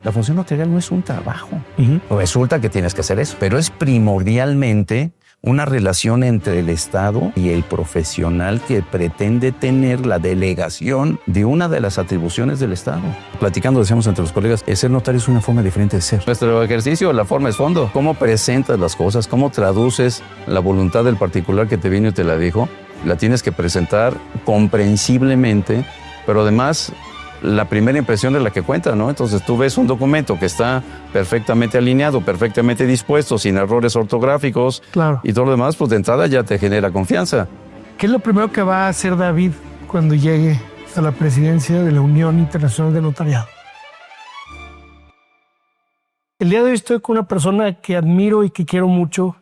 La función notarial no es un trabajo. Resulta que tienes que hacer eso, pero es primordialmente una relación entre el Estado y el profesional que pretende tener la delegación de una de las atribuciones del Estado. Platicando, decíamos entre los colegas, el ser notario es una forma diferente de ser. Nuestro ejercicio, la forma es fondo. ¿Cómo presentas las cosas? ¿Cómo traduces la voluntad del particular que te vino y te la dijo? La tienes que presentar comprensiblemente, pero además la primera impresión es la que cuenta, ¿no? Entonces tú ves un documento que está perfectamente alineado, perfectamente dispuesto, sin errores ortográficos, claro, y todo lo demás, pues de entrada ya te genera confianza. ¿Qué es lo primero que va a hacer David cuando llegue a la presidencia de la Unión Internacional de Notariado? El día de hoy estoy con una persona que admiro y que quiero mucho,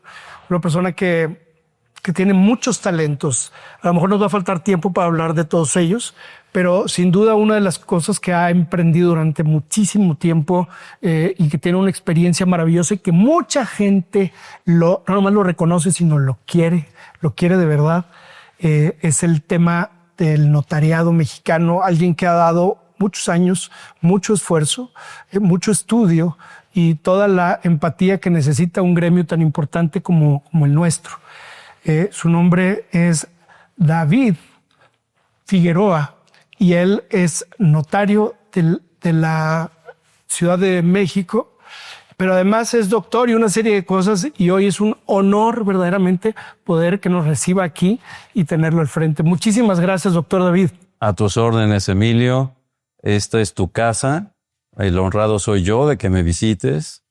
una persona que tiene muchos talentos. A lo mejor nos va a faltar tiempo para hablar de todos ellos, pero sin duda una de las cosas que ha emprendido durante muchísimo tiempo y que tiene una experiencia maravillosa y que mucha gente no nomás lo reconoce, sino lo quiere de verdad, es el tema del notariado mexicano, alguien que ha dado muchos años, mucho esfuerzo, mucho estudio y toda la empatía que necesita un gremio tan importante como el nuestro. Su nombre es David Figueroa y él es notario de la Ciudad de México, pero además es doctor y una serie de cosas, y hoy es un honor verdaderamente poder que nos reciba aquí y tenerlo al frente. Muchísimas gracias, doctor David. A tus órdenes, Emilio. Esta es tu casa. El honrado soy yo de que me visites.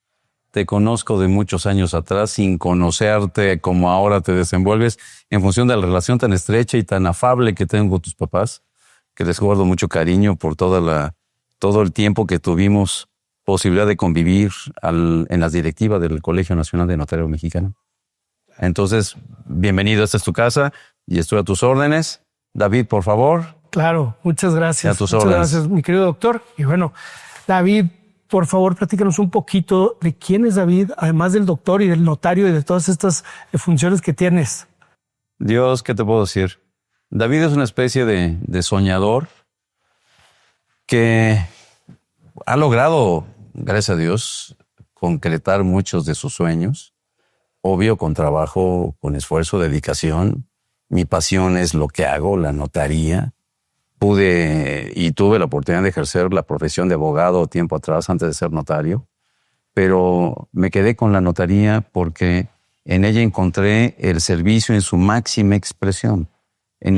Te conozco de muchos años atrás, sin conocerte como ahora te desenvuelves, en función de la relación tan estrecha y tan afable que tengo con tus papás, que les guardo mucho cariño por todo el tiempo que tuvimos posibilidad de convivir en las directivas del Colegio Nacional de Notariado Mexicano. Entonces, bienvenido, esta es tu casa y estoy a tus órdenes. David, por favor. Claro, muchas gracias. A tus muchas órdenes. Gracias, mi querido doctor. Y bueno, David, por favor, platícanos un poquito de quién es David, además del doctor y del notario y de todas estas funciones que tienes. Dios, ¿qué te puedo decir? David es una especie de soñador que ha logrado, gracias a Dios, concretar muchos de sus sueños. Obvio, con trabajo, con esfuerzo, dedicación. Mi pasión es lo que hago, la notaría. Pude y tuve la oportunidad de ejercer la profesión de abogado tiempo atrás, antes de ser notario, pero me quedé con la notaría porque en ella encontré el servicio en su máxima expresión. En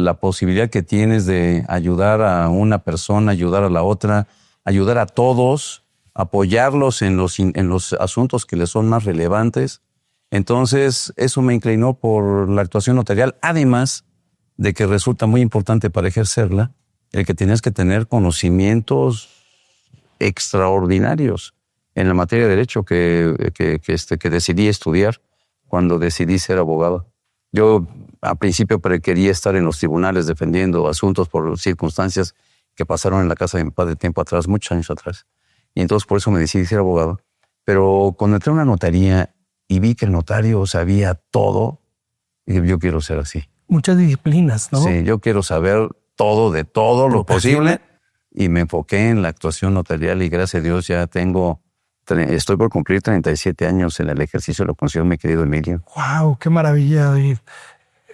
la posibilidad que tienes de ayudar a una persona, ayudar a la otra, ayudar a todos, apoyarlos en los asuntos que les son más relevantes. Entonces, eso me inclinó por la actuación notarial, además de que resulta muy importante para ejercerla el que tienes que tener conocimientos extraordinarios en la materia de derecho que decidí estudiar cuando decidí ser abogado. Yo al principio quería estar en los tribunales defendiendo asuntos por circunstancias que pasaron en la casa de mi padre tiempo atrás, muchos años atrás. Y entonces por eso me decidí ser abogado. Pero cuando entré a una notaría y vi que el notario sabía todo, dije, yo quiero ser así. Muchas disciplinas, ¿no? Sí, yo quiero saber todo de todo lo posible y me enfoqué en la actuación notarial y gracias a Dios ya estoy por cumplir 37 años en el ejercicio de la función, mi querido Emilio. ¡Wow! ¡Qué maravilla, David!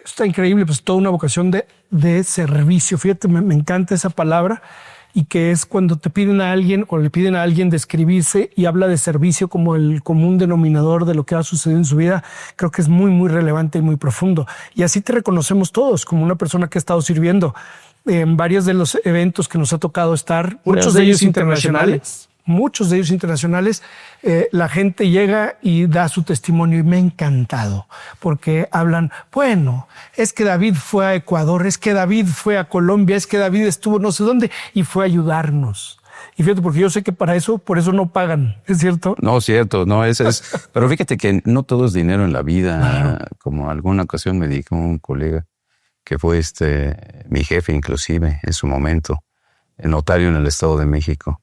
Está increíble, pues toda una vocación de servicio. Fíjate, me encanta esa palabra, y que es cuando te piden a alguien o le piden a alguien describirse y habla de servicio como el común denominador de lo que ha sucedido en su vida. Creo que es muy, muy relevante y muy profundo. Y así te reconocemos todos como una persona que ha estado sirviendo en varios de los eventos que nos ha tocado estar, muchos de ellos internacionales. Muchos de ellos internacionales, la gente llega y da su testimonio y me ha encantado porque hablan, bueno, es que David fue a Ecuador, es que David fue a Colombia, es que David estuvo no sé dónde y fue a ayudarnos. Y fíjate, porque yo sé que por eso no pagan, ¿es cierto? No, cierto, no, pero fíjate que no todo es dinero en la vida. Claro. Como alguna ocasión me dijo un colega que fue mi jefe inclusive en su momento, el notario en el Estado de México.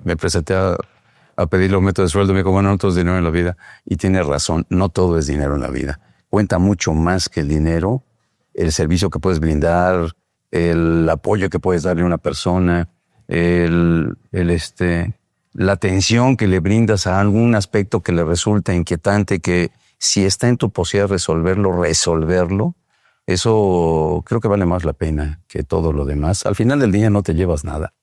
Me presenté a pedirle aumento de sueldo. Me dijo, bueno, no todo es dinero en la vida. Y tiene razón, no todo es dinero en la vida. Cuenta mucho más que el dinero, el servicio que puedes brindar, el apoyo que puedes darle a una persona, la atención que le brindas a algún aspecto que le resulta inquietante, que si está en tu posibilidad resolverlo, eso creo que vale más la pena que todo lo demás. Al final del día no te llevas nada.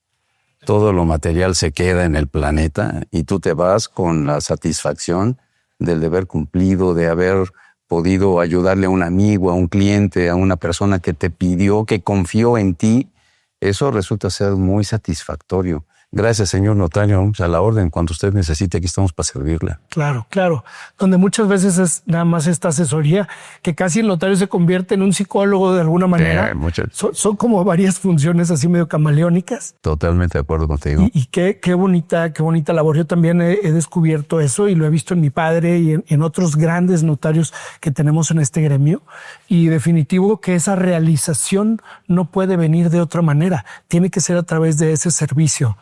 Todo lo material se queda en el planeta y tú te vas con la satisfacción del deber cumplido, de haber podido ayudarle a un amigo, a un cliente, a una persona que te pidió, que confió en ti. Eso resulta ser muy satisfactorio. Gracias, señor notario, a la orden. Cuando usted necesite, aquí estamos para servirle. Claro, claro. Donde muchas veces es nada más esta asesoría, que casi el notario se convierte en un psicólogo de alguna manera. Son como varias funciones así medio camaleónicas. Totalmente de acuerdo contigo. Y qué bonita labor. Yo también he descubierto eso y lo he visto en mi padre y en otros grandes notarios que tenemos en este gremio. Y definitivo que esa realización no puede venir de otra manera. Tiene que ser a través de ese servicio.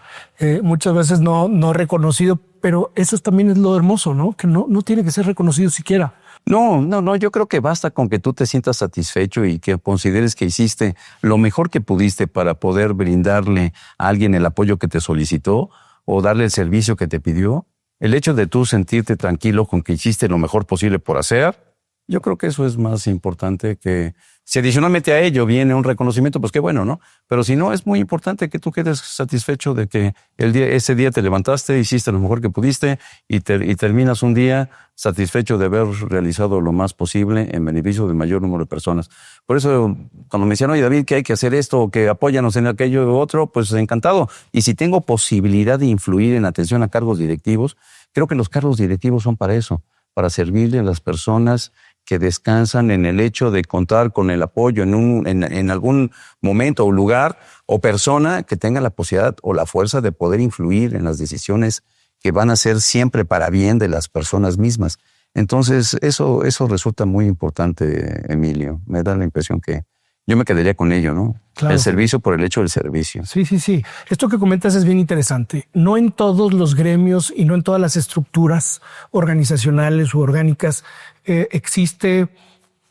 Muchas veces no reconocido, pero eso también es lo hermoso, ¿no? Que no tiene que ser reconocido siquiera. No, yo creo que basta con que tú te sientas satisfecho y que consideres que hiciste lo mejor que pudiste para poder brindarle a alguien el apoyo que te solicitó o darle el servicio que te pidió. El hecho de tú sentirte tranquilo con que hiciste lo mejor posible por hacer, yo creo que eso es más importante que... Si adicionalmente a ello viene un reconocimiento, pues qué bueno, ¿no? Pero si no, es muy importante que tú quedes satisfecho de que ese día te levantaste, hiciste lo mejor que pudiste y terminas un día satisfecho de haber realizado lo más posible en beneficio del mayor número de personas. Por eso, cuando me decían, oye, David, que hay que hacer esto o que apóyanos en aquello u otro, pues encantado. Y si tengo posibilidad de influir en atención a cargos directivos, creo que los cargos directivos son para eso, para servirle a las personas que descansan en el hecho de contar con el apoyo en algún momento o lugar o persona que tenga la posibilidad o la fuerza de poder influir en las decisiones que van a ser siempre para bien de las personas mismas. Entonces, eso resulta muy importante, Emilio. Me da la impresión que yo me quedaría con ello, ¿no? Claro. El servicio por el hecho del servicio. Sí. Esto que comentas es bien interesante. No en todos los gremios y no en todas las estructuras organizacionales u orgánicas existe,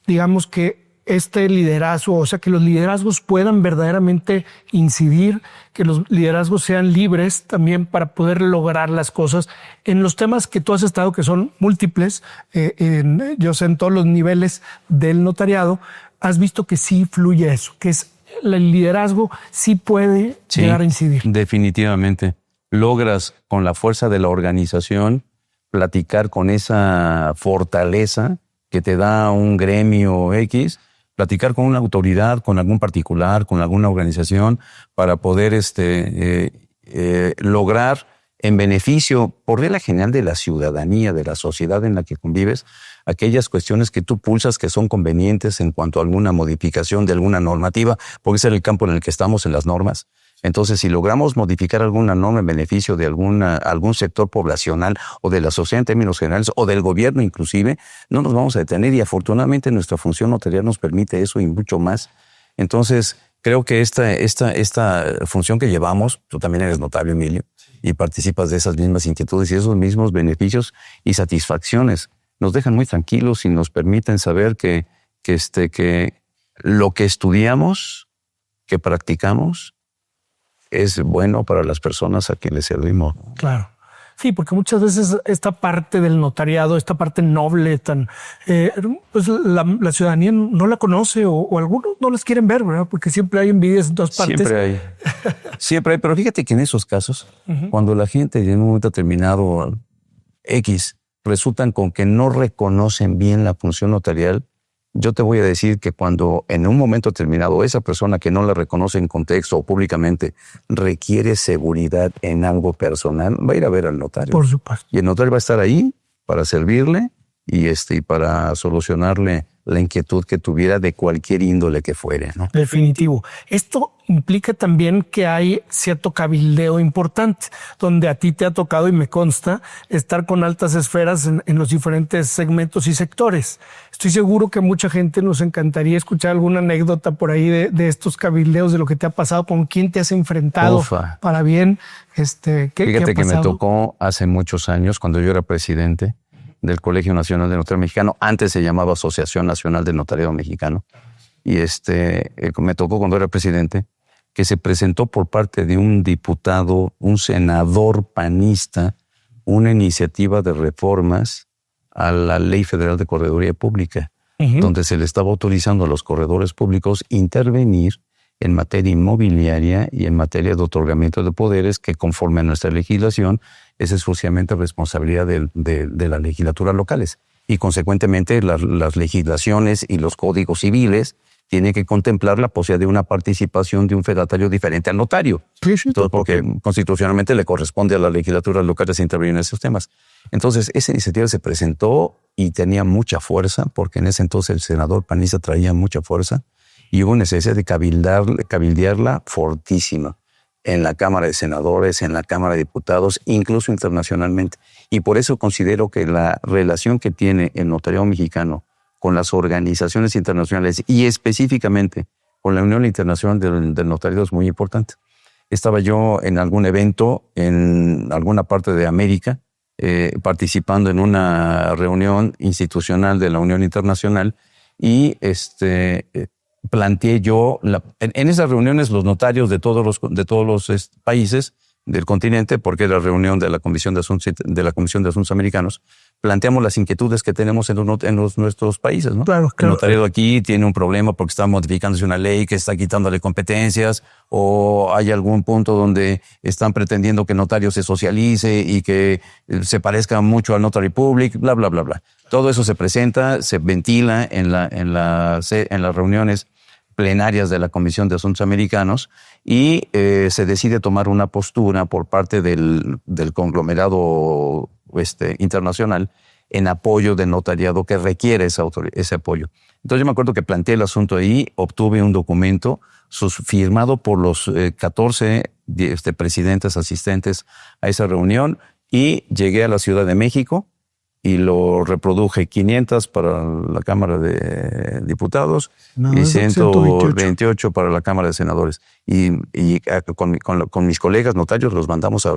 digamos que este liderazgo, o sea, que los liderazgos puedan verdaderamente incidir, que los liderazgos sean libres también para poder lograr las cosas en los temas que tú has estado, que son múltiples, yo sé, en todos los niveles del notariado, has visto que sí fluye eso, que es el liderazgo sí puede llegar a incidir. Definitivamente. Logras con la fuerza de la organización platicar con esa fortaleza que te da un gremio X, platicar con una autoridad, con algún particular, con alguna organización para poder lograr en beneficio, por regla general, de la ciudadanía, de la sociedad en la que convives, aquellas cuestiones que tú pulsas que son convenientes en cuanto a alguna modificación de alguna normativa, porque ese es el campo en el que estamos, en las normas. Entonces, si logramos modificar alguna norma en beneficio de algún sector poblacional o de la sociedad en términos generales o del gobierno inclusive, no nos vamos a detener y afortunadamente nuestra función notarial nos permite eso y mucho más. Entonces, creo que esta función que llevamos, tú también eres notario, Emilio, y participas de esas mismas inquietudes y esos mismos beneficios y satisfacciones, nos dejan muy tranquilos y nos permiten saber que lo que estudiamos, que practicamos, es bueno para las personas a quienes servimos. Claro. Sí, porque muchas veces esta parte del notariado, esta parte noble, pues la ciudadanía no la conoce o algunos no las quieren ver, ¿verdad? Porque siempre hay envidias en todas partes. Siempre hay. Pero fíjate que en esos casos, cuando la gente en un momento determinado X resultan con que no reconocen bien la función notarial, yo te voy a decir que cuando en un momento determinado esa persona que no la reconoce en contexto o públicamente requiere seguridad en algo personal, va a ir a ver al notario. Por supuesto. Y el notario va a estar ahí para servirle y para solucionarle la inquietud que tuviera de cualquier índole que fuere, ¿no? Definitivo. Esto implica también que hay cierto cabildeo importante, donde a ti te ha tocado, y me consta, estar con altas esferas en los diferentes segmentos y sectores. Estoy seguro que mucha gente nos encantaría escuchar alguna anécdota por ahí de estos cabildeos, de lo que te ha pasado, con quién te has enfrentado. Ufa. Para bien. Fíjate que me tocó hace muchos años, cuando yo era presidente del Colegio Nacional de Notariado Mexicano, antes se llamaba Asociación Nacional de Notariado Mexicano, y me tocó cuando era presidente que se presentó por parte de un diputado, un senador panista, una iniciativa de reformas a la Ley Federal de Correduría Pública, donde se le estaba autorizando a los corredores públicos intervenir en materia inmobiliaria y en materia de otorgamiento de poderes que, conforme a nuestra legislación, es exclusivamente responsabilidad de las legislaturas locales. Y, consecuentemente, las legislaciones y los códigos civiles tienen que contemplar la posibilidad de una participación de un fedatario diferente al notario. Entonces, porque constitucionalmente le corresponde a las legislaturas locales intervenir en esos temas. Entonces, esa iniciativa se presentó y tenía mucha fuerza, porque en ese entonces el senador panista traía mucha fuerza, y hubo necesidad de cabildearla fortísima en la Cámara de Senadores, en la Cámara de Diputados, incluso internacionalmente. Y por eso considero que la relación que tiene el notariado mexicano con las organizaciones internacionales y específicamente con la Unión Internacional del Notariado es muy importante. Estaba yo en algún evento en alguna parte de América, participando en una reunión institucional de la Unión Internacional, y planteé yo, en esas reuniones los notarios de todos los países del continente, porque era la reunión de la Comisión de Asuntos Americanos, planteamos las inquietudes que tenemos en nuestros países, ¿no? Claro. El notariado aquí tiene un problema porque está modificándose una ley que está quitándole competencias, o hay algún punto donde están pretendiendo que el notario se socialice y que se parezca mucho al Notary Public, bla, bla, bla, bla. Todo eso se presenta, se ventila en las reuniones plenarias de la Comisión de Asuntos Americanos, y se decide tomar una postura por parte del conglomerado internacional en apoyo del notariado que requiere ese apoyo. Entonces yo me acuerdo que planteé el asunto ahí, obtuve un documento firmado por los 14 presidentes asistentes a esa reunión, y llegué a la Ciudad de México y lo reproduje 500 para la Cámara de Diputados y 128 para la Cámara de Senadores. Y con mis colegas notarios los mandamos a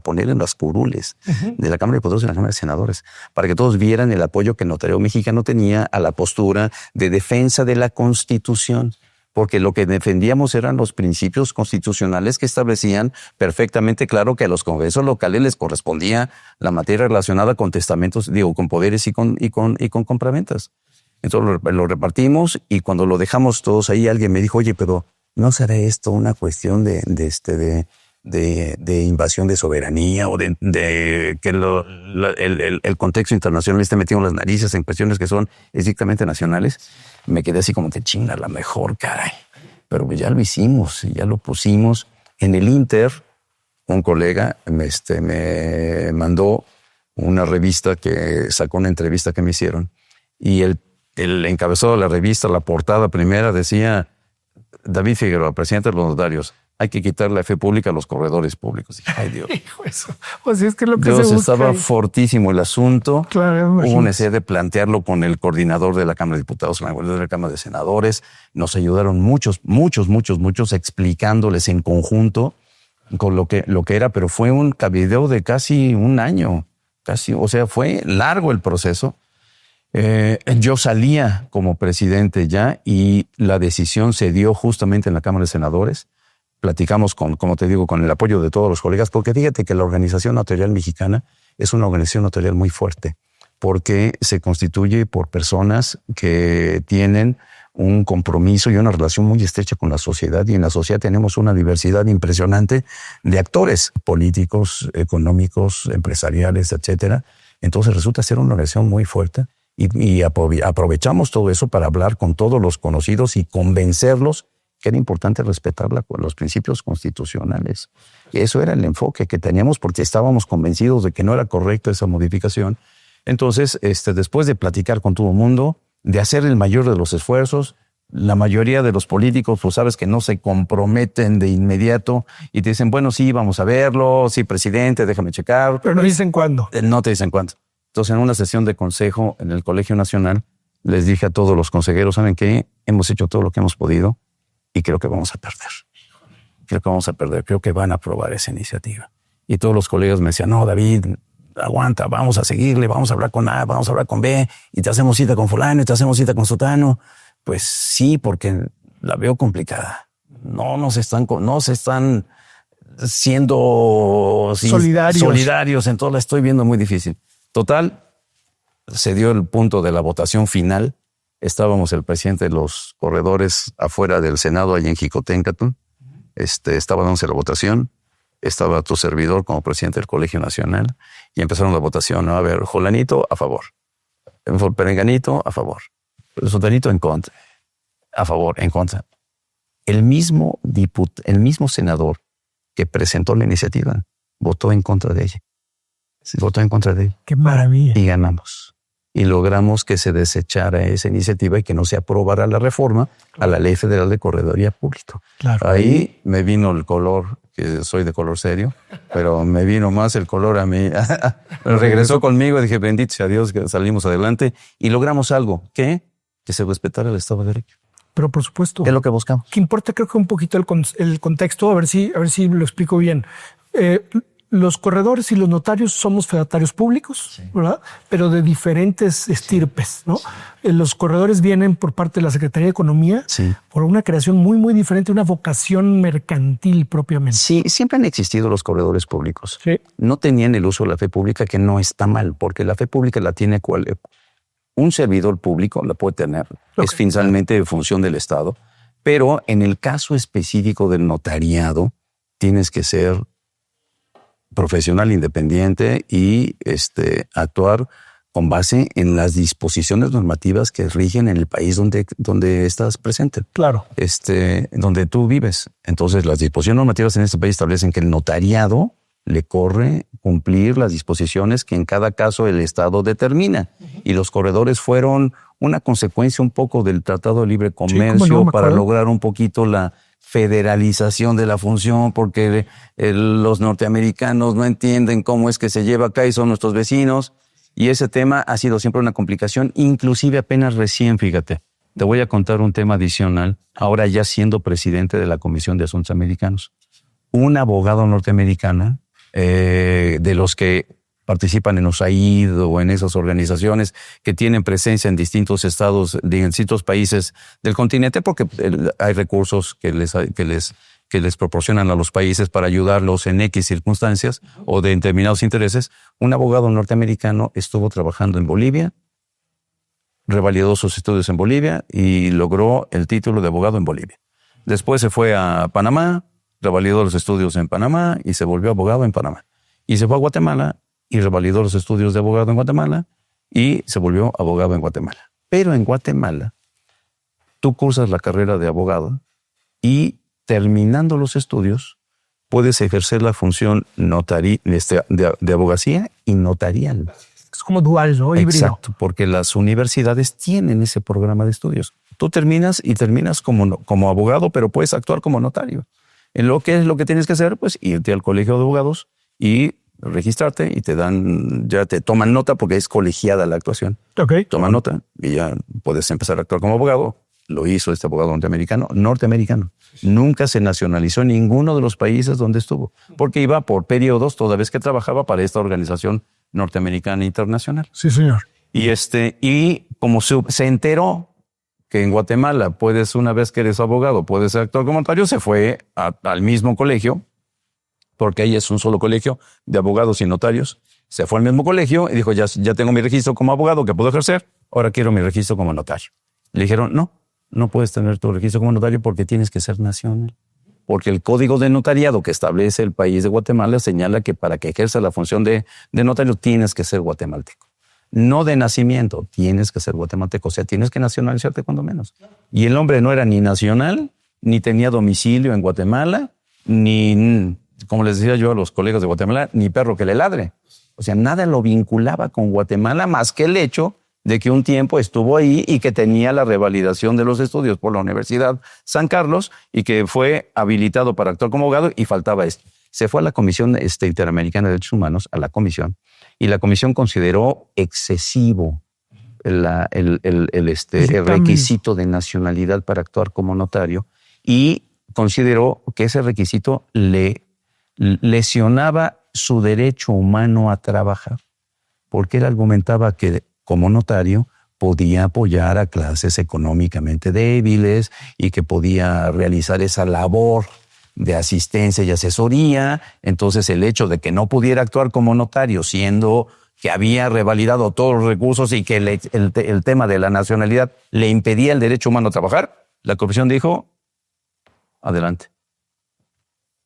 poner en las curules de la Cámara de Diputados y la Cámara de Senadores, para que todos vieran el apoyo que el notariado mexicano tenía a la postura de defensa de la Constitución. Porque lo que defendíamos eran los principios constitucionales que establecían perfectamente claro que a los congresos locales les correspondía la materia relacionada con testamentos, con poderes y con compraventas. Entonces lo repartimos, y cuando lo dejamos todos ahí, alguien me dijo, oye, pero ¿no será esto una cuestión de invasión de soberanía, o de que el contexto internacional esté metiendo las narices en cuestiones que son estrictamente nacionales? Me quedé así como que chinga, la mejor, caray. Pero pues ya lo hicimos, ya lo pusimos. En el Inter, un colega me mandó una revista que sacó una entrevista que me hicieron, y el encabezado de la revista, la portada primera, decía: David Figueroa, presidente de los notarios, hay que quitar la fe pública a los corredores públicos. Dije, ay, Dios. Hijo, eso. O sea, es que lo que Dios, se busca estaba ahí. fortísimo el asunto. Claro, Hubo necesidad de plantearlo con el coordinador de la Cámara de Diputados, con el coordinador de la Cámara de Senadores. Nos ayudaron muchos explicándoles en conjunto con lo que era, pero fue un cabildeo de casi un año. O sea, fue largo el proceso. Yo salía como presidente ya, y la decisión se dio justamente en la Cámara de Senadores. Platicamos como te digo, con el apoyo de todos los colegas, porque fíjate que la Organización Notarial Mexicana es una organización notarial muy fuerte, porque se constituye por personas que tienen un compromiso y una relación muy estrecha con la sociedad, y en la sociedad tenemos una diversidad impresionante de actores políticos, económicos, empresariales, etcétera. Entonces resulta ser una organización muy fuerte, y aprovechamos todo eso para hablar con todos los conocidos y convencerlos que era importante respetar los principios constitucionales. Y eso era el enfoque que teníamos, porque estábamos convencidos de que no era correcta esa modificación. Entonces, después de platicar con todo el mundo, de hacer el mayor de los esfuerzos, la mayoría de los políticos, pues sabes que no se comprometen de inmediato y te dicen, bueno, sí, vamos a verlo, sí, presidente, déjame checar. Pero no dicen cuándo. No te dicen cuándo. Entonces, en una sesión de consejo en el Colegio Nacional, les dije a todos los consejeros, ¿saben qué? Hemos hecho todo lo que hemos podido, y creo que vamos a perder. Creo que van a aprobar esa iniciativa. Y todos los colegas me decían, no, David, aguanta, vamos a seguirle, vamos a hablar con A, vamos a hablar con B, y te hacemos cita con fulano, y te hacemos cita con sutano. Pues sí, porque la veo complicada. no se están siendo solidarios, entonces la estoy viendo muy difícil. Total, se dio el punto de la votación final. Estábamos el presidente de los corredores afuera del Senado, allí en Jicoténcatl. Estaba dándose la votación. Estaba tu servidor como presidente del Colegio Nacional y empezaron la votación, ¿no? A ver, Jolanito a favor, Perenganito a favor, Sotanito en contra, a favor, en contra. El mismo senador que presentó la iniciativa votó en contra de ella. Votó en contra de ella. ¡Qué maravilla! Y ganamos. Y logramos que se desechara esa iniciativa y que no se aprobara la reforma a la Ley Federal de Corredoría Pública. Claro. Ahí me vino el color, que soy de color serio, pero me vino más el color a mí. Regresó conmigo y dije, bendito sea Dios, que salimos adelante y logramos algo. ¿Qué? Que se respetara el Estado de Derecho. Pero por supuesto. ¿Qué es lo que buscamos? Que importa, creo que un poquito el contexto, a ver si lo explico bien. Los corredores y los notarios somos fedatarios públicos, sí, ¿verdad? Pero de diferentes estirpes, ¿no? Los corredores vienen por parte de la Secretaría de Economía, sí, por una creación muy, muy diferente, una vocación mercantil propiamente. Sí, siempre han existido los corredores públicos. Sí. No tenían el uso de la fe pública, que no está mal, porque la fe pública la tiene un servidor público, la puede tener. Okay. Es finalmente de función del Estado. Pero en el caso específico del notariado, tienes que ser profesional independiente y actuar con base en las disposiciones normativas que rigen en el país donde estás presente. Claro. Donde tú vives. Entonces, las disposiciones normativas en este país establecen que el notariado le corre cumplir las disposiciones que en cada caso el Estado determina. Y los corredores fueron una consecuencia un poco del Tratado de Libre Comercio, sí, para lograr un poquito la federalización de la función, porque los norteamericanos no entienden cómo es que se lleva acá y son nuestros vecinos. Y ese tema ha sido siempre una complicación, inclusive apenas recién, fíjate. Te voy a contar un tema adicional, ahora ya siendo presidente de la Comisión de Asuntos Americanos. Un abogado norteamericano, de los que participan en USAID o en esas organizaciones que tienen presencia en distintos estados, en distintos países del continente, porque hay recursos que les proporcionan a los países para ayudarlos en X circunstancias o de determinados intereses. Un abogado norteamericano estuvo trabajando en Bolivia, revalidó sus estudios en Bolivia y logró el título de abogado en Bolivia. Después se fue a Panamá, revalidó los estudios en Panamá y se volvió abogado en Panamá. Y se fue a Guatemala y revalidó los estudios de abogado en Guatemala y se volvió abogado en Guatemala. Pero en Guatemala, tú cursas la carrera de abogado y terminando los estudios, puedes ejercer la función de abogacía y notarial. Es como dual, ¿no? Híbrido. Exacto, porque las universidades tienen ese programa de estudios. Tú terminas como abogado, pero puedes actuar como notario. En lo que es lo que tienes que hacer, pues irte al colegio de abogados y registrarte y ya te toman nota porque es colegiada la actuación. Okay. Toman nota y ya puedes empezar a actuar como abogado. Lo hizo este abogado norteamericano. Nunca se nacionalizó en ninguno de los países donde estuvo, porque iba por periodos toda vez que trabajaba para esta organización norteamericana internacional. Sí, señor. Y como se enteró que en Guatemala una vez que eres abogado, puedes actuar como notario, se fue al mismo colegio, porque ahí es un solo colegio de abogados y notarios. Se fue al mismo colegio y dijo, ya tengo mi registro como abogado que puedo ejercer, ahora quiero mi registro como notario. Le dijeron, no puedes tener tu registro como notario porque tienes que ser nacional. Porque el código de notariado que establece el país de Guatemala señala que para que ejerza la función de notario tienes que ser guatemalteco. No de nacimiento, tienes que ser guatemalteco, o sea, tienes que nacionalizarte cuando menos. Y el hombre no era ni nacional, ni tenía domicilio en Guatemala, ni, como les decía yo a los colegas de Guatemala, ni perro que le ladre. O sea, nada lo vinculaba con Guatemala más que el hecho de que un tiempo estuvo ahí y que tenía la revalidación de los estudios por la Universidad San Carlos y que fue habilitado para actuar como abogado y faltaba esto. Se fue a la Comisión Interamericana de Derechos Humanos, a la comisión, y la comisión consideró excesivo el requisito de nacionalidad para actuar como notario y consideró que ese requisito le lesionaba su derecho humano a trabajar, porque él argumentaba que como notario podía apoyar a clases económicamente débiles y que podía realizar esa labor de asistencia y asesoría. Entonces el hecho de que no pudiera actuar como notario, siendo que había revalidado todos los recursos y que el tema de la nacionalidad le impedía el derecho humano a trabajar, la Corporación dijo, adelante.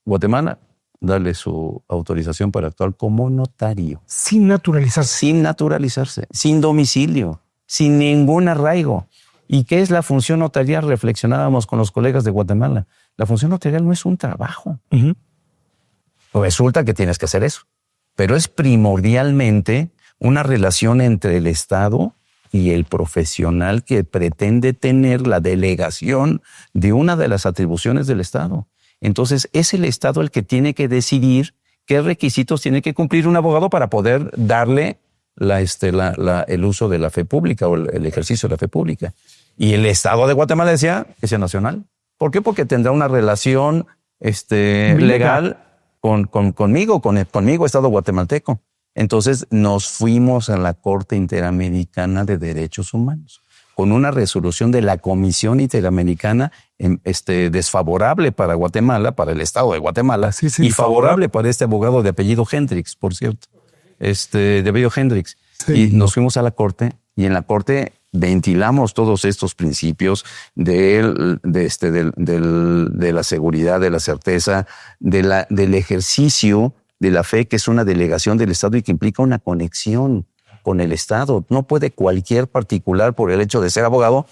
Guatemala, darle su autorización para actuar como notario. Sin naturalizarse. Sin naturalizarse, sin domicilio, sin ningún arraigo. ¿Y qué es la función notarial? Reflexionábamos con los colegas de Guatemala. La función notarial no es un trabajo. Uh-huh. Resulta que tienes que hacer eso. Pero es primordialmente una relación entre el Estado y el profesional que pretende tener la delegación de una de las atribuciones del Estado. Entonces, es el Estado el que tiene que decidir qué requisitos tiene que cumplir un abogado para poder darle el uso de la fe pública o el ejercicio de la fe pública. Y el Estado de Guatemala decía que sea nacional. ¿Por qué? Porque tendrá una relación legal conmigo, Estado guatemalteco. Entonces nos fuimos a la Corte Interamericana de Derechos Humanos con una resolución de la Comisión Interamericana desfavorable para Guatemala, para el Estado de Guatemala, sí, y favorable para este abogado de apellido Hendricks, por cierto, de apellido Hendricks. Sí. Y nos fuimos a la Corte y en la Corte ventilamos todos estos principios de la seguridad, de la certeza, del ejercicio de la fe, que es una delegación del Estado y que implica una conexión con el Estado. No puede cualquier particular, por el hecho de ser abogado,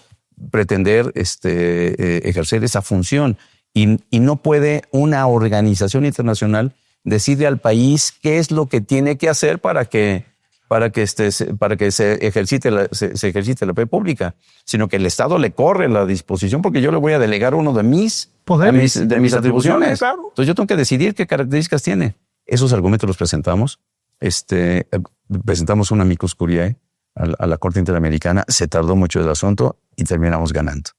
pretender ejercer esa función. Y no puede una organización internacional decirle al país qué es lo que tiene que hacer para que se ejercite la fe pública, sino que el Estado le corre la disposición porque yo le voy a delegar uno de mis atribuciones. Claro. Entonces yo tengo que decidir qué características tiene. Esos argumentos los presentamos. Presentamos un amicus curiae a la Corte Interamericana. Se tardó mucho el asunto y terminamos ganando.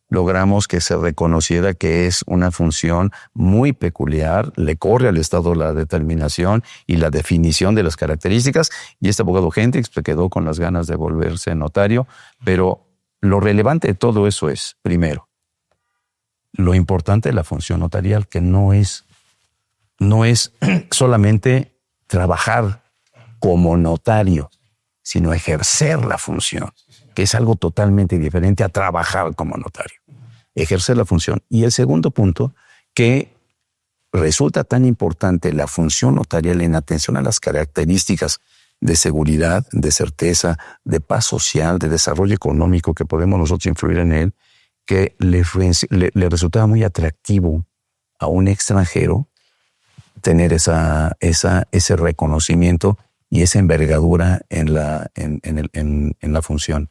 Logramos que se reconociera que es una función muy peculiar, le corre al Estado la determinación y la definición de las características, y este abogado Hendricks se quedó con las ganas de volverse notario, pero lo relevante de todo eso es, primero, lo importante de la función notarial, que no es solamente trabajar como notario, sino ejercer la función, que es algo totalmente diferente a trabajar como notario. Ejercer la función. Y el segundo punto, que resulta tan importante la función notarial en atención a las características de seguridad, de certeza, de paz social, de desarrollo económico que podemos nosotros influir en él, que le resultaba muy atractivo a un extranjero tener ese reconocimiento y esa envergadura en la función.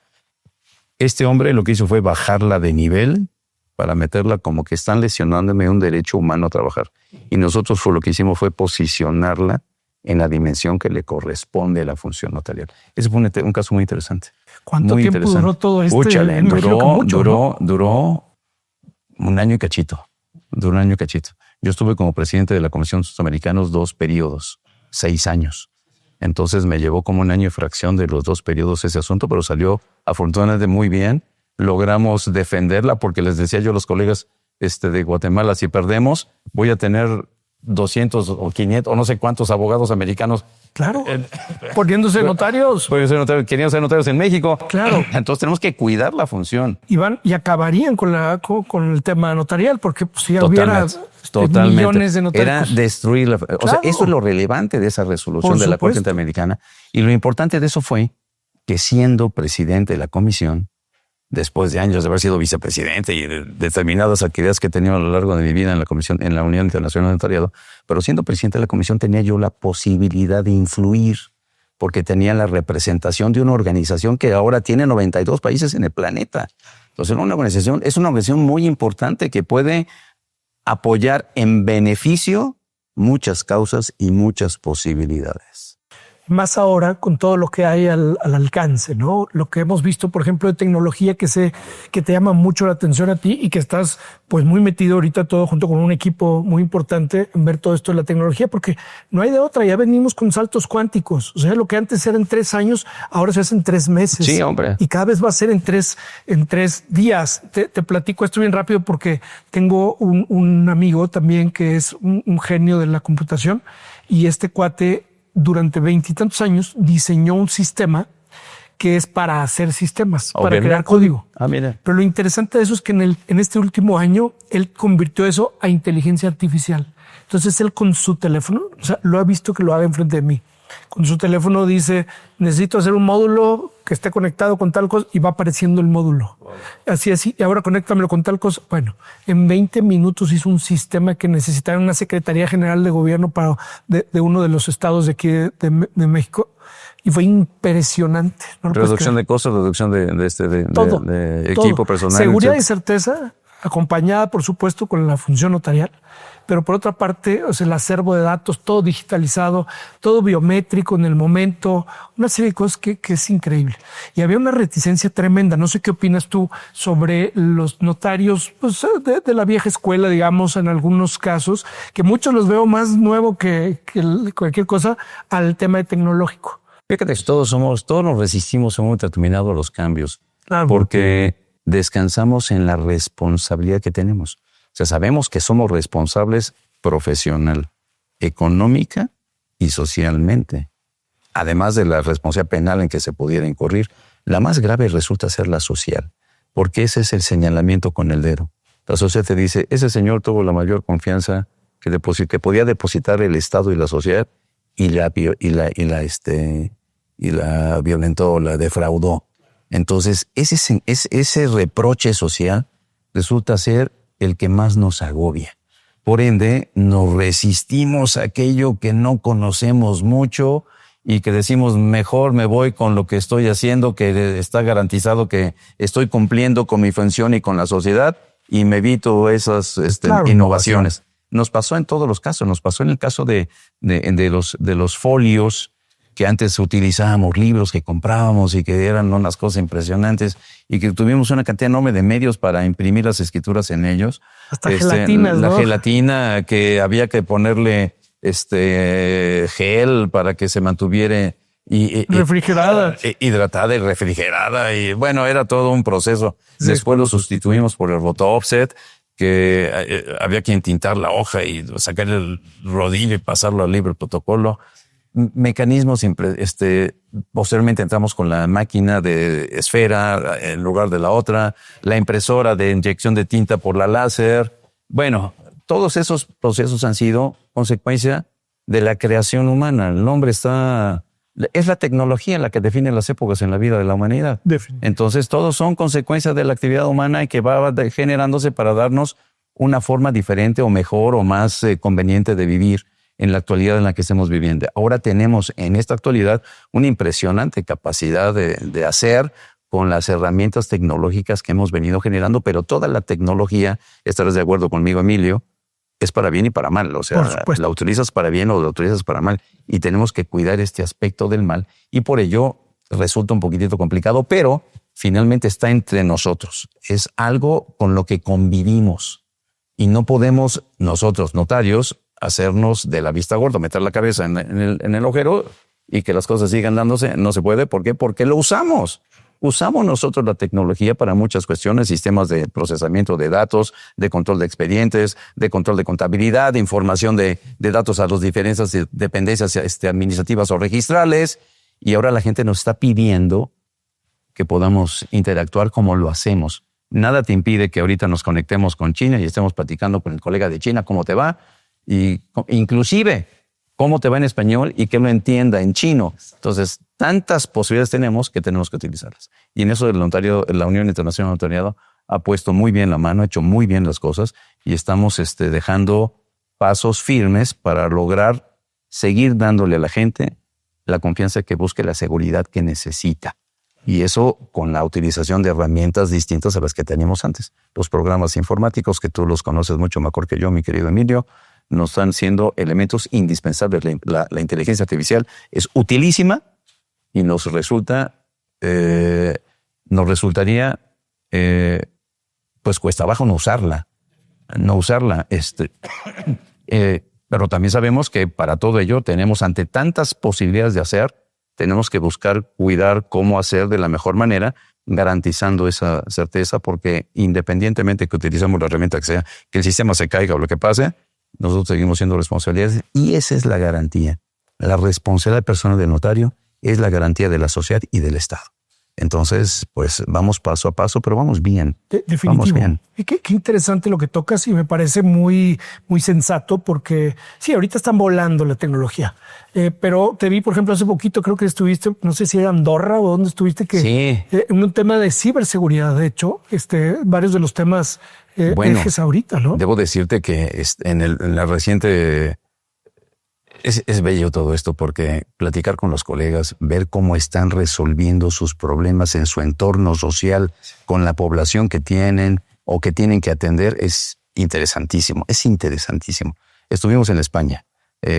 Este hombre lo que hizo fue bajarla de nivel para meterla como que están lesionándome un derecho humano a trabajar. Y nosotros lo que hicimos fue posicionarla en la dimensión que le corresponde a la función notarial. Ese fue un caso muy interesante. ¿Cuánto tiempo duró todo esto? Duró un año y cachito. Duró un año y cachito. Yo estuve como presidente de la Comisión de Sudamericanos 2 periodos, 6 años. Entonces me llevó como un año y fracción de los 2 periodos ese asunto, pero salió afortunadamente muy bien. Logramos defenderla porque les decía yo a los colegas de Guatemala, si perdemos, voy a tener 200 o 500 o no sé cuántos abogados americanos. Claro, poniéndose notarios. Querían ser notarios en México. Claro. Entonces tenemos que cuidar la función. Y acabarían con el tema notarial, porque si hubiera millones de notarios. Era destruir claro. O sea, eso es lo relevante de esa resolución de la Corte Interamericana. Y lo importante de eso fue que, siendo presidente de la comisión, después de años de haber sido vicepresidente y de determinadas actividades que he tenido a lo largo de mi vida en la comisión, en la Unión Internacional de Notariado, pero siendo presidente de la comisión tenía yo la posibilidad de influir, porque tenía la representación de una organización que ahora tiene 92 países en el planeta. Entonces es una organización muy importante que puede apoyar en beneficio muchas causas y muchas posibilidades. más ahora con todo lo que hay al alcance, ¿no? Lo que hemos visto, por ejemplo, de tecnología que sé que te llama mucho la atención a ti y que estás pues muy metido ahorita todo junto con un equipo muy importante en ver todo esto de la tecnología, porque no hay de otra, ya venimos con saltos cuánticos. O sea, lo que antes era en 3 años, ahora se hace en 3 meses. Sí, hombre. Y cada vez va a ser en 3 días. Te platico esto bien rápido porque tengo un amigo también que es un genio de la computación y este cuate durante 20 y tantos años diseñó un sistema que es para hacer sistemas, para crear código. Mira. Pero lo interesante de eso es que en este último año él convirtió eso a inteligencia artificial. Entonces él con su teléfono, o sea, lo ha visto que lo haga enfrente de mí. Con su teléfono dice, necesito hacer un módulo que esté conectado con tal cosa y va apareciendo el módulo. Wow. Así, y ahora conéctamelo con tal cosa. Bueno, en 20 minutos hizo un sistema que necesitaba una Secretaría General de Gobierno de uno de los estados de aquí de México. Y fue impresionante. ¿No? Reducción de costos, reducción de equipo personal. Seguridad y certeza, acompañada, por supuesto, con la función notarial. Pero por otra parte, o sea, el acervo de datos, todo digitalizado, todo biométrico en el momento, una serie de cosas que es increíble. Y había una reticencia tremenda. No sé qué opinas tú sobre los notarios pues, de la vieja escuela, digamos, en algunos casos, que muchos los veo más nuevo que cualquier cosa, al tema de tecnológico. Fíjate, todos nos resistimos en un momento determinado a los cambios, porque descansamos en la responsabilidad que tenemos. O sea, sabemos que somos responsables profesional, económica y socialmente. Además de la responsabilidad penal en que se pudiera incurrir, la más grave resulta ser la social, porque ese es el señalamiento con el dedo. La sociedad te dice, ese señor tuvo la mayor confianza que podía depositar el Estado y la sociedad y la violentó, la defraudó. Entonces, ese reproche social resulta ser el que más nos agobia. Por ende, nos resistimos a aquello que no conocemos mucho y que decimos, mejor me voy con lo que estoy haciendo, que está garantizado que estoy cumpliendo con mi función y con la sociedad, y me evito esas innovaciones. Nos pasó en todos los casos. Nos pasó en el caso de los folios, que antes utilizábamos, libros que comprábamos y que eran unas cosas impresionantes y que tuvimos una cantidad enorme de medios para imprimir las escrituras en ellos. Hasta gelatinas, la ¿no? gelatina que había que ponerle gel para que se mantuviera refrigerada, hidratada y refrigerada, y bueno, era todo un proceso. Sí. Después lo sustituimos por el rotooffset, que había que entintar la hoja y sacar el rodillo y pasarlo al libre protocolo. Mecanismos, posteriormente entramos con la máquina de esfera en lugar de la otra, la impresora de inyección de tinta por la láser. Bueno, todos esos procesos han sido consecuencia de la creación humana. El hombre es la tecnología la que define las épocas en la vida de la humanidad. Entonces, todos son consecuencias de la actividad humana y que va generándose para darnos una forma diferente o mejor o más conveniente de vivir en la actualidad en la que estemos viviendo. Ahora tenemos en esta actualidad una impresionante capacidad de hacer con las herramientas tecnológicas que hemos venido generando, pero toda la tecnología, estarás de acuerdo conmigo, Emilio, es para bien y para mal. O sea, la utilizas para bien o la utilizas para mal. Y tenemos que cuidar este aspecto del mal. Y por ello resulta un poquitito complicado, pero finalmente está entre nosotros. Es algo con lo que convivimos. Y no podemos nosotros, notarios, hacernos de la vista gorda, meter la cabeza en el ojero y que las cosas sigan dándose. No se puede. ¿Por qué? Porque lo usamos. Usamos nosotros la tecnología para muchas cuestiones, sistemas de procesamiento de datos, de control de expedientes, de control de contabilidad, de información de datos a las diferentes dependencias administrativas o registrales. Y ahora la gente nos está pidiendo que podamos interactuar como lo hacemos. Nada te impide que ahorita nos conectemos con China y estemos platicando con el colega de China cómo te va, y inclusive cómo te va en español y que lo entienda en chino. Entonces, tantas posibilidades tenemos que utilizarlas. Y en eso la Unión Internacional de Notariado ha puesto muy bien la mano, ha hecho muy bien las cosas y estamos dejando pasos firmes para lograr seguir dándole a la gente la confianza que busque, la seguridad que necesita. Y eso con la utilización de herramientas distintas a las que teníamos antes. Los programas informáticos, que tú los conoces mucho mejor que yo, mi querido Emilio, nos están siendo elementos indispensables. La inteligencia artificial es utilísima y nos resultaría, pues cuesta abajo no usarla. Pero también sabemos que para todo ello tenemos, ante tantas posibilidades de hacer, tenemos que buscar cuidar cómo hacer de la mejor manera, garantizando esa certeza, porque independientemente que utilicemos la herramienta que sea, que el sistema se caiga o lo que pase, nosotros seguimos siendo responsables y esa es la garantía. La responsabilidad personal del notario es la garantía de la sociedad y del Estado. Entonces, pues vamos paso a paso, pero vamos bien. Definitivo. Vamos bien. Y qué interesante lo que tocas y me parece muy, muy sensato porque sí, ahorita están volando la tecnología. Pero te vi, por ejemplo, hace poquito, creo que estuviste, no sé si era Andorra o dónde estuviste, que sí. En un tema de ciberseguridad, de hecho, varios de los temas ejes ahorita, ¿no? Debo decirte que en la reciente... Es bello todo esto porque platicar con los colegas, ver cómo están resolviendo sus problemas en su entorno social con la población que tienen o que tienen que atender es interesantísimo. Es interesantísimo. Estuvimos en España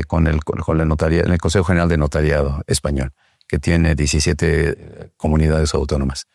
con la notaría, en el Consejo General de Notariado Español, que tiene 17 comunidades autónomas,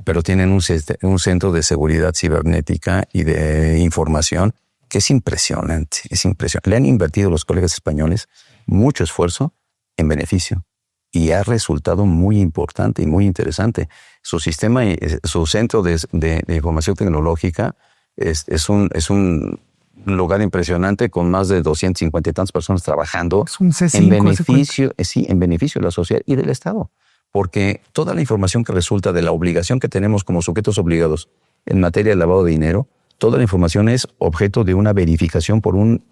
pero tienen un centro de seguridad cibernética y de información que es impresionante, es impresionante. Le han invertido los colegas españoles mucho esfuerzo en beneficio y ha resultado muy importante y muy interesante. Su sistema, su centro de información tecnológica es un lugar impresionante con más de 250 y tantas personas trabajando es un C5, en beneficio de la sociedad y del Estado. Porque toda la información que resulta de la obligación que tenemos como sujetos obligados en materia de lavado de dinero, toda la información es objeto de una verificación por un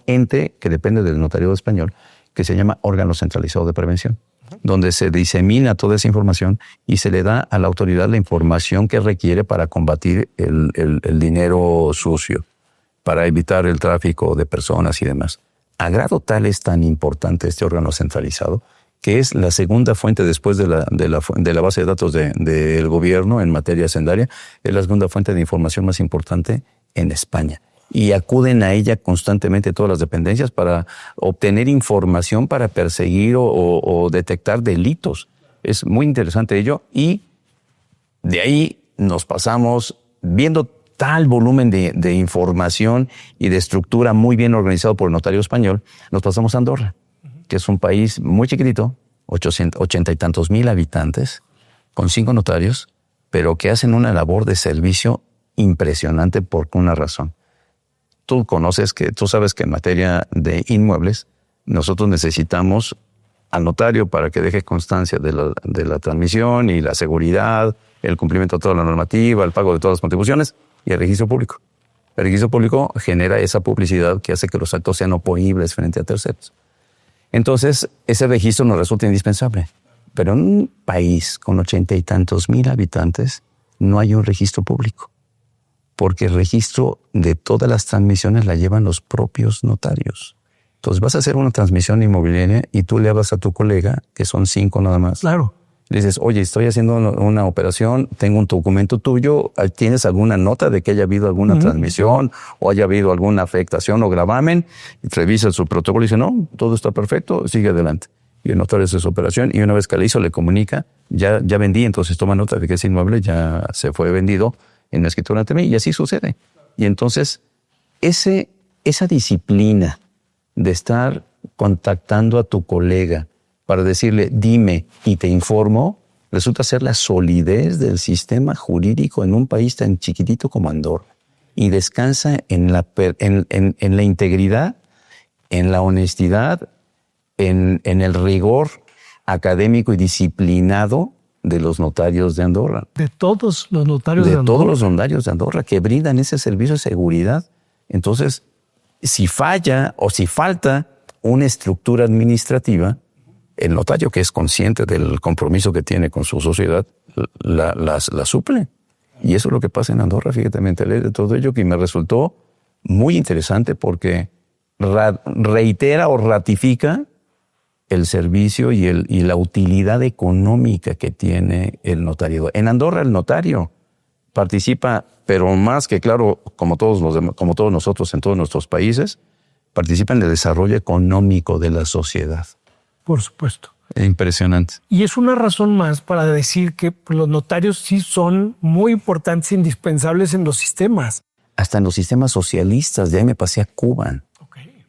ente que depende del notariado español, que se llama órgano centralizado de prevención, donde se disemina toda esa información y se le da a la autoridad la información que requiere para combatir el dinero sucio, para evitar el tráfico de personas y demás. A grado tal es tan importante este órgano centralizado que es la segunda fuente después de la base de datos del gobierno en materia hacendaria, es la segunda fuente de información más importante en España. Y acuden a ella constantemente todas las dependencias para obtener información para perseguir o detectar delitos. Es muy interesante ello y de ahí nos pasamos viendo tal volumen de información y de estructura muy bien organizado por el notario español, nos pasamos a Andorra, que es un país muy chiquitito, 80 y tantos mil habitantes, con 5 notarios, pero que hacen una labor de servicio impresionante por una razón. Tú sabes que en materia de inmuebles, nosotros necesitamos al notario para que deje constancia de la transmisión y la seguridad, el cumplimiento de toda la normativa, el pago de todas las contribuciones y el registro público. El registro público genera esa publicidad que hace que los actos sean oponibles frente a terceros. Entonces, ese registro nos resulta indispensable. Pero en un país con 80 y tantos mil habitantes, no hay un registro público. Porque el registro de todas las transmisiones la llevan los propios notarios. Entonces vas a hacer una transmisión inmobiliaria y tú le hablas a tu colega, que son 5 nada más. Claro. Le dices, oye, estoy haciendo una operación, tengo un documento tuyo, ¿tienes alguna nota de que haya habido alguna transmisión o haya habido alguna afectación o gravamen? Revisa su protocolo y dice, no, todo está perfecto, sigue adelante. Y el notario hace su operación y una vez que la hizo le comunica, ya vendí, entonces toma nota de que ese inmueble ya se fue vendido en la escritura ante mí y así sucede. Y entonces esa disciplina de estar contactando a tu colega para decirle, dime y te informo, resulta ser la solidez del sistema jurídico en un país tan chiquitito como Andorra. Y descansa en la integridad, en la honestidad, en el rigor académico y disciplinado de los notarios de Andorra. De todos los notarios de Andorra. De todos los notarios de Andorra que brindan ese servicio de seguridad. Entonces, si falla o si falta una estructura administrativa, el notario que es consciente del compromiso que tiene con su sociedad, la suple. Y eso es lo que pasa en Andorra, fíjate, me enteré de todo ello que me resultó muy interesante porque reitera o ratifica el servicio y la utilidad económica que tiene el notario. En Andorra el notario participa, pero más que claro, como todos nosotros en todos nuestros países, participa en el desarrollo económico de la sociedad. Por supuesto. Impresionante. Y es una razón más para decir que los notarios sí son muy importantes e indispensables en los sistemas. Hasta en los sistemas socialistas, de ahí me pasé a Cuba. Okay.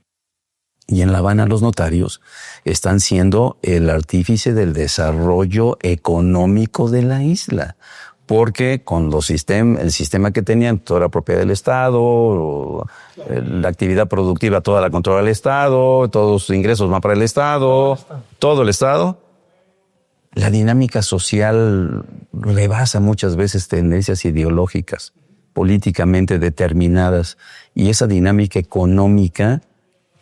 Y en La Habana los notarios están siendo el artífice del desarrollo económico de la isla. Porque con el sistema que tenían, toda la propiedad del Estado, la actividad productiva, toda la controla el Estado, todos sus ingresos van para el Estado, todo el Estado. La dinámica social rebasa muchas veces tendencias ideológicas, políticamente determinadas, y esa dinámica económica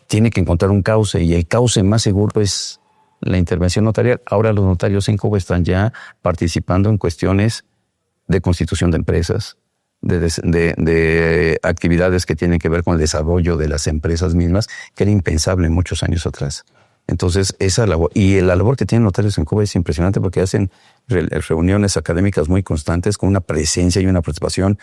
tiene que encontrar un cauce, y el cauce más seguro es la intervención notarial. Ahora los notarios en Cuba están ya participando en cuestiones de constitución de empresas, de actividades que tienen que ver con el desarrollo de las empresas mismas, que era impensable muchos años atrás. Entonces, esa labor, y la labor que tienen notarios en Cuba es impresionante porque hacen reuniones académicas muy constantes con una presencia y una participación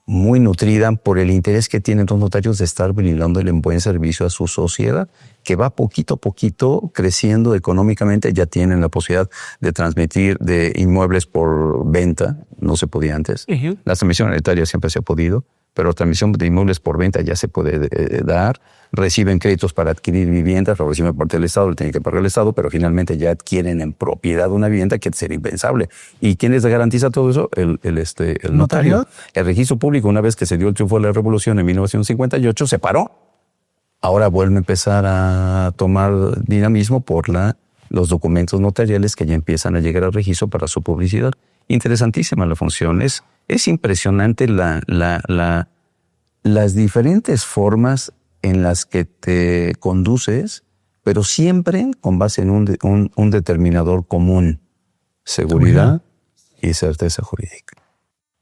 muy nutrida por el interés que tienen los notarios de estar brindándole en buen servicio a su sociedad, que va poquito a poquito creciendo económicamente. Ya tienen la posibilidad de transmitir de inmuebles por venta, no se podía antes. Uh-huh. La transmisión hereditaria siempre se ha podido, pero la transmisión de inmuebles por venta ya se puede dar. Reciben créditos para adquirir viviendas, lo reciben por parte del Estado, lo tiene que pagar el Estado, pero finalmente ya adquieren en propiedad una vivienda, que sería impensable. ¿Y quién les garantiza todo eso? El notario. El registro público, una vez que se dio el triunfo de la Revolución en 1958, se paró. Ahora vuelve a empezar a tomar dinamismo por los documentos notariales que ya empiezan a llegar al registro para su publicidad. Interesantísima la función. Es impresionante las diferentes formas en las que te conduces, pero siempre con base en un determinador común: seguridad y certeza jurídica.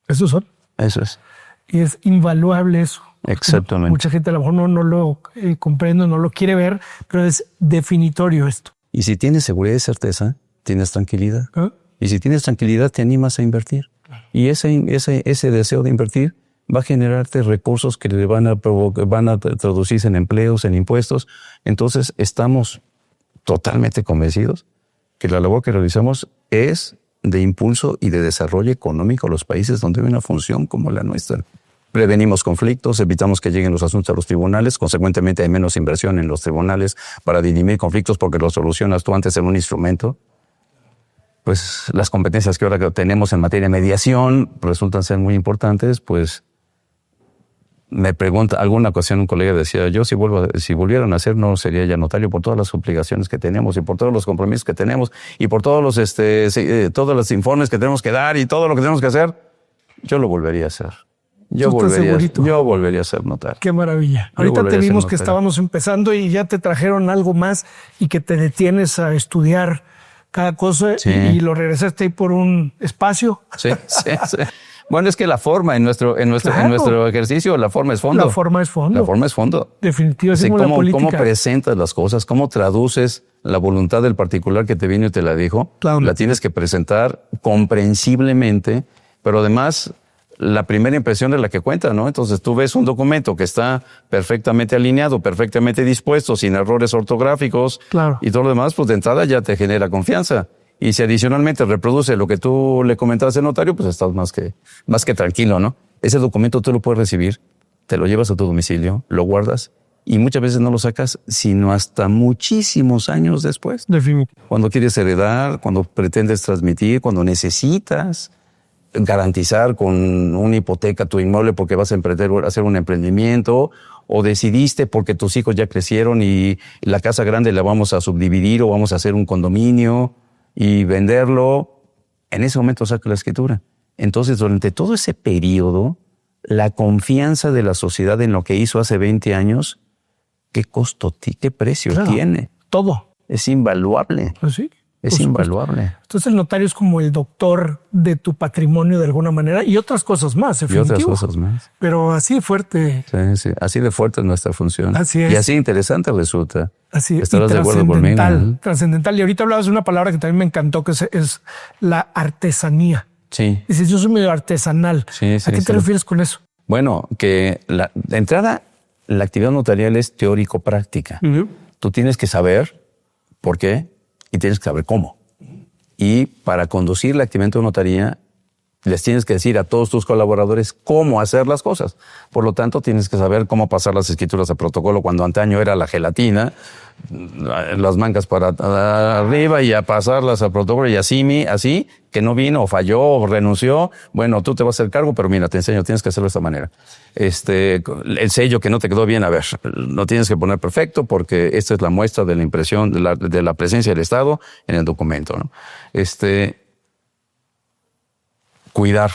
¿Esos son? Eso es. Y es invaluable eso. Exactamente. Mucha gente a lo mejor no lo comprende, no lo quiere ver, pero es definitorio esto. Y si tienes seguridad y certeza, tienes tranquilidad. ¿Ah? Y si tienes tranquilidad, te animas a invertir. Y ese deseo de invertir va a generarte recursos que van a traducirse en empleos, en impuestos. Entonces, estamos totalmente convencidos que la labor que realizamos es de impulso y de desarrollo económico a los países donde hay una función como la nuestra. Prevenimos conflictos, evitamos que lleguen los asuntos a los tribunales, consecuentemente hay menos inversión en los tribunales para dirimir conflictos porque los solucionas tú antes en un instrumento. Pues las competencias que ahora tenemos en materia de mediación resultan ser muy importantes. Pues me pregunta, alguna ocasión un colega decía, yo si volvieran a hacer, no sería ya notario por todas las obligaciones que tenemos y por todos los compromisos que tenemos y por todos todos los informes que tenemos que dar y todo lo que tenemos que hacer, yo lo volvería a hacer. Yo volvería a ser notario. Qué maravilla. Ahorita te vimos que estábamos empezando y ya te trajeron algo más y que te detienes a estudiar cada cosa. Sí. Y lo regresaste ahí por un espacio. Sí. Bueno, es que la forma en nuestro ejercicio, la forma es fondo. La forma es fondo. Definitivamente. ¿Cómo presentas las cosas? ¿Cómo traduces la voluntad del particular que te vino y te la dijo? Claro. La tienes que presentar comprensiblemente, pero además la primera impresión es la que cuenta, ¿no? Entonces tú ves un documento que está perfectamente alineado, perfectamente dispuesto, sin errores ortográficos, claro, y todo lo demás, pues de entrada ya te genera confianza. Y si adicionalmente reproduce lo que tú le comentabas al notario, pues estás más que tranquilo, ¿no? Ese documento tú lo puedes recibir, te lo llevas a tu domicilio, lo guardas y muchas veces no lo sacas sino hasta muchísimos años después. Definitivamente. Cuando quieres heredar, cuando pretendes transmitir, cuando necesitas garantizar con una hipoteca tu inmueble porque vas a hacer un emprendimiento, o decidiste porque tus hijos ya crecieron y la casa grande la vamos a subdividir o vamos a hacer un condominio y venderlo, en ese momento saca la escritura. Entonces, durante todo ese periodo, la confianza de la sociedad en lo que hizo hace 20 años, ¿qué costo, qué precio tiene? Todo. Es invaluable. Pues sí. Es invaluable. Entonces el notario es como el doctor de tu patrimonio de alguna manera y otras cosas más, Pero así de fuerte. Sí. Así de fuerte es nuestra función. Así es. Y así interesante resulta. Así es. Estarás de acuerdo conmigo, ¿no? Trascendental. Y ahorita hablabas de una palabra que también me encantó, que es la artesanía. Sí. Dices, yo soy medio artesanal. Sí, ¿A qué te refieres con eso? Bueno, que de entrada la actividad notarial es teórico-práctica. Tú tienes que saber por qué y tienes que saber cómo. Y para conducir la actividad de notaría, les tienes que decir a todos tus colaboradores cómo hacer las cosas. Por lo tanto, tienes que saber cómo pasar las escrituras a protocolo cuando antaño era la gelatina, las mangas para arriba y a pasarlas a protocolo y así, que no vino o falló o renunció. Bueno, tú te vas a hacer cargo, pero mira, te enseño, tienes que hacerlo de esta manera. El sello que no te quedó bien, a ver, lo tienes que poner perfecto porque esta es la muestra de la impresión, de la presencia del Estado en el documento, ¿no? Cuidar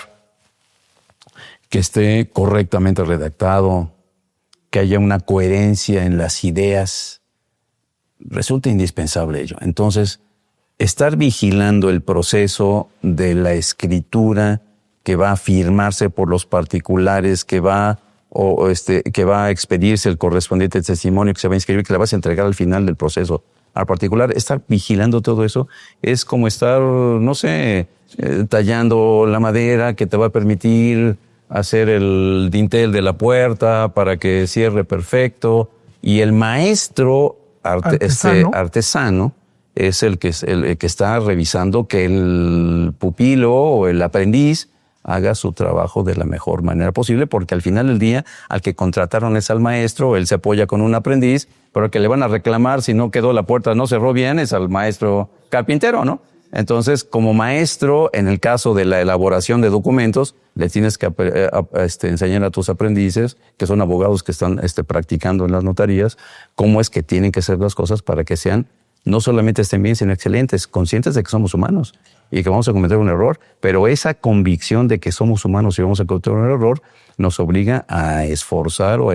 que esté correctamente redactado, que haya una coherencia en las ideas, resulta indispensable ello. Entonces, estar vigilando el proceso de la escritura que va a firmarse por los particulares, que va a expedirse el correspondiente testimonio que se va a inscribir, que le vas a entregar al final del proceso al particular, estar vigilando todo eso es como estar, no sé, tallando la madera que te va a permitir hacer el dintel de la puerta para que cierre perfecto. Y el maestro artesano es el que está revisando que el pupilo o el aprendiz haga su trabajo de la mejor manera posible, porque al final del día, al que contrataron es al maestro, él se apoya con un aprendiz, pero al que le van a reclamar si no quedó la puerta, no cerró bien, es al maestro carpintero, ¿no? Entonces, como maestro, en el caso de la elaboración de documentos, le tienes que enseñar a tus aprendices, que son abogados que están practicando en las notarías, cómo es que tienen que hacer las cosas para que sean, no solamente estén bien, sino excelentes, conscientes de que somos humanos y que vamos a cometer un error, pero esa convicción de que somos humanos y vamos a cometer un error nos obliga a esforzar o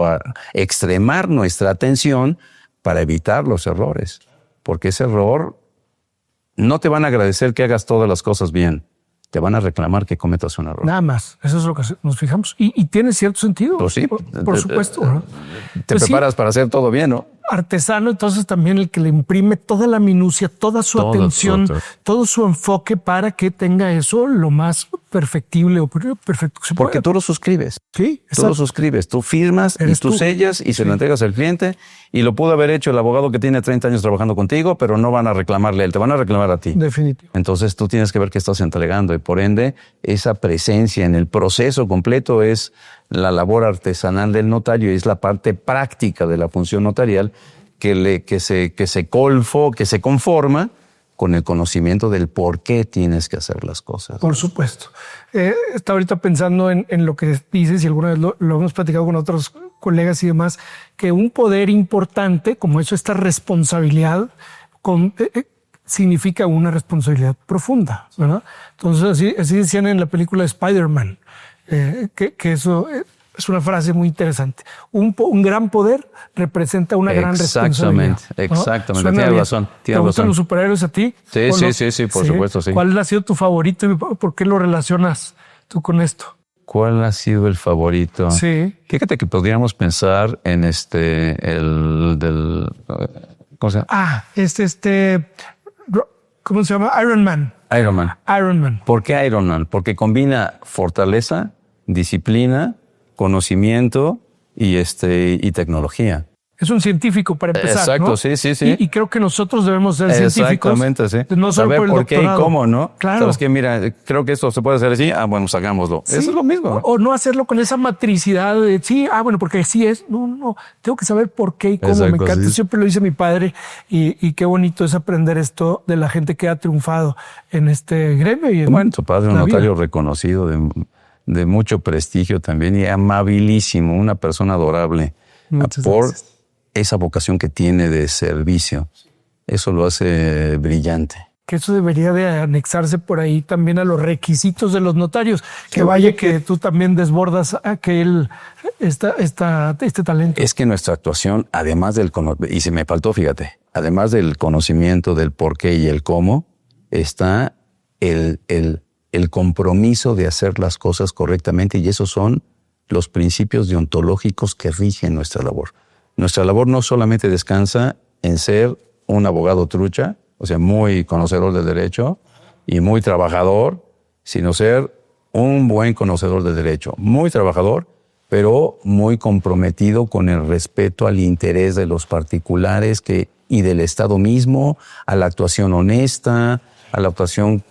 a extremar nuestra atención para evitar los errores, porque ese error no te van a agradecer que hagas todas las cosas bien, te van a reclamar que cometas un error. Nada más, eso es lo que nos fijamos. Y tiene cierto sentido. Pues sí, por supuesto. ¿No? Te preparas para hacer todo bien, ¿no? Artesano, entonces también el que le imprime toda la minucia, toda su atención, todo su enfoque para que tenga eso lo más perfectible o perfecto que se pueda. Porque tú lo suscribes. Sí, exacto. Tú lo suscribes, tú firmas y tú sellas y se lo entregas al cliente, y lo pudo haber hecho el abogado que tiene 30 años trabajando contigo, pero no van a reclamarle a él, te van a reclamar a ti. Definitivo. Entonces tú tienes que ver qué estás entregando y por ende esa presencia en el proceso completo es la labor artesanal del notario y es la parte práctica de la función notarial que se conforma con el conocimiento del por qué tienes que hacer las cosas. Por supuesto. Estaba ahorita pensando en lo que dices y alguna vez lo hemos platicado con otros colegas y demás, que un poder importante como eso, esta responsabilidad significa una responsabilidad profunda, ¿verdad? Entonces así decían en la película de Spider-Man, que eso es una frase muy interesante. Un gran poder representa una gran responsabilidad. Exactamente. Tienes razón. ¿Te gustan los superhéroes a ti? Sí, por supuesto, sí. ¿Cuál ha sido tu favorito y por qué lo relacionas tú con esto? ¿Cuál ha sido el favorito? Sí. Fíjate que podríamos pensar en ¿cómo se llama? ¿Cómo se llama? Iron Man. ¿Por qué Iron Man? Porque combina fortaleza, disciplina, conocimiento y tecnología. Es un científico para empezar. Exacto, ¿no? sí. Y creo que nosotros debemos ser científicos. Exactamente, sí. No solo saber por qué y cómo, ¿no? Claro. Sabes que, mira, creo que esto se puede hacer así. Pues hagámoslo. Sí. Eso es lo mismo. O no hacerlo con esa matricidad de porque sí es. No. Tengo que saber por qué y cómo. Exacto, me encanta. Sí. Siempre lo dice mi padre. Y qué bonito es aprender esto de la gente que ha triunfado en este gremio. Y bueno, tu padre es un notario reconocido de mucho prestigio también y amabilísimo, una persona adorable. Muchas por gracias. Esa vocación que tiene de servicio. Eso lo hace brillante. Que eso debería de anexarse por ahí también a los requisitos de los notarios. Que tú también desbordas este talento. Es que nuestra actuación, además del y se me faltó, fíjate, además del conocimiento del por qué y el cómo, está el compromiso de hacer las cosas correctamente, y esos son los principios deontológicos que rigen nuestra labor. Nuestra labor no solamente descansa en ser un abogado trucha, o sea, muy conocedor del derecho y muy trabajador, sino ser un buen conocedor del derecho, muy trabajador pero muy comprometido con el respeto al interés de los particulares y del Estado mismo, a la actuación honesta, a la actuación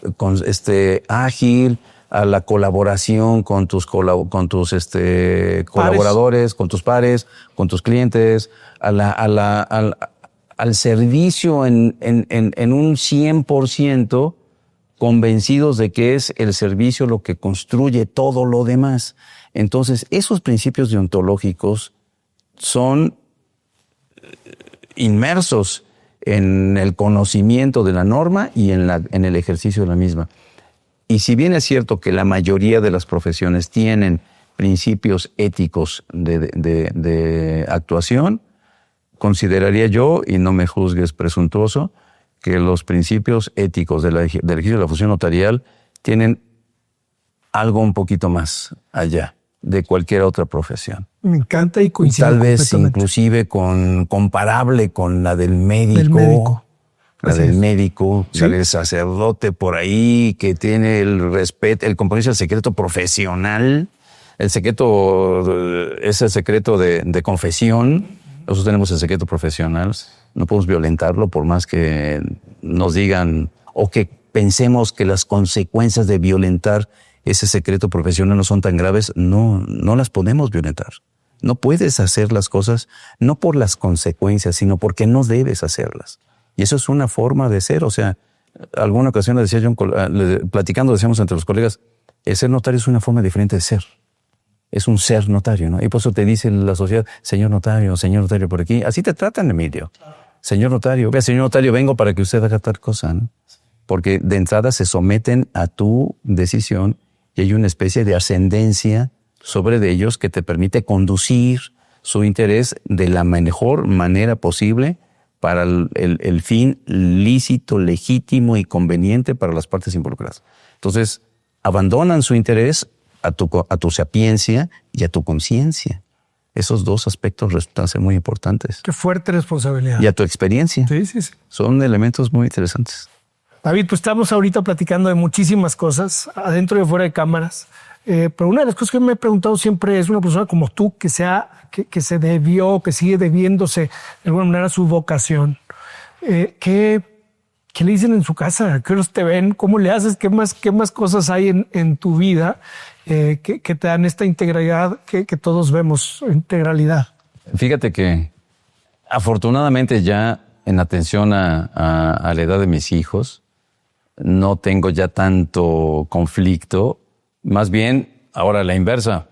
ágil, a la colaboración con tus colaboradores, con tus pares, con tus clientes, al servicio en un 100%, convencidos de que es el servicio lo que construye todo lo demás. Entonces, esos principios deontológicos son inmersos en el conocimiento de la norma y en el ejercicio de la misma. Y si bien es cierto que la mayoría de las profesiones tienen principios éticos de actuación, consideraría yo, y no me juzgues presuntuoso, que los principios éticos del ejercicio de la función notarial tienen algo un poquito más allá de cualquier otra profesión. Me encanta y coincido Tal vez inclusive comparable con la del médico. La del médico, ¿sí? La del sacerdote por ahí, que tiene el respeto, el compromiso del secreto profesional, el secreto, ese secreto de confesión. Nosotros tenemos el secreto profesional, no podemos violentarlo por más que nos digan o que pensemos que las consecuencias de violentar ese secreto profesional no son tan graves. No las podemos violentar. No puedes hacer las cosas no por las consecuencias, sino porque no debes hacerlas. Y eso es una forma de ser. O sea, alguna ocasión decía yo, platicando, decíamos entre los colegas, el ser notario es una forma diferente de ser. Es un ser notario, ¿no? Y por eso te dice la sociedad, señor notario por aquí. Así te tratan, Emilio. Señor notario, vea, señor notario, vengo para que usted haga tal cosa, ¿no? Porque de entrada se someten a tu decisión y hay una especie de ascendencia sobre de ellos que te permite conducir su interés de la mejor manera posible para el fin lícito, legítimo y conveniente para las partes involucradas. Entonces, abandonan su interés a tu sapiencia y a tu conciencia. Esos dos aspectos resultan ser muy importantes. Qué fuerte responsabilidad. Y a tu experiencia. Sí. Son elementos muy interesantes. David, pues estamos ahorita platicando de muchísimas cosas, adentro y fuera de cámaras. Pero una de las cosas que me he preguntado siempre es una persona como tú que se debió, que sigue debiéndose de alguna manera su vocación. ¿Qué le dicen en su casa? ¿Qué horas te ven? ¿Cómo le haces? ¿Qué más cosas hay en tu vida que te dan esta integralidad que todos vemos, integralidad? Fíjate que afortunadamente ya en atención a la edad de mis hijos, no tengo ya tanto conflicto. Más bien, ahora la inversa.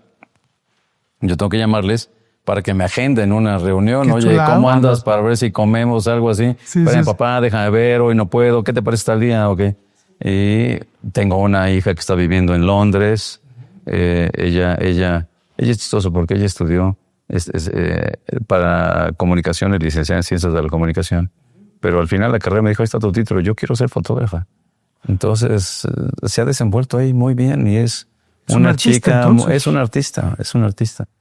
Yo tengo que llamarles para que me agenden una reunión. Oye, ¿cómo andas? Para ver si comemos algo así. Papá, déjame ver, hoy no puedo. ¿Qué te parece tal día? Okay. Y tengo una hija que está viviendo en Londres. Ella es chistoso porque ella estudió para comunicaciones, licenciada en Ciencias de la Comunicación. Pero al final de la carrera me dijo, ahí está tu título, yo quiero ser fotógrafa. Entonces se ha desenvuelto ahí muy bien y es una chica, entonces. Es una artista.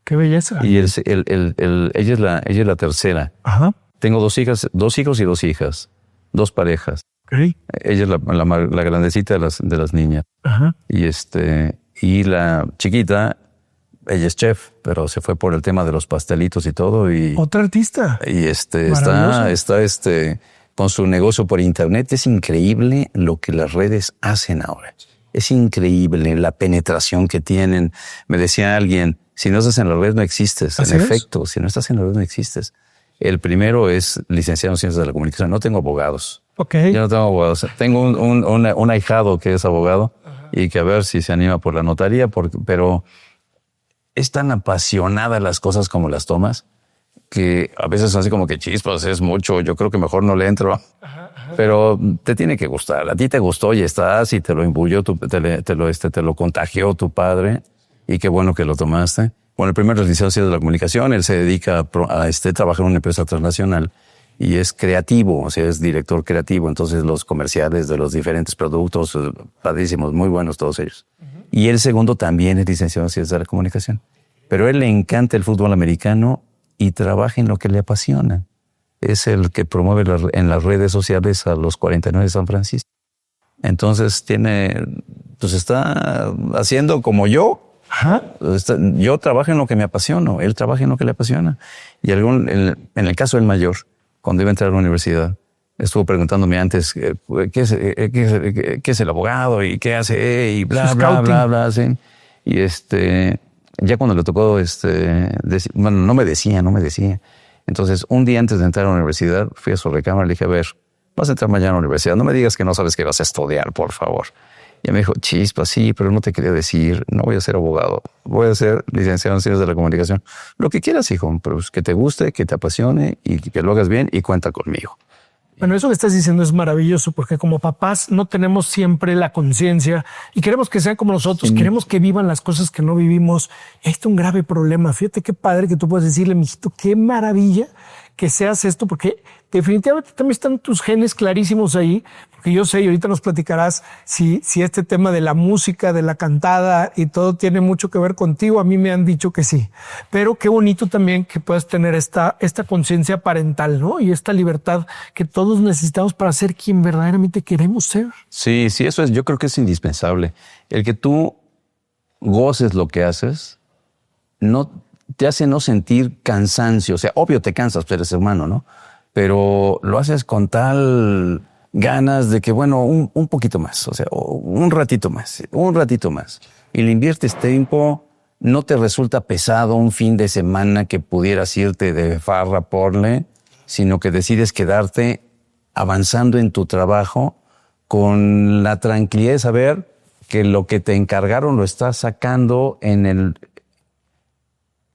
Qué belleza. Y ella es la tercera. Ajá. Tengo dos hijos y dos hijas, dos parejas. Okay. Ella es la grandecita de las niñas. Ajá. Y la chiquita, ella es chef, pero se fue por el tema de los pastelitos y todo. Otra artista. Y está con su negocio por internet. Es increíble lo que las redes hacen ahora. Es increíble la penetración que tienen. Me decía alguien, si no estás en la red no existes. En efecto, si no estás en la red no existes. El primero es licenciado en Ciencias de la Comunicación. No tengo abogados. Okay. Yo no tengo abogados. Tengo un ahijado que es abogado. Ajá. Y que a ver si se anima por la notaría. Pero es tan apasionada las cosas como las tomas que a veces así como que chispas, es mucho. Yo creo que mejor no le entro. Ajá. Pero te tiene que gustar. A ti te gustó y estás y te lo imbuyó, te lo contagió tu padre. Y qué bueno que lo tomaste. Bueno, el primer licenciado en Ciencias de la Comunicación, él se dedica a trabajar en una empresa transnacional y es creativo, o sea, es director creativo. Entonces los comerciales de los diferentes productos, padrísimos, muy buenos todos ellos. Uh-huh. Y el segundo también es licenciado en Ciencias de la Comunicación. Pero a él le encanta el fútbol americano y trabaja en lo que le apasiona. Es el que promueve en las redes sociales a los 49 de San Francisco. Entonces está haciendo como yo, Yo trabajo en lo que me apasiona, él trabaja en lo que le apasiona. Y en el caso del mayor, cuando iba a entrar a la universidad, estuvo preguntándome antes qué es el abogado y qué hace y bla, bla, ¿sí? Y ya cuando le tocó, bueno, no me decía. Entonces, un día antes de entrar a la universidad, fui a su recámara y le dije, a ver, vas a entrar mañana a la universidad, no me digas que no sabes qué vas a estudiar, por favor. Y me dijo, chispa, sí, pero no te quería decir, no voy a ser abogado, voy a ser licenciado en Ciencias de la Comunicación. Lo que quieras, hijo, pero que te guste, que te apasione y que lo hagas bien y cuenta conmigo. Bueno, eso que estás diciendo es maravilloso porque como papás no tenemos siempre la conciencia y queremos que sean como nosotros, queremos que vivan las cosas que no vivimos. Y ahí está un grave problema. Fíjate qué padre que tú puedas decirle, mijito, qué maravilla que seas esto, porque definitivamente también están tus genes clarísimos ahí, porque yo sé, y ahorita nos platicarás si este tema de la música, de la cantada y todo tiene mucho que ver contigo. A mí me han dicho que sí, pero qué bonito también que puedas tener esta conciencia parental, ¿no? Y esta libertad que todos necesitamos para ser quien verdaderamente queremos ser. Sí, eso es, yo creo que es indispensable. El que tú goces lo que haces, no te hace no sentir cansancio. O sea, obvio te cansas, pero eres humano, ¿no? Pero lo haces con tal ganas de que, bueno, un poquito más, o sea, un ratito más. Y le inviertes tiempo, no te resulta pesado un fin de semana que pudieras irte de farra porle, sino que decides quedarte avanzando en tu trabajo con la tranquilidad de saber que lo que te encargaron lo estás sacando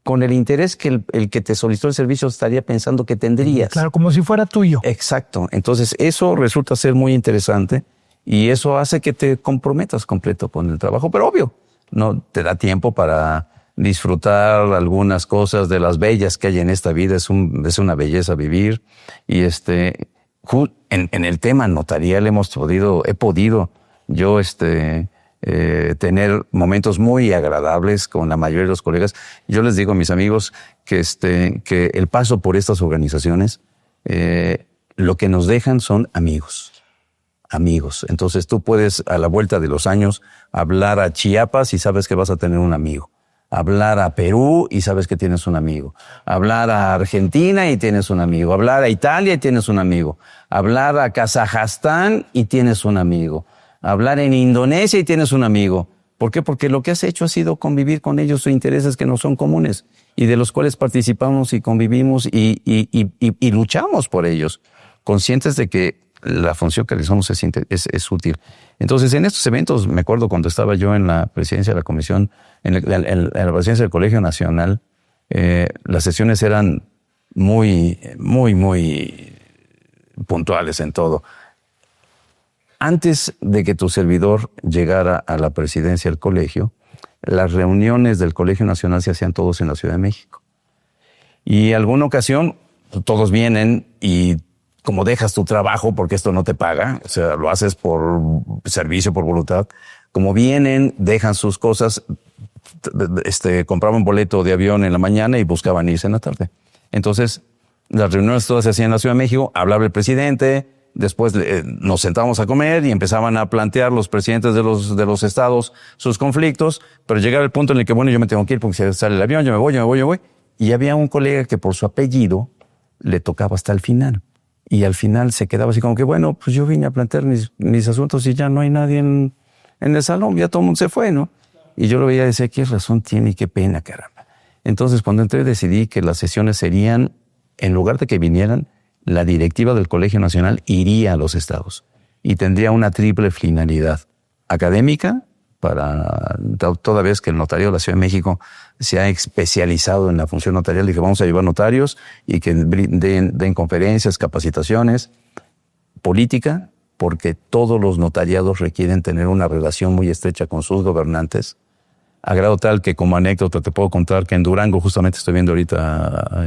con el interés que el que te solicitó el servicio estaría pensando que tendrías. Claro, como si fuera tuyo. Exacto. Entonces, eso resulta ser muy interesante y eso hace que te comprometas completo con el trabajo. Pero obvio, no te da tiempo para disfrutar algunas cosas de las bellas que hay en esta vida. Es una belleza vivir. Y en el tema notarial he podido yo tener momentos muy agradables con la mayoría de los colegas. Yo les digo a mis amigos que el paso por estas organizaciones, lo que nos dejan son amigos. Entonces tú puedes a la vuelta de los años hablar a Chiapas y sabes que vas a tener un amigo. Hablar a Perú y sabes que tienes un amigo. Hablar a Argentina y tienes un amigo. Hablar a Italia y tienes un amigo. Hablar a Kazajstán y tienes un amigo. Hablar en Indonesia y tienes un amigo. ¿Por qué? Porque lo que has hecho ha sido convivir con ellos en intereses que no son comunes y de los cuales participamos y convivimos y luchamos por ellos, conscientes de que la función que realizamos es útil. Entonces, en estos eventos, me acuerdo cuando estaba yo en la presidencia de la comisión, en la presidencia del Colegio Nacional, las sesiones eran muy, muy, muy puntuales en todo. Antes de que tu servidor llegara a la presidencia del colegio, las reuniones del Colegio Nacional se hacían todos en la Ciudad de México. Y alguna ocasión, todos vienen y como dejas tu trabajo, porque esto no te paga, o sea, lo haces por servicio, por voluntad, como vienen, dejan sus cosas, compraban boleto de avión en la mañana y buscaban irse en la tarde. Entonces, las reuniones todas se hacían en la Ciudad de México, hablaba el presidente. Después nos sentábamos a comer y empezaban a plantear los presidentes de los estados sus conflictos, pero llegaba el punto en el que, bueno, yo me tengo que ir porque se sale el avión, yo me voy. Y había un colega que por su apellido le tocaba hasta el final. Y al final se quedaba así como que, bueno, pues yo vine a plantear mis asuntos y ya no hay nadie en el salón, ya todo el mundo se fue, ¿no? Y yo lo veía y decía, qué razón tiene y qué pena, caramba. Entonces, cuando entré, decidí que las sesiones serían, en lugar de que vinieran, la directiva del Colegio Nacional iría a los estados y tendría una triple finalidad académica, toda vez que el notario de la Ciudad de México se ha especializado en la función notarial, dije, vamos a llevar notarios y que den conferencias, capacitaciones, política, porque todos los notariados requieren tener una relación muy estrecha con sus gobernantes, a grado tal que como anécdota te puedo contar que en Durango, justamente estoy viendo ahorita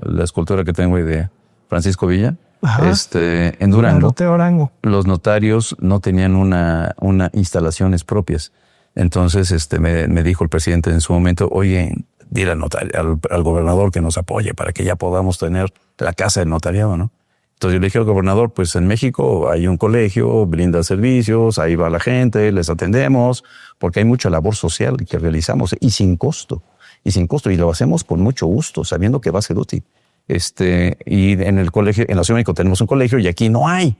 la escultura que tengo ahí de Francisco Villa. Ajá. En Durango, los notarios no tenían una instalaciones propias. Entonces me dijo el presidente en su momento, oye, dile al gobernador que nos apoye para que ya podamos tener la casa del notariado, ¿no? Entonces yo le dije al gobernador, pues en México hay un colegio, brinda servicios, ahí va la gente, les atendemos, porque hay mucha labor social que realizamos y sin costo, y lo hacemos con mucho gusto, sabiendo que va a ser útil. Y en el colegio, en la Ciudad de México tenemos un colegio y aquí no hay.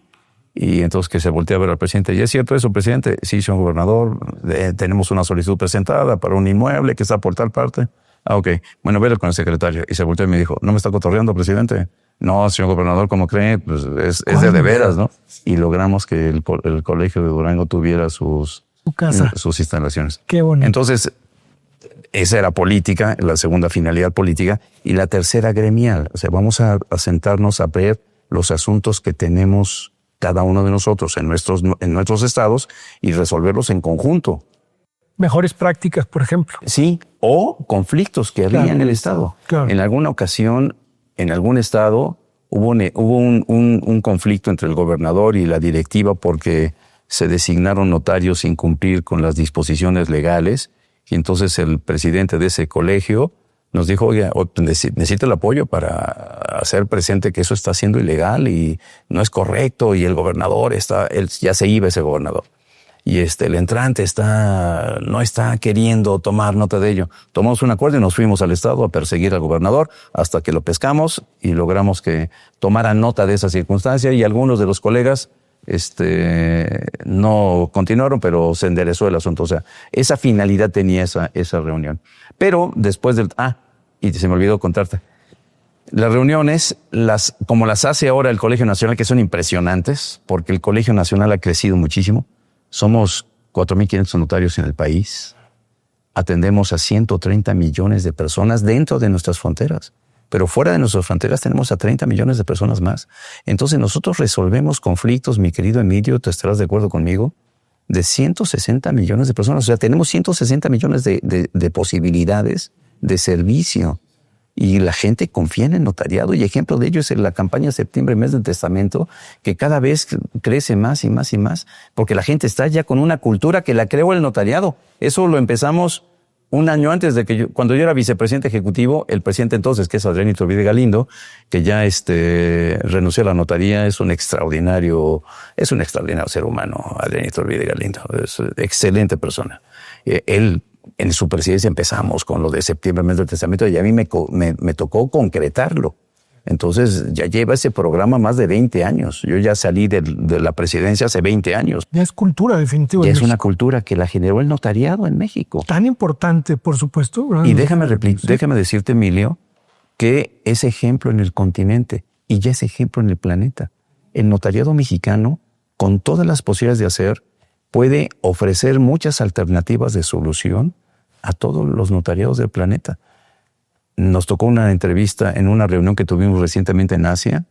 Y entonces que se voltea a ver al presidente. ¿Y es cierto eso, presidente? Sí, señor gobernador, tenemos una solicitud presentada para un inmueble que está por tal parte. Ah, ok. Bueno, vele con el secretario. Y se volteó y me dijo, ¿no me está cotorreando, presidente? No, señor gobernador, ¿cómo cree? Pues es de veras, ¿no? Y logramos que el colegio de Durango tuviera su casa, sus instalaciones. Qué bonito. Entonces, esa era política, la segunda finalidad política. Y la tercera gremial. O sea, vamos a sentarnos a ver los asuntos que tenemos cada uno de nosotros en nuestros estados y resolverlos en conjunto. Mejores prácticas, por ejemplo. Sí, o conflictos que había en el estado. Claro. En alguna ocasión, en algún estado, hubo un conflicto entre el gobernador y la directiva porque se designaron notarios sin cumplir con las disposiciones legales y entonces el presidente de ese colegio nos dijo, oye, necesito el apoyo para hacer presente que eso está siendo ilegal y no es correcto y el gobernador ya se iba ese gobernador. Y el entrante no está queriendo tomar nota de ello. Tomamos un acuerdo y nos fuimos al estado a perseguir al gobernador hasta que lo pescamos y logramos que tomara nota de esa circunstancia y algunos de los colegas no continuaron, pero se enderezó el asunto. O sea, esa finalidad tenía esa reunión. Pero después y se me olvidó contarte. Las reuniones, como las hace ahora el Colegio Nacional, que son impresionantes, porque el Colegio Nacional ha crecido muchísimo. Somos 4,500 notarios en el país. Atendemos a 130 millones de personas dentro de nuestras fronteras. Pero fuera de nuestras fronteras tenemos a 30 millones de personas más. Entonces nosotros resolvemos conflictos, mi querido Emilio, tú estarás de acuerdo conmigo, de 160 millones de personas. O sea, tenemos 160 millones de posibilidades de servicio. Y la gente confía en el notariado y ejemplo de ello es en la campaña Septiembre, Mes del Testamento, que cada vez crece más y más y más, porque la gente está ya con una cultura que la creó el notariado. Eso lo empezamos un año antes de que cuando yo era vicepresidente ejecutivo, el presidente entonces, que es Adrián Iturbide Galindo, que ya renunció a la notaría, es un extraordinario ser humano, Adrián Iturbide Galindo, es una excelente persona. Él, en su presidencia empezamos con lo de Septiembre, Mes del Testamento, y a mí me tocó concretarlo. Entonces ya lleva ese programa más de 20 años. Yo ya salí de la presidencia hace 20 años. Ya es cultura, definitivamente. Ya es una cultura que la generó el notariado en México. Tan importante, por supuesto. ¿Verdad? Y déjame decirte, Emilio, que es ejemplo en el continente y ya es ejemplo en el planeta. El notariado mexicano, con todas las posibilidades de hacer, puede ofrecer muchas alternativas de solución a todos los notariados del planeta. Nos tocó una entrevista en una reunión que tuvimos recientemente en Asia,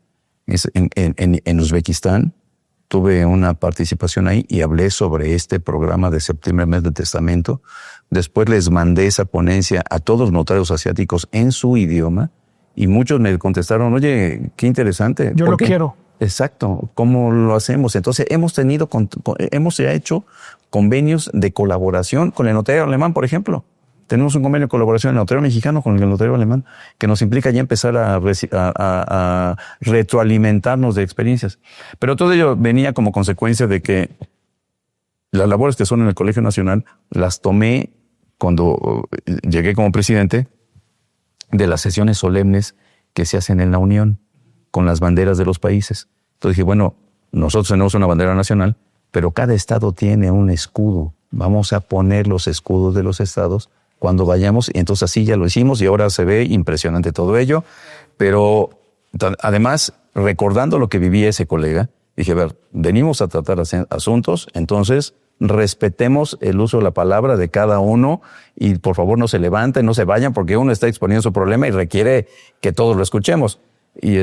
en Uzbekistán. Tuve una participación ahí y hablé sobre este programa de Septiembre, Mes del Testamento. Después les mandé esa ponencia a todos los notarios asiáticos en su idioma y muchos me contestaron, oye, qué interesante. Yo lo quiero. Exacto, ¿cómo lo hacemos? Entonces hemos ya hecho convenios de colaboración con el notario alemán, por ejemplo. Tenemos un convenio de colaboración del notario mexicano con el notario alemán que nos implica ya empezar a retroalimentarnos de experiencias. Pero todo ello venía como consecuencia de que las labores que son en el Colegio Nacional las tomé cuando llegué como presidente de las sesiones solemnes que se hacen en la Unión con las banderas de los países. Entonces dije, bueno, nosotros tenemos una bandera nacional, pero cada estado tiene un escudo. Vamos a poner los escudos de los estados cuando vayamos, y entonces así ya lo hicimos y ahora se ve impresionante todo ello. Pero además, recordando lo que vivía ese colega, dije, a ver, venimos a tratar asuntos, entonces respetemos el uso de la palabra de cada uno y por favor no se levanten, no se vayan, porque uno está exponiendo su problema y requiere que todos lo escuchemos. Y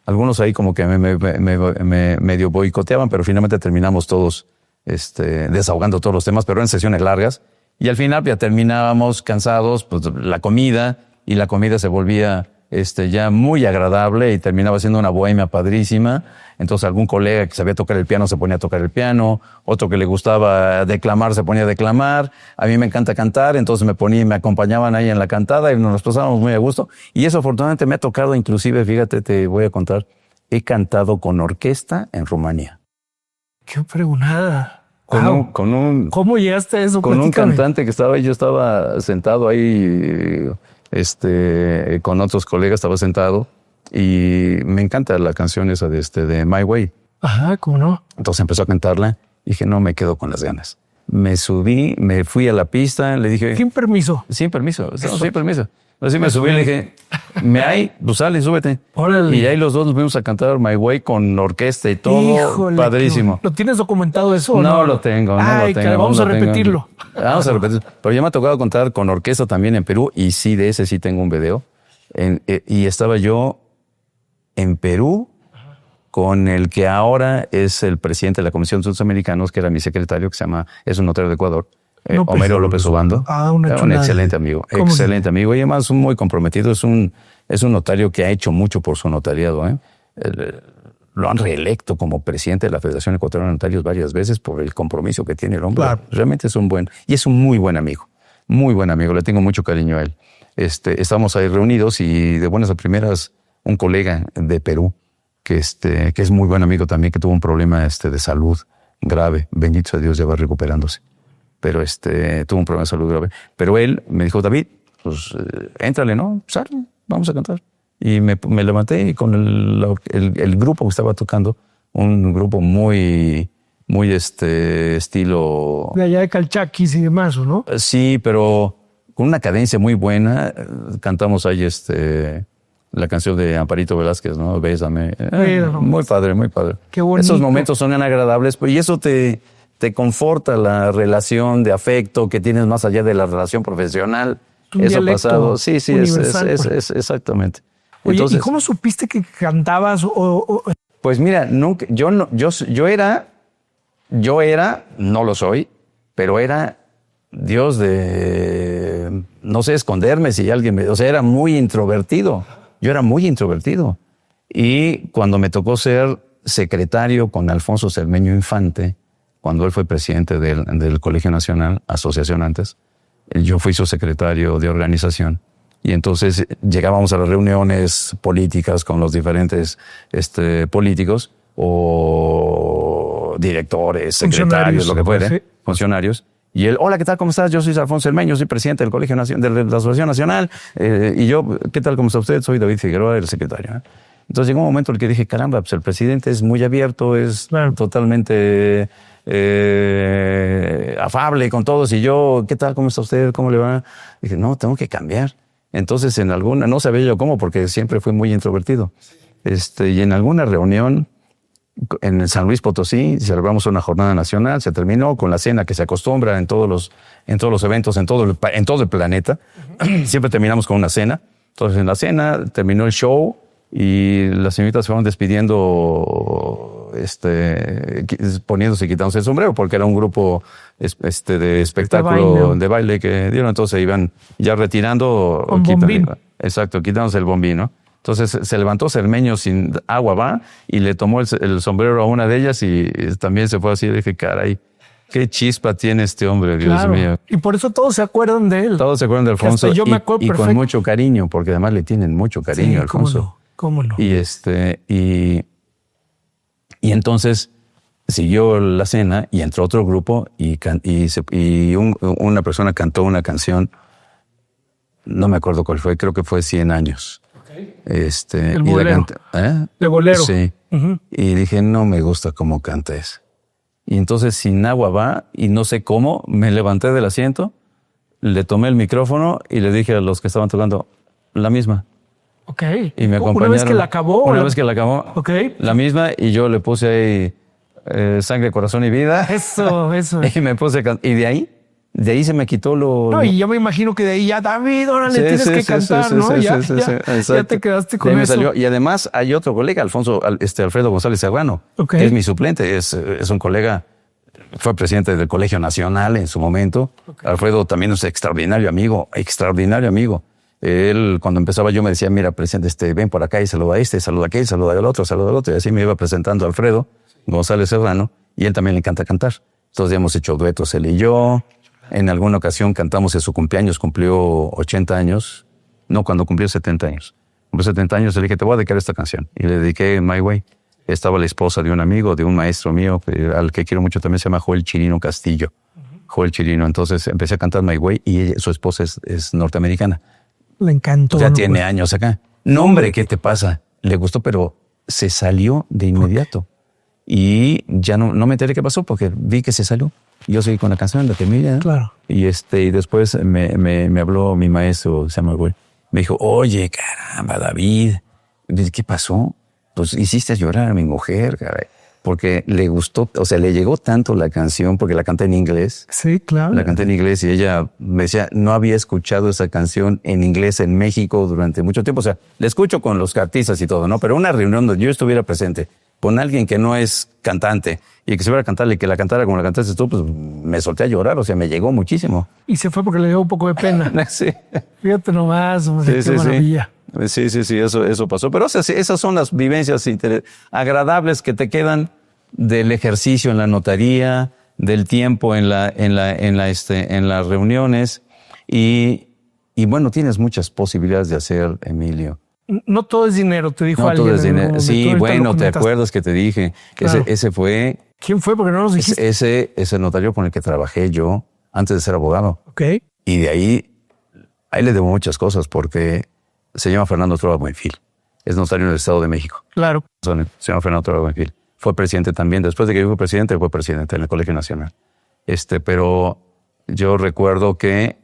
algunos ahí como que me medio boicoteaban, pero finalmente terminamos todos desahogando todos los temas, pero en sesiones largas. Y al final ya terminábamos cansados, pues la comida se volvía ya muy agradable y terminaba siendo una bohemia padrísima. Entonces algún colega que sabía tocar el piano se ponía a tocar el piano, otro que le gustaba declamar se ponía a declamar. A mí me encanta cantar, entonces me acompañaban ahí en la cantada y nos pasábamos muy a gusto. Y eso afortunadamente me ha tocado inclusive, fíjate, te voy a contar, he cantado con orquesta en Rumania. Qué pregunada. ¿Cómo llegaste a eso? Con un Platícame. cantante que estaba ahí, yo estaba sentado ahí, con otros colegas estaba sentado y me encanta la canción esa de My Way. Ajá, ¿cómo no? Entonces empezó a cantarla y dije, no me quedo con las ganas. Me subí, me fui a la pista, le dije... Sin permiso. Sin permiso, sin permiso. Así me subí y le dije, pues sale, súbete. Órale. Y ahí los dos nos fuimos a cantar My Way con orquesta y todo. Híjole, padrísimo. ¿Lo tienes documentado eso o No no? lo tengo, no Ay, lo tengo. vamos no a lo tengo. repetirlo. Vamos a repetirlo. Pero ya me ha tocado contar con orquesta también en Perú y sí, de ese sí tengo un video. Y estaba yo en Perú con el que ahora es el presidente de la Comisión de Asuntos Americanos, que era mi secretario, que es un notario de Ecuador. Homero López Obando. Una chulada. Un excelente amigo, excelente amigo. Y además muy comprometido. Es un notario que ha hecho mucho por su notariado. Lo han reelecto como presidente de la Federación Ecuatoriana de Notarios varias veces por el compromiso que tiene el hombre. Claro. Realmente es un muy buen amigo. Muy buen amigo. Le tengo mucho cariño a él. Estamos ahí reunidos y de buenas a primeras un colega de Perú que es muy buen amigo también, que tuvo un problema de salud grave. Bendito sea Dios, ya va recuperándose. Pero tuvo un problema de salud grave. Pero él me dijo, David, pues éntrale, ¿no? Sale, vamos a cantar. Y me levanté y con el grupo que estaba tocando, un grupo muy estilo... De allá de Calchaquis y demás, ¿no? Sí, pero con una cadencia muy buena. Cantamos ahí la canción de Amparito Velázquez, ¿no? Bésame. Muy padre, muy padre. Qué bonito. Esos momentos son agradables y eso te conforta la relación de afecto que tienes más allá de la relación profesional. Eso pasado. Sí, es exactamente. Oye, entonces, ¿y cómo supiste que cantabas? Pues mira, nunca, yo era, no lo soy, pero era Dios de, no sé, esconderme si alguien era muy introvertido. Yo era muy introvertido. Y cuando me tocó ser secretario con Alfonso Cermeño Infante, cuando él fue presidente del Colegio Nacional, asociación antes, yo fui su secretario de organización. Y entonces llegábamos a las reuniones políticas con los diferentes políticos o directores, secretarios, lo que fuera, sí. Funcionarios. Y él, hola, ¿qué tal? ¿Cómo estás? Yo soy Alfonso Cermeño, soy presidente del Colegio Nacional, de la Asociación Nacional. Y yo, ¿qué tal? ¿Cómo está usted? Soy David Figueroa, el secretario. Entonces llegó un momento en el que dije, caramba, pues el presidente es muy abierto, es totalmente afable con todos. Y yo, ¿qué tal? ¿Cómo está usted? ¿Cómo le va? Dije, no, tengo que cambiar. Entonces no sabía yo cómo, porque siempre fui muy introvertido. Y en alguna reunión en San Luis Potosí celebramos una jornada nacional, se terminó con la cena que se acostumbra en todos los eventos, en todo el planeta. Siempre terminamos con una cena. Entonces en la cena terminó el show y las señoritas se fueron despidiendo, poniéndose y quitándose el sombrero, porque era un grupo de espectáculo de baile que dieron. Entonces iban ya retirando. Quitándose el bombín, ¿no? Entonces se levantó Cermeño sin agua, va, y le tomó el sombrero a una de ellas y también se fue así. Y dije, caray, qué chispa tiene este hombre, Dios mío. Y por eso todos se acuerdan de él. Todos se acuerdan de Alfonso. Yo me acuerdo y con mucho cariño, porque además le tienen mucho cariño a Alfonso. ¿Cómo no? Y entonces siguió la cena y entró otro grupo y una persona cantó una canción, no me acuerdo cuál fue, creo que fue 100 años. El bolero. De bolero. Sí. Uh-huh. Y dije, no me gusta cómo cantes. Y entonces sin agua va, y no sé cómo, me levanté del asiento, le tomé el micrófono y le dije a los que estaban tocando, la misma. Ok. Y me acompañaron. ¿Una vez que la acabó? Una vez que la acabó. Ok. La misma, y yo le puse ahí sangre, corazón y vida. Eso. Y me puse a cantar. Y de ahí se me quitó lo... No, y yo me imagino que de ahí ya, David, ahora le tienes que cantar, ¿no? Ya te quedaste con eso. Salió. Y además hay otro colega, Alfredo González Serrano, que es mi suplente, es un colega, fue presidente del Colegio Nacional en su momento. Okay. Alfredo también es extraordinario amigo. Él, cuando empezaba, yo me decía, mira, presidente, ven por acá y saluda a saluda a aquel, saluda al otro, y así me iba presentando a Alfredo González Serrano, y él también le encanta cantar. Entonces hemos hecho duetos él y yo. En alguna ocasión cantamos en su cumpleaños, cumplió 80 años. No, cuando cumplió 70 años. cumplió 70 años, le dije, te voy a dedicar esta canción. Y le dediqué My Way. Estaba la esposa de un amigo, de un maestro mío, al que quiero mucho también, se llama Joel Chirino Castillo. Joel Chirino. Entonces empecé a cantar My Way y su esposa es norteamericana. Le encantó. Ya tiene años acá. No, hombre, ¿qué te pasa? Le gustó, pero se salió de inmediato. Y ya no me enteré qué pasó porque vi que se salió. Yo seguí con la canción, la terminé. Claro. Y después me habló mi maestro, se llama Güey. Me dijo, oye, caramba, David, ¿qué pasó? Pues hiciste llorar a mi mujer, caray. Porque le gustó, o sea, le llegó tanto la canción porque la canté en inglés. Sí, claro. La canté en inglés y ella me decía, no había escuchado esa canción en inglés en México durante mucho tiempo. O sea, la escucho con los artistas y todo, ¿no? Pero una reunión donde yo estuviera presente con alguien que no es cantante y que se fuera a cantarle y que la cantara como la cantaste tú, pues me solté a llorar, o sea, me llegó muchísimo. Y se fue porque le dio un poco de pena. Sí. Fíjate nomás, hombre, Sí, qué maravilla. Sí, eso pasó. Pero o sea, esas son las vivencias agradables que te quedan del ejercicio en la notaría, del tiempo en las reuniones y bueno, tienes muchas posibilidades de hacer, Emilio. No todo es dinero, te dijo No alguien. todo es dinero. Sí, bueno, te comentaste. acuerdas que te dije. Claro. Ese fue... ¿Quién fue? Porque no nos dijiste. Ese notario con el que trabajé yo antes de ser abogado. Ok. Y de ahí le debo muchas cosas porque se llama Fernando Trova Buenfil. Es notario en el Estado de México. Claro. Se llama Fernando Trova Buenfil. Fue presidente también. Después de que fue presidente en el Colegio Nacional. Pero yo recuerdo que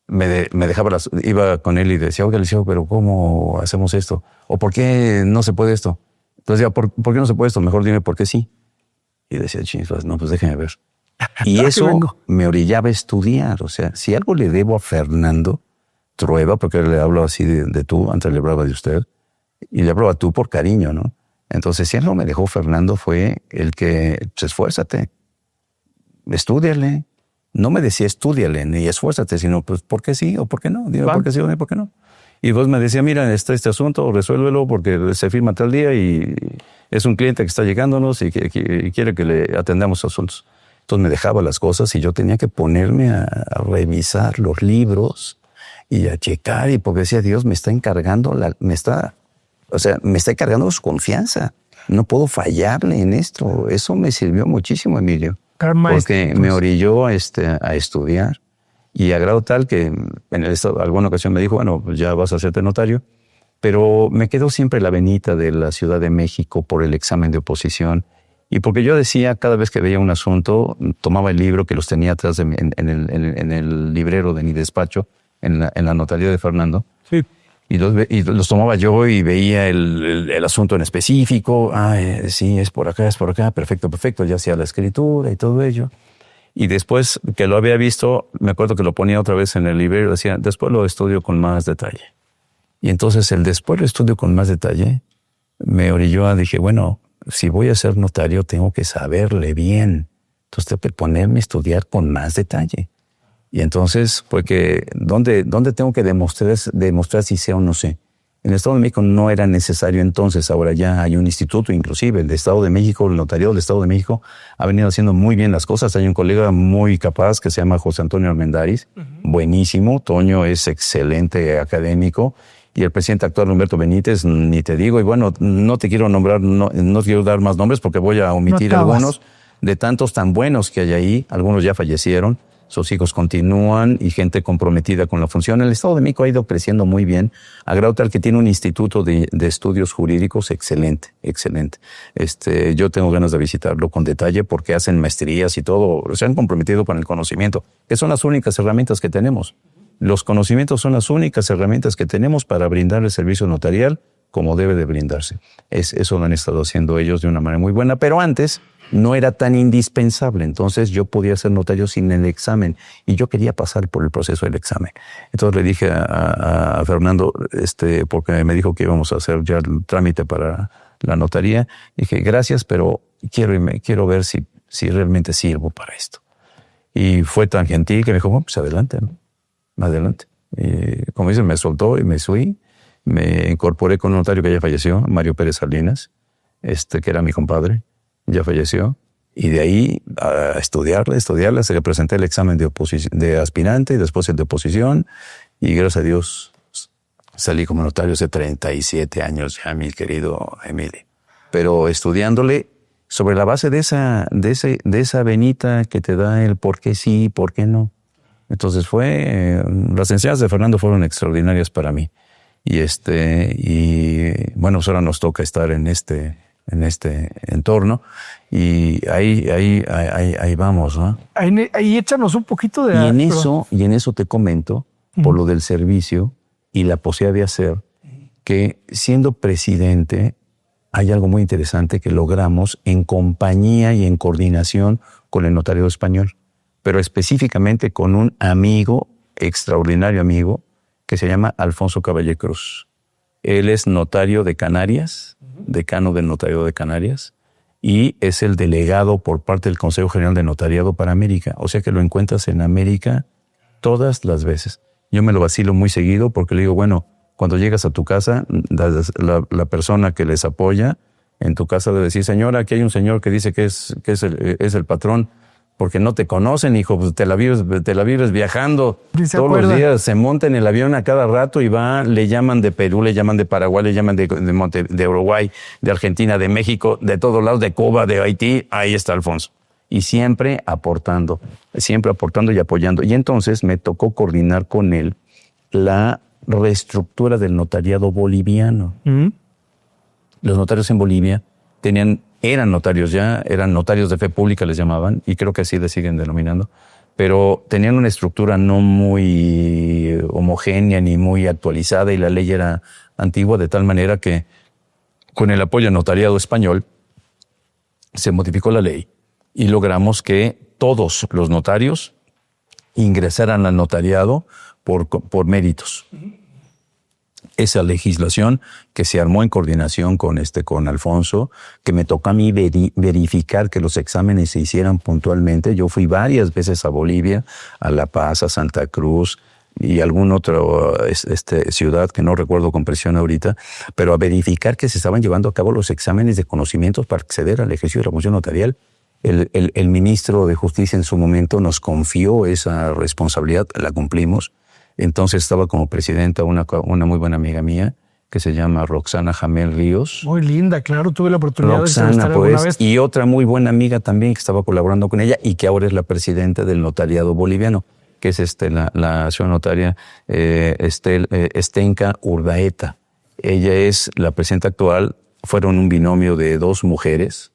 me dejaba iba con él y decía, oiga, Liceo, pero ¿cómo hacemos esto? ¿O por qué no se puede esto? Entonces decía, ¿por qué no se puede esto? Mejor dime por qué sí. Y decía, pues no, pues déjeme ver. Y eso me orillaba a estudiar. O sea, si algo le debo a Fernando Trueba, porque le hablo así de tú, antes le hablaba de usted, y le hablaba tú por cariño, ¿no? Entonces, si algo me dejó Fernando fue el que, pues, esfuérzate, estúdiale. No me decía estúdiale ni esfuérzate, sino pues ¿por qué sí o por qué no? Dime por qué sí o por qué no. Y vos me decía, mira, está este asunto, resuélvelo porque se firma tal día y es un cliente que está llegándonos y quiere que le atendamos asuntos. Entonces me dejaba las cosas y yo tenía que ponerme a revisar los libros y a checar, y porque decía, Dios me está encargando, me está encargando su confianza. No puedo fallarle en esto. Eso me sirvió muchísimo, Emilio. Porque me orilló a estudiar, y a grado tal que en alguna ocasión me dijo, bueno, pues ya vas a hacerte notario, pero me quedó siempre la venita de la Ciudad de México por el examen de oposición, y porque yo decía, cada vez que veía un asunto, tomaba el libro que los tenía atrás de mí, en el librero de mi despacho, en la notaría de Fernando. Sí. Y los tomaba yo y veía el asunto en específico. Sí, es por acá, perfecto. Ya hacía la escritura y todo ello. Y después que lo había visto, me acuerdo que lo ponía otra vez en el libro y decía, después lo estudio con más detalle. Y entonces después lo estudio con más detalle me orilló dije, bueno, si voy a ser notario tengo que saberle bien. Entonces tengo que ponerme a estudiar con más detalle. Y entonces, porque ¿dónde tengo que demostrar si sé o no sé? En el Estado de México no era necesario entonces, ahora ya hay un instituto, inclusive el de Estado de México, el notario del Estado de México ha venido haciendo muy bien las cosas. Hay un colega muy capaz que se llama José Antonio Armendáriz, buenísimo. Toño es excelente académico. Y el presidente actual, Humberto Benítez, ni te digo. Y bueno, no te quiero nombrar, no quiero dar más nombres porque voy a omitir algunos de tantos tan buenos que hay ahí. Algunos ya fallecieron. Sus hijos continúan y gente comprometida con la función. El Estado de México ha ido creciendo muy bien, a grado tal que tiene un instituto de estudios jurídicos excelente. Yo tengo ganas de visitarlo con detalle porque hacen maestrías y todo. Se han comprometido con el conocimiento, que son las únicas herramientas que tenemos. Los conocimientos son las únicas herramientas que tenemos para brindar el servicio notarial como debe de brindarse. Eso lo han estado haciendo ellos de una manera muy buena, pero antes no era tan indispensable. Entonces yo podía ser notario sin el examen y yo quería pasar por el proceso del examen. Entonces le dije a Fernando, porque me dijo que íbamos a hacer ya el trámite para la notaría. Dije, gracias, pero quiero ver si realmente sirvo para esto. Y fue tan gentil que me dijo, bueno, pues adelante, ¿no? Adelante. Y como dicen, me soltó y me subí. Me incorporé con un notario que ya falleció, Mario Pérez Salinas, que era mi compadre. Ya falleció, y de ahí a estudiarla, se le presenté el examen de aspirante y después el de oposición, y gracias a Dios Salí como notario hace 37 años ya, mi querido Emilio. Pero estudiándole sobre la base de esa venita que te da el por qué sí, por qué no. Entonces las enseñanzas de Fernando fueron extraordinarias para mí. Y bueno, pues ahora nos toca estar en este entorno y ahí vamos, ¿no? Ahí échanos un poquito de... Y en eso te comento, por lo del servicio y la posibilidad de hacer, que siendo presidente hay algo muy interesante que logramos en compañía y en coordinación con el Notariado Español, pero específicamente con un amigo, extraordinario amigo, que se llama Alfonso Caballé Cruz. Él es notario de Canarias, decano del Notariado de Canarias, y es el delegado por parte del Consejo General de Notariado para América. O sea que lo encuentras en América todas las veces. Yo me lo vacilo muy seguido porque le digo, bueno, cuando llegas a tu casa, la persona que les apoya en tu casa le decís, señora, aquí hay un señor que dice que es el patrón, porque no te conocen, hijo, pues te la vives viajando todos los días, se monta en el avión a cada rato y va, le llaman de Perú, le llaman de Paraguay, le llaman de Uruguay, de Argentina, de México, de todos lados, de Cuba, de Haití, ahí está Alfonso. Y siempre aportando y apoyando. Y entonces me tocó coordinar con él la reestructura del notariado boliviano. Los notarios en Bolivia eran notarios de fe pública les llamaban, y creo que así les siguen denominando, pero tenían una estructura no muy homogénea ni muy actualizada y la ley era antigua, de tal manera que con el apoyo del Notariado Español se modificó la ley y logramos que todos los notarios ingresaran al notariado por méritos. Esa legislación que se armó en coordinación con Alfonso, que me tocó a mí verificar que los exámenes se hicieran puntualmente. Yo fui varias veces a Bolivia, a La Paz, a Santa Cruz y alguna otra ciudad que no recuerdo con precisión ahorita, pero a verificar que se estaban llevando a cabo los exámenes de conocimientos para acceder al ejercicio de la función notarial. El ministro de Justicia en su momento nos confió esa responsabilidad, la cumplimos. Entonces estaba como presidenta una muy buena amiga mía que se llama Roxana Jamel Ríos. Muy linda, claro, tuve la oportunidad Roxana, de estar alguna vez. Y otra muy buena amiga también que estaba colaborando con ella y que ahora es la presidenta del notariado boliviano, que es la señora notaria Estenka Urdaeta. Ella es la presidenta actual, fueron un binomio de dos mujeres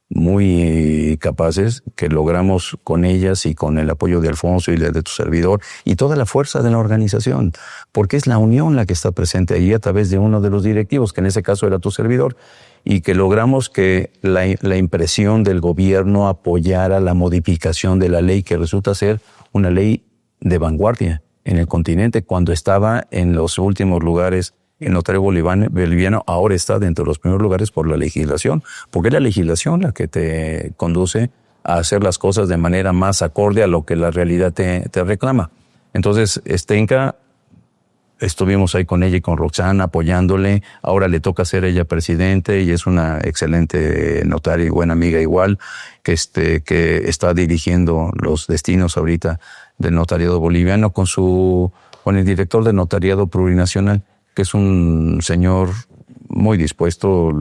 muy capaces que logramos con ellas y con el apoyo de Alfonso y de tu servidor y toda la fuerza de la organización, porque es la unión la que está presente ahí a través de uno de los directivos, que en ese caso era tu servidor, y que logramos que la impresión del gobierno apoyara la modificación de la ley, que resulta ser una ley de vanguardia en el continente. Cuando estaba en los últimos lugares el notario boliviano, ahora está dentro de los primeros lugares por la legislación, porque es la legislación la que te conduce a hacer las cosas de manera más acorde a lo que la realidad te reclama. Entonces, Estenka, estuvimos ahí con ella y con Roxana apoyándole. Ahora le toca ser ella presidente y es una excelente notaria y buena amiga igual, que está dirigiendo los destinos ahorita del notariado boliviano con el director del notariado plurinacional, que es un señor muy dispuesto,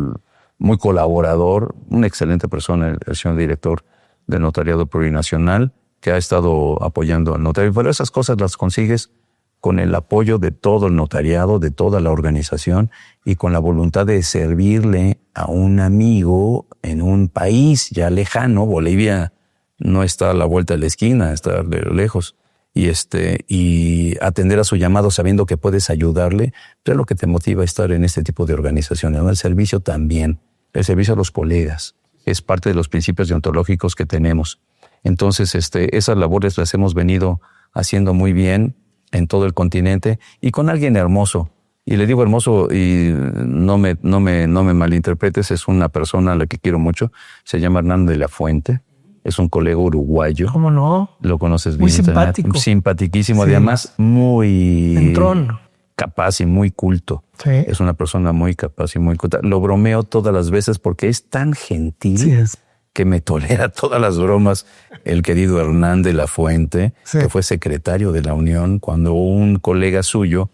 muy colaborador, una excelente persona, el señor director del notariado plurinacional, que ha estado apoyando al notario. Pero esas cosas las consigues con el apoyo de todo el notariado, de toda la organización y con la voluntad de servirle a un amigo en un país ya lejano. Bolivia no está a la vuelta de la esquina, está de lejos. Y atender a su llamado sabiendo que puedes ayudarle, es lo que te motiva a estar en este tipo de organizaciones. El servicio también, el servicio a los colegas, es parte de los principios deontológicos que tenemos. Entonces, esas labores las hemos venido haciendo muy bien en todo el continente y con alguien hermoso. Y le digo hermoso y no me malinterpretes, es una persona a la que quiero mucho, se llama Hernán de la Fuente. Es un colega uruguayo. ¿Cómo no? Lo conoces bien. Muy simpático. Simpatiquísimo, sí. Además muy entrón, capaz y muy culto. Sí. Es una persona muy capaz y muy culta. Lo bromeo todas las veces porque es tan gentil que me tolera todas las bromas. El querido Hernán de la Fuente, que fue secretario de la Unión, cuando un colega suyo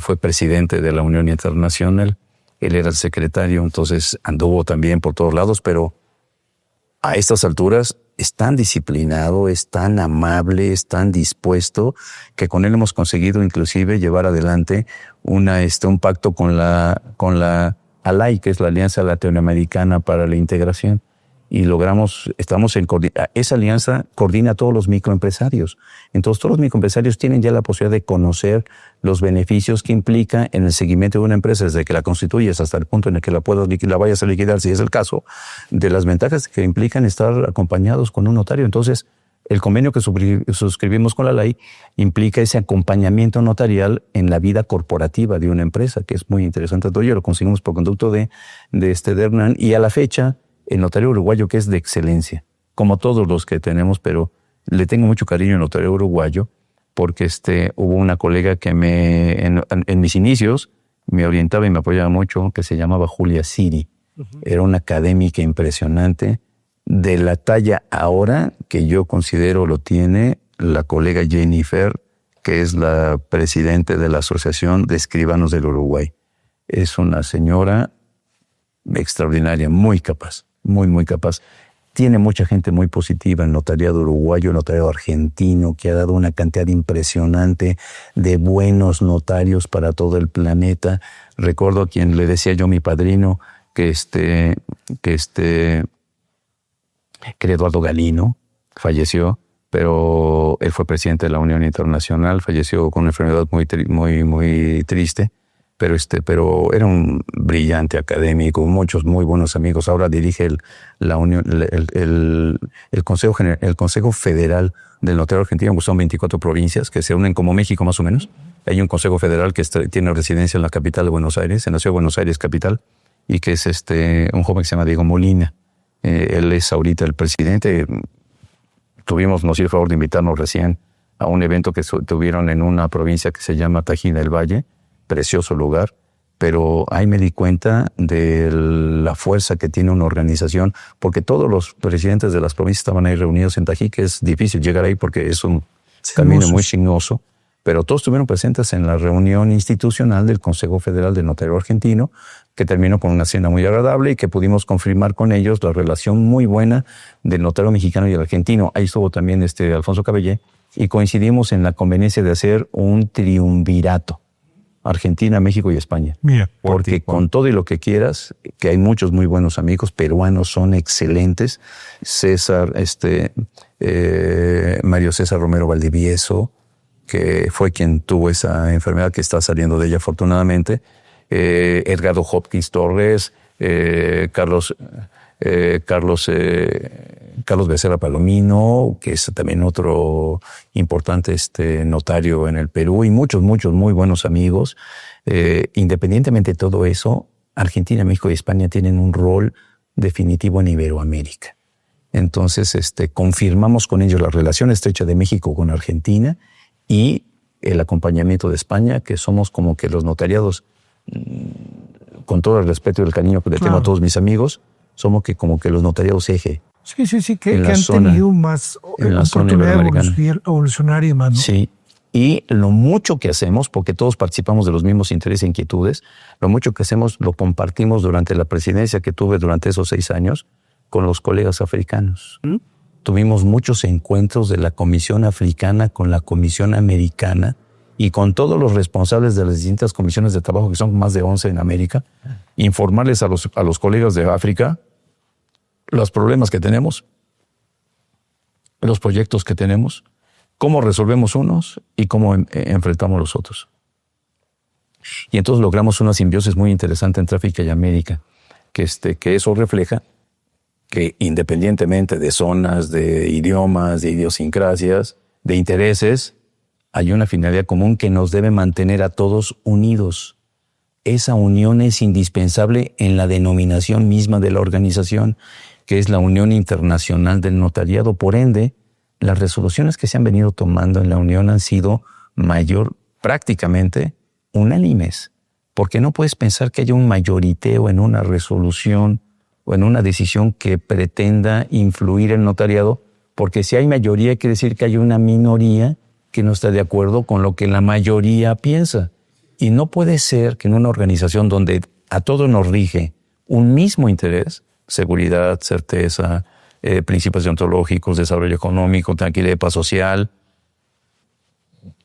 fue presidente de la Unión Internacional, él era el secretario, entonces anduvo también por todos lados, pero a estas alturas es tan disciplinado, es tan amable, es tan dispuesto, que con él hemos conseguido inclusive llevar adelante un pacto con la ALAI, que es la Alianza Latinoamericana para la Integración. Y esa alianza coordina a todos los microempresarios. Entonces todos los microempresarios tienen ya la posibilidad de conocer los beneficios que implica en el seguimiento de una empresa, desde que la constituyes hasta el punto en el que la vayas a liquidar, si es el caso, de las ventajas que implican estar acompañados con un notario. Entonces, el convenio que suscribimos con la ley implica ese acompañamiento notarial en la vida corporativa de una empresa, que es muy interesante. Todo ello lo conseguimos por conducto de Hernán, y a la fecha, el notario uruguayo, que es de excelencia, como todos los que tenemos, pero le tengo mucho cariño al notario uruguayo, porque hubo una colega que en mis inicios me orientaba y me apoyaba mucho, que se llamaba Julia Siri. Era una académica impresionante, de la talla ahora que yo considero lo tiene la colega Jennifer, que es la presidente de la Asociación de Escribanos del Uruguay. Es una señora extraordinaria, muy capaz, muy capaz. Tiene mucha gente muy positiva, el notariado uruguayo, el notariado argentino, que ha dado una cantidad impresionante de buenos notarios para todo el planeta. Recuerdo a quien le decía yo, mi padrino, que Eduardo Galino falleció, pero él fue presidente de la Unión Internacional, falleció con una enfermedad muy triste. Pero era un brillante académico, muchos muy buenos amigos. Ahora dirige el Consejo Federal del Notario Argentino, que son 24 provincias que se unen como México más o menos. Hay un Consejo Federal que tiene residencia en la capital de Buenos Aires, en la ciudad de Buenos Aires capital, y que es un joven que se llama Diego Molina. Él es ahorita el presidente. Nos hizo el favor de invitarnos recién a un evento que tuvieron en una provincia que se llama Tajín del Valle. Precioso lugar, pero ahí me di cuenta de la fuerza que tiene una organización, porque todos los presidentes de las provincias estaban ahí reunidos en Tají, que es difícil llegar ahí porque es un camino muy sinuoso, pero todos estuvieron presentes en la reunión institucional del Consejo Federal del Notario Argentino, que terminó con una cena muy agradable y que pudimos confirmar con ellos la relación muy buena del notario mexicano y el argentino. Ahí estuvo también Alfonso Cabellé, y coincidimos en la conveniencia de hacer un triunvirato: Argentina, México y España. Mira, porque con todo y lo que quieras, que hay muchos muy buenos amigos peruanos, son excelentes. Mario César Romero Valdivieso, que fue quien tuvo esa enfermedad, que está saliendo de ella afortunadamente. Edgardo Hopkins Torres, Carlos Becerra Palomino, que es también otro importante notario en el Perú, y muchos muy buenos amigos. Independientemente de todo eso, Argentina, México y España tienen un rol definitivo en Iberoamérica. Entonces, confirmamos con ellos la relación estrecha de México con Argentina y el acompañamiento de España, que somos como que los notariados, con todo el respeto y el cariño que le tengo a todos mis amigos, somos como que los notariados eje. Sí, que han tenido más oportunidad de evolucionar y demás, ¿no? Sí, y lo mucho que hacemos, porque todos participamos de los mismos intereses e inquietudes, lo mucho que hacemos lo compartimos durante la presidencia que tuve durante esos 6 años con los colegas africanos. Tuvimos muchos encuentros de la Comisión Africana con la Comisión Americana y con todos los responsables de las distintas comisiones de trabajo, que son más de 11 en América, informarles a los colegas de África los problemas que tenemos, los proyectos que tenemos, cómo resolvemos unos y cómo enfrentamos los otros. Y entonces logramos una simbiosis muy interesante entre África y América, que eso refleja que independientemente de zonas, de idiomas, de idiosincrasias, de intereses, hay una finalidad común que nos debe mantener a todos unidos. Esa unión es indispensable en la denominación misma de la organización, que es la Unión Internacional del Notariado. Por ende, las resoluciones que se han venido tomando en la Unión han sido prácticamente unánimes, porque no puedes pensar que haya un mayoriteo en una resolución o en una decisión que pretenda influir el notariado, porque si hay mayoría quiere decir que hay una minoría que no está de acuerdo con lo que la mayoría piensa. Y no puede ser que en una organización donde a todos nos rige un mismo interés, seguridad, certeza, principios deontológicos, desarrollo económico, tranquilidad, paz social,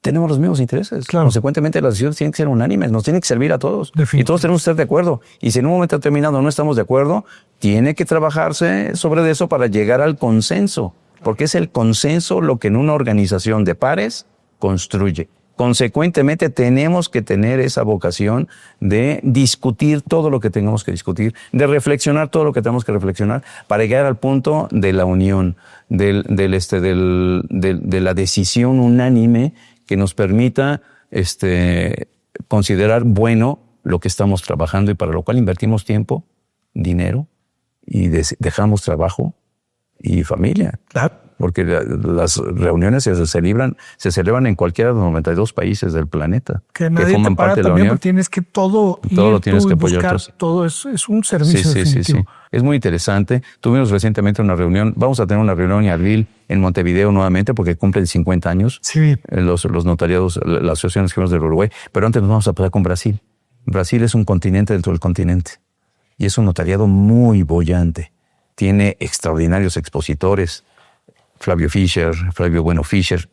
tenemos los mismos intereses. Claro. Consecuentemente, las decisiones tienen que ser unánimes, nos tienen que servir a todos. Y todos tenemos que estar de acuerdo. Y si en un momento determinado no estamos de acuerdo, tiene que trabajarse sobre eso para llegar al consenso. Porque es el consenso lo que en una organización de pares construye. Consecuentemente, tenemos que tener esa vocación de discutir todo lo que tengamos que discutir, de reflexionar todo lo que tenemos que reflexionar para llegar al punto de la unión, de la decisión unánime que nos permita considerar bueno lo que estamos trabajando y para lo cual invertimos tiempo, dinero y dejamos trabajo y familia. Claro. Porque las reuniones se celebran en cualquiera de los 92 países del planeta. Que nadie te para también, porque tienes que todo lo tienes que apoyar. Todo es un servicio definitivo. Sí. Es muy interesante. Tuvimos recientemente una reunión, vamos a tener una reunión en abril en Montevideo nuevamente porque cumplen 50 años. Sí. Los notariados, las asociaciones gemelas del Uruguay. Pero antes nos vamos a pasar con Brasil. Brasil es un continente dentro del continente y es un notariado muy boyante. Tiene extraordinarios expositores. Flavio Bueno Fischer,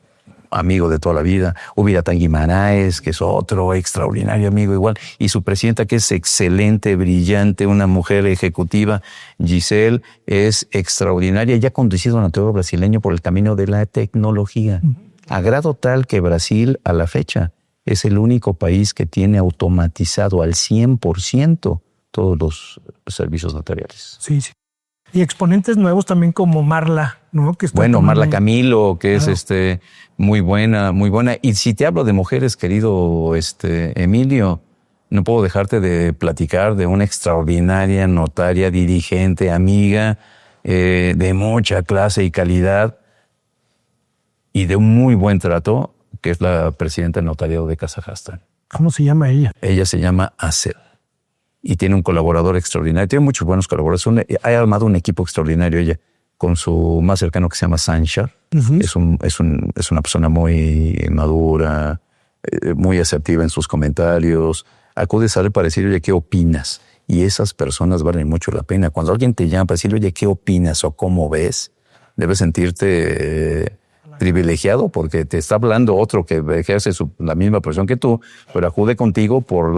amigo de toda la vida. Ubiratán Guimaraes, que es otro extraordinario amigo igual. Y su presidenta, que es excelente, brillante, una mujer ejecutiva, Giselle, es extraordinaria. Ya ha conducido a un notariado brasileño por el camino de la tecnología. A grado tal que Brasil, a la fecha, es el único país que tiene automatizado al 100% todos los servicios notariales. Sí. Y exponentes nuevos también como Marla, ¿no? Que Marla Camilo, que es muy buena. Y si te hablo de mujeres, querido Emilio, no puedo dejarte de platicar de una extraordinaria notaria, dirigente, amiga, de mucha clase y calidad y de un muy buen trato, que es la presidenta del notariado de Kazajstán. ¿Cómo se llama ella? Ella se llama Asel. Y tiene un colaborador extraordinario. Tiene muchos buenos colaboradores. Ha armado un equipo extraordinario ella con su más cercano que se llama Sanchar. Uh-huh. Es una persona muy madura, muy asertiva en sus comentarios. Acudes a él para decir, oye, ¿qué opinas? Y esas personas valen mucho la pena. Cuando alguien te llama para decir, oye, ¿qué opinas o cómo ves? Debes sentirte privilegiado porque te está hablando otro que ejerce la misma profesión que tú, pero acude contigo por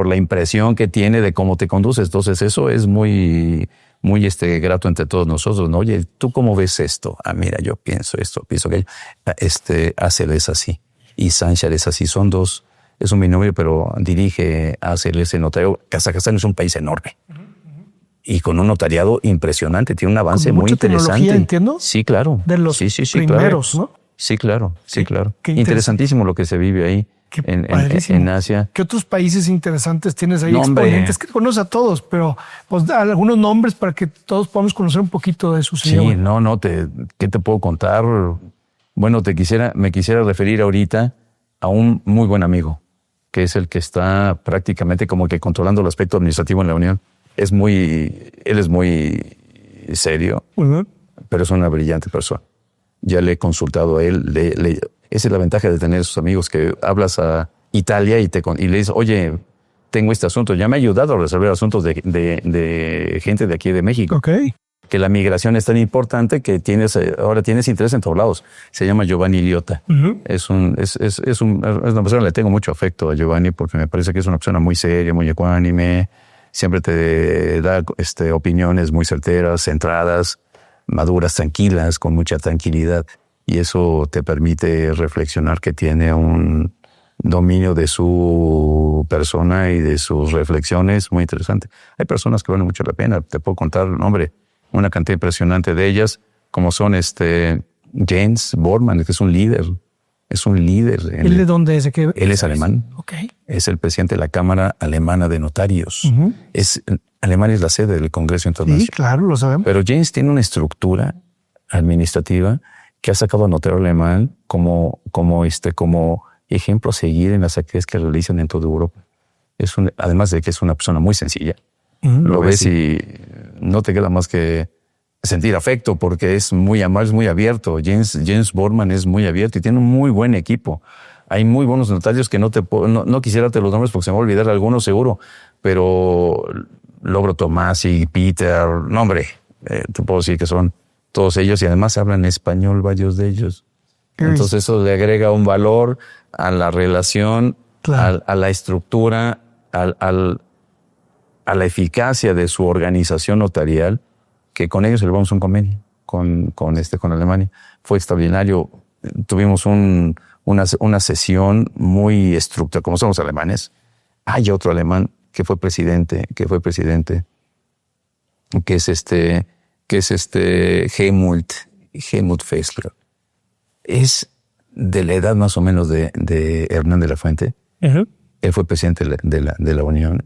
la impresión que tiene de cómo te conduces. Entonces eso es muy grato entre todos nosotros, ¿no? Oye, ¿tú cómo ves esto? Ah, mira, yo pienso esto, pienso aquello. Asel es así. Y Sanchar es así. Son dos, es un binomio, pero dirige Asel ese notario. Kazajstán es un país enorme. Y con un notariado impresionante. Tiene un avance muy interesante. ¿Entiendo? Sí, claro. De los primeros, claro. ¿no? Sí, claro. Qué interesantísimo lo que se vive ahí. En Asia. ¿Qué otros países interesantes tienes ahí? Exponentes que conoces a todos, pero pues algunos nombres para que todos podamos conocer un poquito de su señor. Sí, ¿qué te puedo contar? Bueno, me quisiera referir ahorita a un muy buen amigo, que es el que está prácticamente como que controlando el aspecto administrativo en la Unión. Él es muy serio, uh-huh, pero es una brillante persona. Ya le he consultado a él, esa es la ventaja de tener esos amigos que hablas a Italia y le dices, oye, tengo este asunto. Ya me ha ayudado a resolver asuntos de gente de aquí de México. Okay. Que la migración es tan importante que ahora tienes interés en todos lados. Se llama Giovanni Liotta. Uh-huh. Es una persona, le tengo mucho afecto a Giovanni porque me parece que es una persona muy seria, muy ecuánime. Siempre te da opiniones muy certeras, centradas, maduras, tranquilas, con mucha tranquilidad. Y eso te permite reflexionar que tiene un dominio de su persona y de sus reflexiones muy interesante. Hay personas que valen mucho la pena. Te puedo contar, una cantidad impresionante de ellas, como son Jens Bormann, que es un líder. Es un líder. ¿Él de dónde es? Él es alemán. Okay. Es el presidente de la Cámara Alemana de Notarios. Uh-huh. Alemania es la sede del Congreso Internacional. Sí, claro, lo sabemos. Pero Jens tiene una estructura administrativa que ha sacado al notario alemán como ejemplo a seguir en las actividades que realizan en toda Europa. Además de que es una persona muy sencilla. Uh-huh. Lo ves y no te queda más que sentir afecto porque es muy amable, es muy abierto. Jens Bormann es muy abierto y tiene un muy buen equipo. Hay muy buenos notarios que no quisiera darte los nombres porque se me va a olvidar algunos seguro, pero Logro Tomás y Peter, no hombre, te puedo decir que son todos ellos y además hablan español varios de ellos. Entonces eso le agrega un valor a la relación, claro, a la estructura, a la eficacia de su organización notarial, que con ellos celebramos un convenio con Alemania. Fue extraordinario. Tuvimos una sesión muy estructurada, como somos alemanes. Hay otro alemán que fue presidente, que es Helmut Fessler. Es de la edad más o menos de Hernán de la Fuente. Uh-huh. Él fue presidente de la Unión.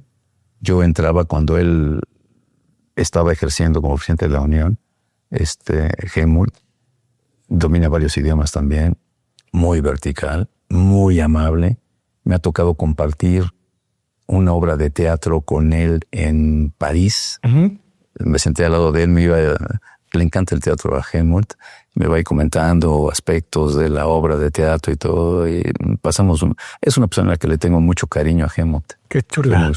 Yo entraba cuando él estaba ejerciendo como presidente de la Unión. Helmut domina varios idiomas también, muy vertical, muy amable. Me ha tocado compartir una obra de teatro con él en París. Uh-huh. Me senté al lado de él, le encanta el teatro a Helmut, me va a ir comentando aspectos de la obra de teatro y todo, y es una persona a la que le tengo mucho cariño a Helmut. Qué chula.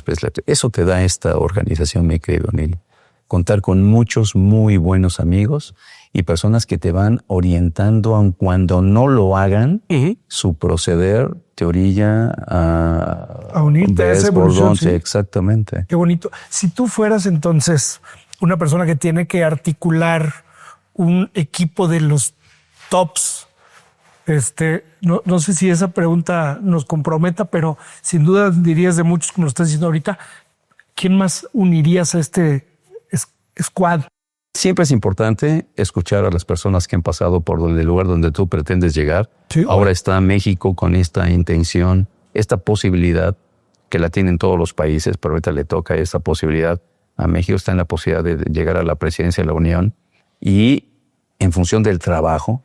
Eso te da esta organización, mi querido Neil. Contar con muchos muy buenos amigos y personas que te van orientando, aun cuando no lo hagan, uh-huh, su proceder te orilla a unirte a esa evolución. Sí. Exactamente. Qué bonito. Si tú fueras entonces una persona que tiene que articular un equipo de los tops, no sé si esa pregunta nos comprometa, pero sin duda dirías de muchos, como lo estás diciendo ahorita, ¿quién más unirías a este squad? Siempre es importante escuchar a las personas que han pasado por el lugar donde tú pretendes llegar. Sí, ahora está México con esta intención, esta posibilidad que la tienen todos los países, pero ahorita le toca esta posibilidad. A México está en la posibilidad de llegar a la presidencia de la Unión y en función del trabajo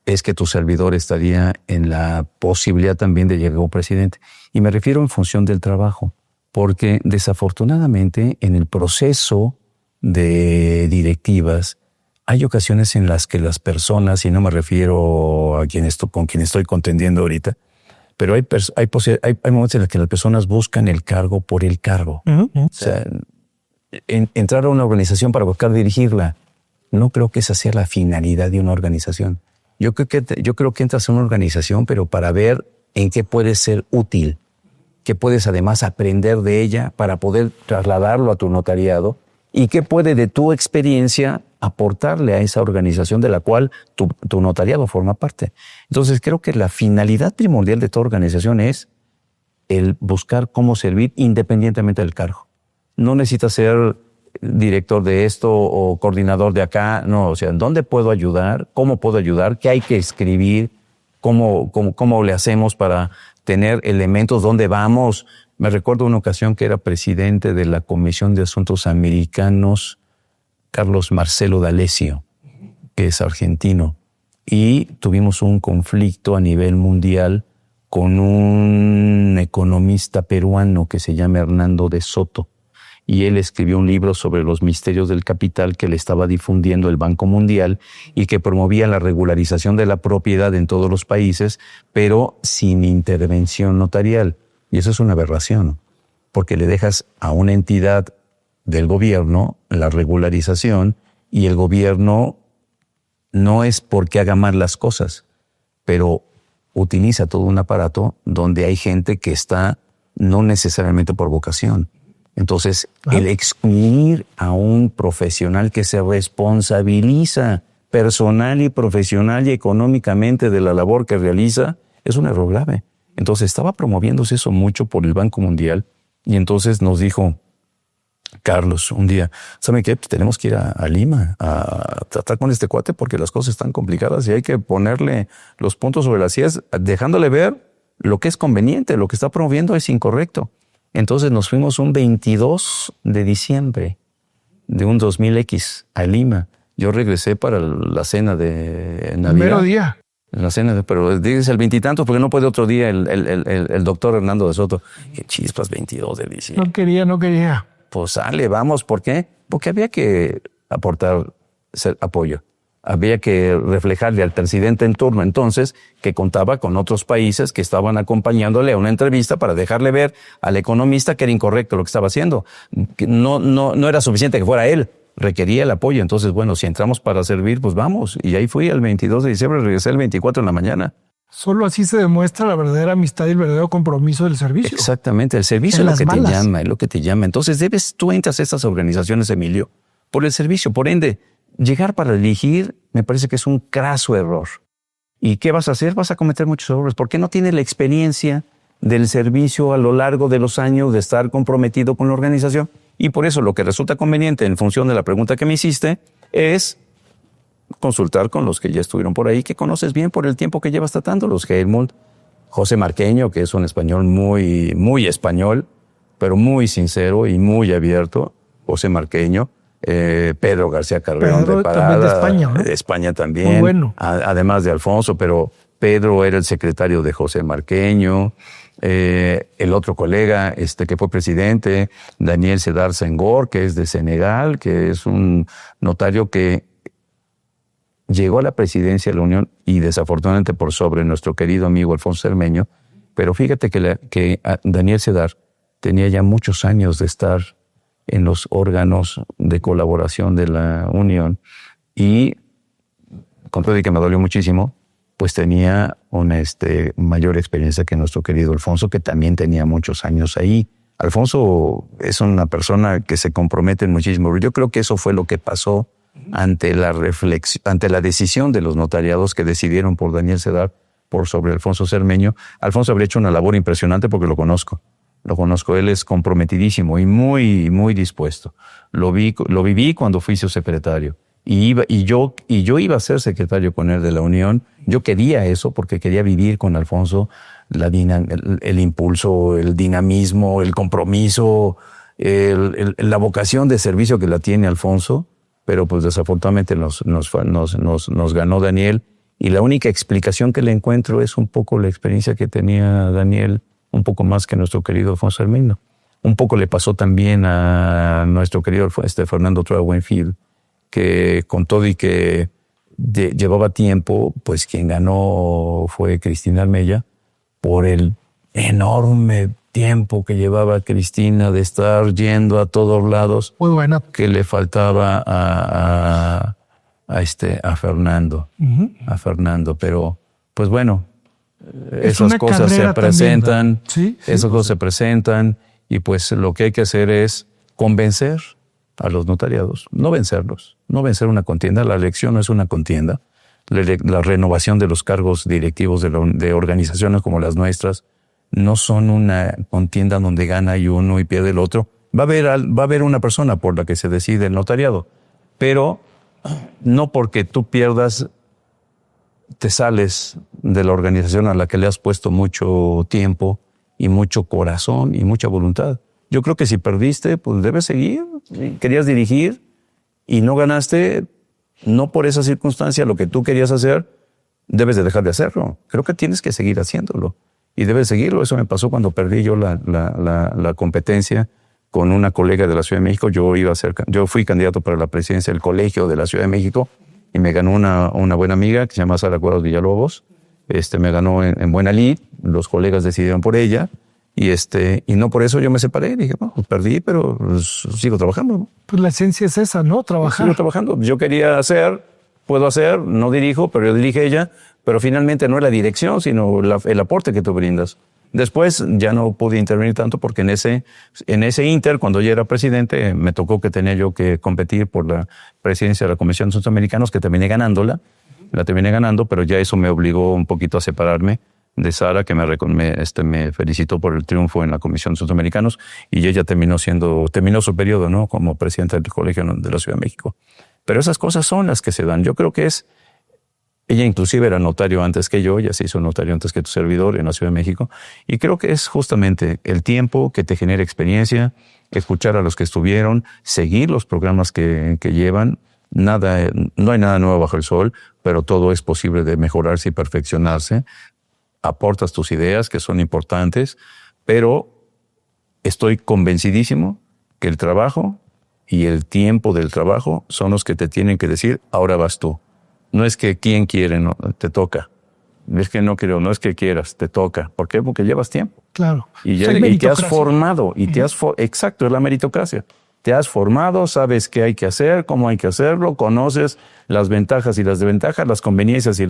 es que tu servidor estaría en la posibilidad también de llegar como presidente. Y me refiero en función del trabajo, porque desafortunadamente en el proceso de directivas hay ocasiones en las que las personas, y no me refiero a con quien estoy contendiendo ahorita, pero hay momentos en los que las personas buscan el cargo por el cargo. Uh-huh. O sea, entrar a una organización para buscar dirigirla, no creo que esa sea la finalidad de una organización. Yo creo que entras a una organización, pero para ver en qué puedes ser útil, qué puedes además aprender de ella para poder trasladarlo a tu notariado y qué puede de tu experiencia aportarle a esa organización de la cual tu notariado forma parte. Entonces creo que la finalidad primordial de toda organización es el buscar cómo servir independientemente del cargo. No necesitas ser director de esto o coordinador de acá, no, o sea, ¿dónde puedo ayudar? ¿Cómo puedo ayudar? ¿Qué hay que escribir? ¿Cómo le hacemos para tener elementos? ¿Dónde vamos? Me recuerdo una ocasión que era presidente de la Comisión de Asuntos Americanos, Carlos Marcelo D'Alessio, que es argentino, y tuvimos un conflicto a nivel mundial con un economista peruano que se llama Hernando de Soto, y él escribió un libro sobre los misterios del capital que le estaba difundiendo el Banco Mundial y que promovía la regularización de la propiedad en todos los países, pero sin intervención notarial. Y eso es una aberración, porque le dejas a una entidad del gobierno la regularización y el gobierno no es porque haga mal las cosas, pero utiliza todo un aparato donde hay gente que está no necesariamente por vocación. Entonces, el excluir a un profesional que se responsabiliza personal y profesional y económicamente de la labor que realiza es un error grave. Entonces, estaba promoviéndose eso mucho por el Banco Mundial y entonces nos dijo Carlos un día, ¿saben qué? Pues tenemos que ir a Lima a tratar con este cuate porque las cosas están complicadas y hay que ponerle los puntos sobre las sillas, dejándole ver lo que es conveniente, lo que está promoviendo es incorrecto. Entonces nos fuimos un 22 de diciembre de un 2000X a Lima. Yo regresé para la cena de Navidad. Primero día. La cena, pero dices el 20 y tantos porque no puede otro día el doctor Hernando de Soto. Qué chispas, 22 de diciembre. No quería. Pues sale, vamos. ¿Por qué? Porque había que aportar apoyo. había que reflejarle al presidente en turno entonces que contaba con otros países que estaban acompañándole a una entrevista para dejarle ver al economista que era incorrecto lo que estaba haciendo. Que no era suficiente que fuera él, requería el apoyo. Entonces, bueno, si entramos para servir, pues vamos. Y ahí fui el 22 de diciembre, regresé el 24 en la mañana. Solo así se demuestra la verdadera amistad y el verdadero compromiso del servicio. Exactamente, el servicio es lo que te llama, es lo que te llama. Entonces tú entras a estas organizaciones, Emilio, por el servicio. Por ende, llegar para dirigir me parece que es un craso error. ¿Y qué vas a hacer? Vas a cometer muchos errores porque no tienes la experiencia del servicio a lo largo de los años de estar comprometido con la organización. Y por eso lo que resulta conveniente en función de la pregunta que me hiciste es consultar con los que ya estuvieron por ahí, que conoces bien por el tiempo que llevas tratándolos. Helmut, José Marqueño, que es un español muy español, pero muy sincero y muy abierto. José Marqueño. Pedro García Carreón de Parada, de España, ¿no? De España también, muy bueno. Además de Alfonso, pero Pedro era el secretario de José Marqueño. El otro colega que fue presidente, Daniel Sedar Senghor, que es de Senegal, que es un notario que llegó a la presidencia de la Unión y desafortunadamente por sobre nuestro querido amigo Alfonso Cermeño, pero fíjate que Daniel Sedar tenía ya muchos años de estar en los órganos de colaboración de la Unión y con todo y que me dolió muchísimo, pues tenía una mayor experiencia que nuestro querido Alfonso, que también tenía muchos años ahí. Alfonso es una persona que se compromete muchísimo. Yo creo que eso fue lo que pasó ante la decisión de los notariados que decidieron por Daniel Sedar por sobre Alfonso Cermeño. Alfonso habría hecho una labor impresionante porque lo conozco, él es comprometidísimo y muy dispuesto. Lo viví cuando fui su secretario y yo iba a ser secretario con él de la Unión. Yo quería eso porque quería vivir con Alfonso el impulso, el dinamismo, el compromiso, la vocación de servicio que la tiene Alfonso. Pero pues desafortunadamente nos ganó Daniel, y la única explicación que le encuentro es un poco la experiencia que tenía Daniel, un poco más que nuestro querido Alfonso Cermeño. Un poco le pasó también a nuestro querido Fernando Trueba Buenfil, que con todo y que llevaba tiempo, pues quien ganó fue Cristina Armella, por el enorme tiempo que llevaba Cristina de estar yendo a todos lados. Muy buena. Que le faltaba a Fernando. Uh-huh. A Fernando, pero pues bueno, esas cosas se presentan. Sí, esas cosas se presentan y pues lo que hay que hacer es convencer a los notariados, no vencerlos, no vencer una contienda. La elección no es una contienda. La renovación de los cargos directivos de organizaciones como las nuestras no son una contienda donde gana uno y pierde el otro. Va a haber una persona por la que se decide el notariado, pero no porque tú pierdas te sales de la organización a la que le has puesto mucho tiempo y mucho corazón y mucha voluntad. Yo creo que si perdiste, pues debes seguir. Querías dirigir y no ganaste, no por esa circunstancia, lo que tú querías hacer, debes de dejar de hacerlo. Creo que tienes que seguir haciéndolo. Y debes seguirlo. Eso me pasó cuando perdí yo la competencia con una colega de la Ciudad de México. Yo fui candidato para la presidencia del colegio de la Ciudad de México y me ganó una buena amiga que se llama Sara Cuadros Villalobos. Me ganó en buena lid. Los colegas decidieron por ella y no por eso yo me separé. Dije, bueno, pues perdí, pero pues, sigo trabajando, ¿no? Pues la esencia es esa, ¿no? Trabajar. Sigo trabajando. Yo quería puedo hacer, no dirijo, pero yo dirige ella. Pero finalmente no es la dirección, sino el aporte que tú brindas. Después ya no pude intervenir tanto porque en ese inter, cuando yo era presidente, me tocó que tenía yo que competir por la presidencia de la Comisión de Asuntos Americanos, que terminé ganándola. La terminé ganando, pero ya eso me obligó un poquito a separarme de Sara, que me felicitó por el triunfo en la Comisión de Asuntos Americanos, y ella terminó su periodo, ¿no? Como presidenta del Colegio de la Ciudad de México. Pero esas cosas son las que se dan. Yo creo que ella inclusive era notario antes que yo, ya se hizo notario antes que tu servidor en la Ciudad de México, y creo que es justamente el tiempo que te genera experiencia, escuchar a los que estuvieron, seguir los programas que llevan. No hay nada nuevo bajo el sol, pero todo es posible de mejorarse y perfeccionarse. Aportas tus ideas, que son importantes, pero estoy convencidísimo que el trabajo y el tiempo del trabajo son los que te tienen que decir, ahora vas tú. No es que quien quiere, no, te toca. Es que no quiero, no es que quieras, te toca. ¿Por qué? Porque llevas tiempo. Claro. Y te has formado. Exacto, es la meritocracia. Te has formado, sabes qué hay que hacer, cómo hay que hacerlo, conoces las ventajas y las desventajas, las conveniencias y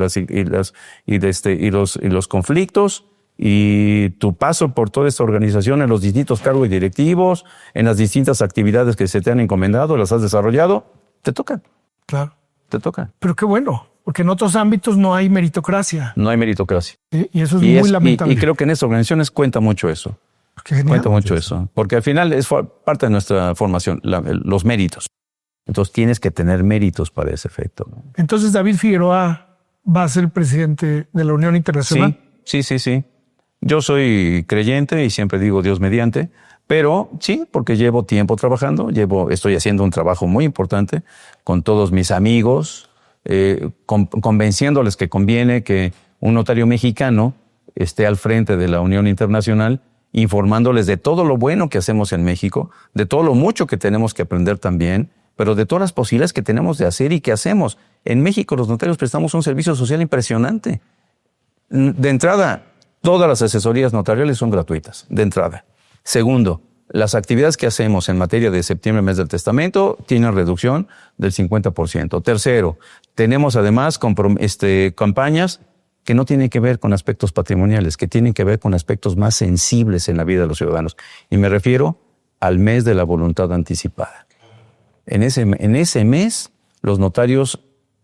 los conflictos, y tu paso por toda esta organización en los distintos cargos directivos, en las distintas actividades que se te han encomendado, las has desarrollado, te toca. Claro. Te toca. Pero qué bueno, porque en otros ámbitos no hay meritocracia. No hay meritocracia. ¿Sí? Y eso es muy lamentable. Y creo que en estas organizaciones cuenta mucho eso. Qué genial. Cuenta mucho eso. Porque al final es parte de nuestra formación, los méritos. Entonces tienes que tener méritos para ese efecto, ¿no? Entonces David Figueroa va a ser el presidente de la Unión Internacional. Sí. Yo soy creyente y siempre digo Dios mediante, pero sí, porque llevo tiempo trabajando, estoy haciendo un trabajo muy importante con todos mis amigos, convenciéndoles que conviene que un notario mexicano esté al frente de la Unión Internacional, informándoles de todo lo bueno que hacemos en México, de todo lo mucho que tenemos que aprender también, pero de todas las posibilidades que tenemos de hacer y que hacemos. En México los notarios prestamos un servicio social impresionante. De entrada, todas las asesorías notariales son gratuitas, de entrada. Segundo, las actividades que hacemos en materia de septiembre, mes del testamento, tienen reducción del 50%. Tercero, tenemos además campañas que no tienen que ver con aspectos patrimoniales, que tienen que ver con aspectos más sensibles en la vida de los ciudadanos. Y me refiero al mes de la voluntad anticipada. En ese mes, los notarios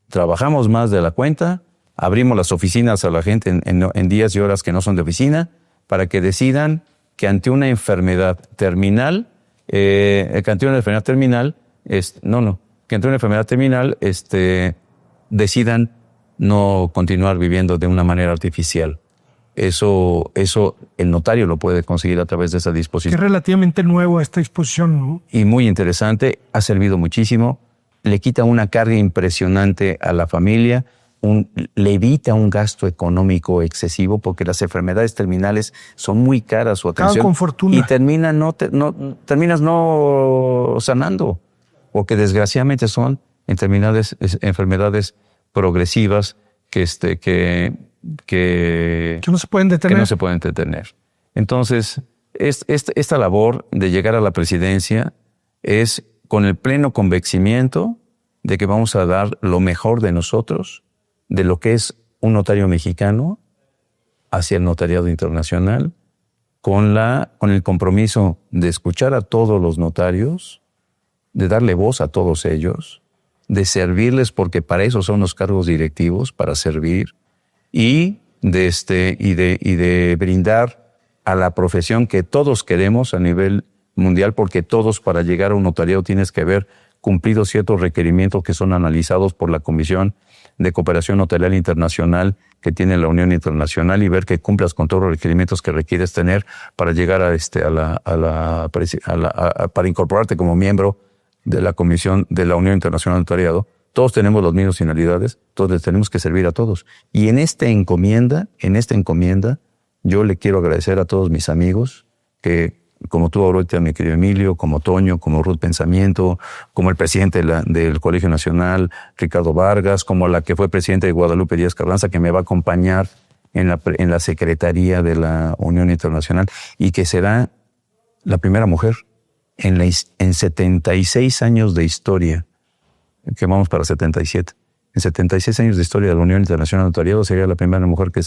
trabajamos más de la cuenta, abrimos las oficinas a la gente en días y horas que no son de oficina, para que decidan que ante una enfermedad terminal, decidan no continuar viviendo de una manera artificial. Eso el notario lo puede conseguir a través de esa disposición. Que es relativamente nuevo esta disposición, ¿no? Y muy interesante, ha servido muchísimo, le quita una carga impresionante a la familia, le evita un gasto económico excesivo, porque las enfermedades terminales son muy caras su atención. Con fortuna. Y terminas no sanando, porque desgraciadamente son enfermedades progresivas que no se pueden detener. Entonces, esta labor de llegar a la presidencia es con el pleno convencimiento de que vamos a dar lo mejor de nosotros, de lo que es un notario mexicano, hacia el notariado internacional, con el compromiso de escuchar a todos los notarios, de darle voz a todos ellos, de servirles, porque para eso son los cargos directivos, para servir, y de brindar a la profesión que todos queremos a nivel mundial, porque todos, para llegar a un notariado, tienes que haber cumplido ciertos requerimientos que son analizados por la Comisión de Cooperación Notarial Internacional que tiene la Unión Internacional, y ver que cumplas con todos los requerimientos que requieres tener para llegar para incorporarte como miembro de la Comisión de la Unión Internacional de Notariado. Todos tenemos las mismas finalidades, todos les tenemos que servir a todos. Y en esta encomienda, yo le quiero agradecer a todos mis amigos que, como tú ahorita, mi querido Emilio, como Toño, como Ruth Pensamiento, como el presidente del Colegio Nacional, Ricardo Vargas, como la que fue presidenta de Guadalupe Díaz Carranza, que me va a acompañar en la Secretaría de la Unión Internacional, y que será la primera mujer en 76 años de historia, que vamos para 77. En 76 años de historia de la Unión Internacional de Notariado, sería la primera mujer que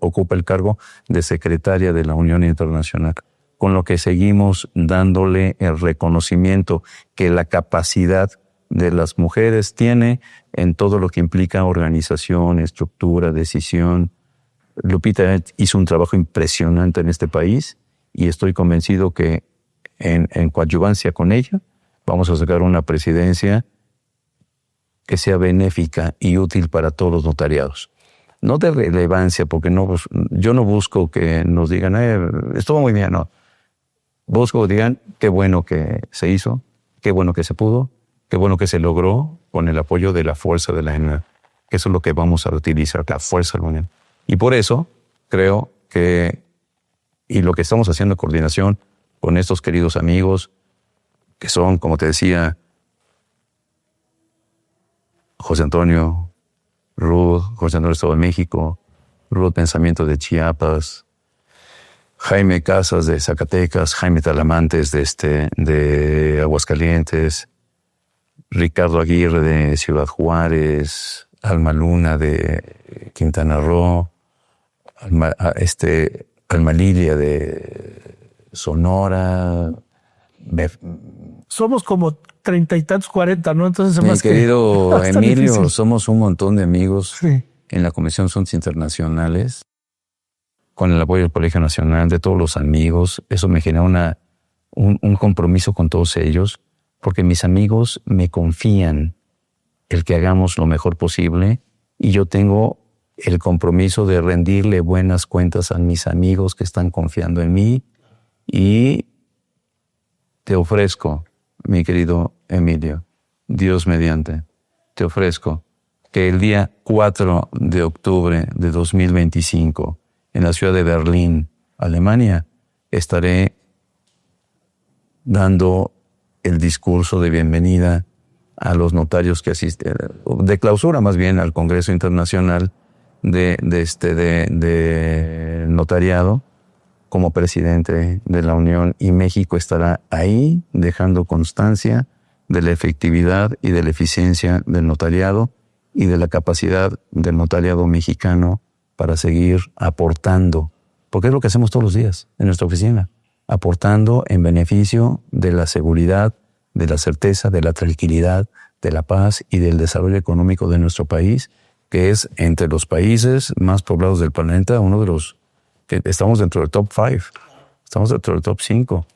ocupa el cargo de secretaria de la Unión Internacional, con lo que seguimos dándole el reconocimiento que la capacidad de las mujeres tiene en todo lo que implica organización, estructura, decisión. Lupita hizo un trabajo impresionante en este país, y estoy convencido que en coadyuvancia con ella vamos a sacar una presidencia que sea benéfica y útil para todos los notariados. No de relevancia, porque yo no busco que nos digan, estuvo muy bien, no. Busco que digan, qué bueno que se hizo, qué bueno que se pudo, qué bueno que se logró con el apoyo de la fuerza de la UNED. Eso es lo que vamos a utilizar, la fuerza de la UNED. Y por eso creo que, y lo que estamos haciendo en coordinación con estos queridos amigos, que son, como te decía, José Antonio, Ruth, José Antonio Estado de México, Ruth Pensamiento de Chiapas, Jaime Casas de Zacatecas, Jaime Talamantes de Aguascalientes, Ricardo Aguirre de Ciudad Juárez, Alma Luna de Quintana Roo, Alma Lilia de Sonora. Somos como 30 y tantos, 40, ¿no? Entonces, Mi querido Emilio, difícil. somos un montón de amigos Sí. en la Comisión de Asuntos Internacionales, con el apoyo del Colegio Nacional, de todos los amigos. Eso me genera un compromiso con todos ellos, porque mis amigos me confían el que hagamos lo mejor posible, y yo tengo el compromiso de rendirle buenas cuentas a mis amigos que están confiando en mí. Y te ofrezco, mi querido Emilio, Dios mediante, te ofrezco que el día 4 de octubre de 2025, en la ciudad de Berlín, Alemania, estaré dando el discurso de bienvenida a los notarios que asisten, de clausura más bien, al Congreso Internacional de Notariado, como presidente de la Unión, y México estará ahí dejando constancia de la efectividad y de la eficiencia del notariado y de la capacidad del notariado mexicano para seguir aportando, porque es lo que hacemos todos los días en nuestra oficina, aportando en beneficio de la seguridad, de la certeza, de la tranquilidad, de la paz y del desarrollo económico de nuestro país, que es entre los países más poblados del planeta, uno de los que estamos dentro del top 5, estamos dentro del top 5.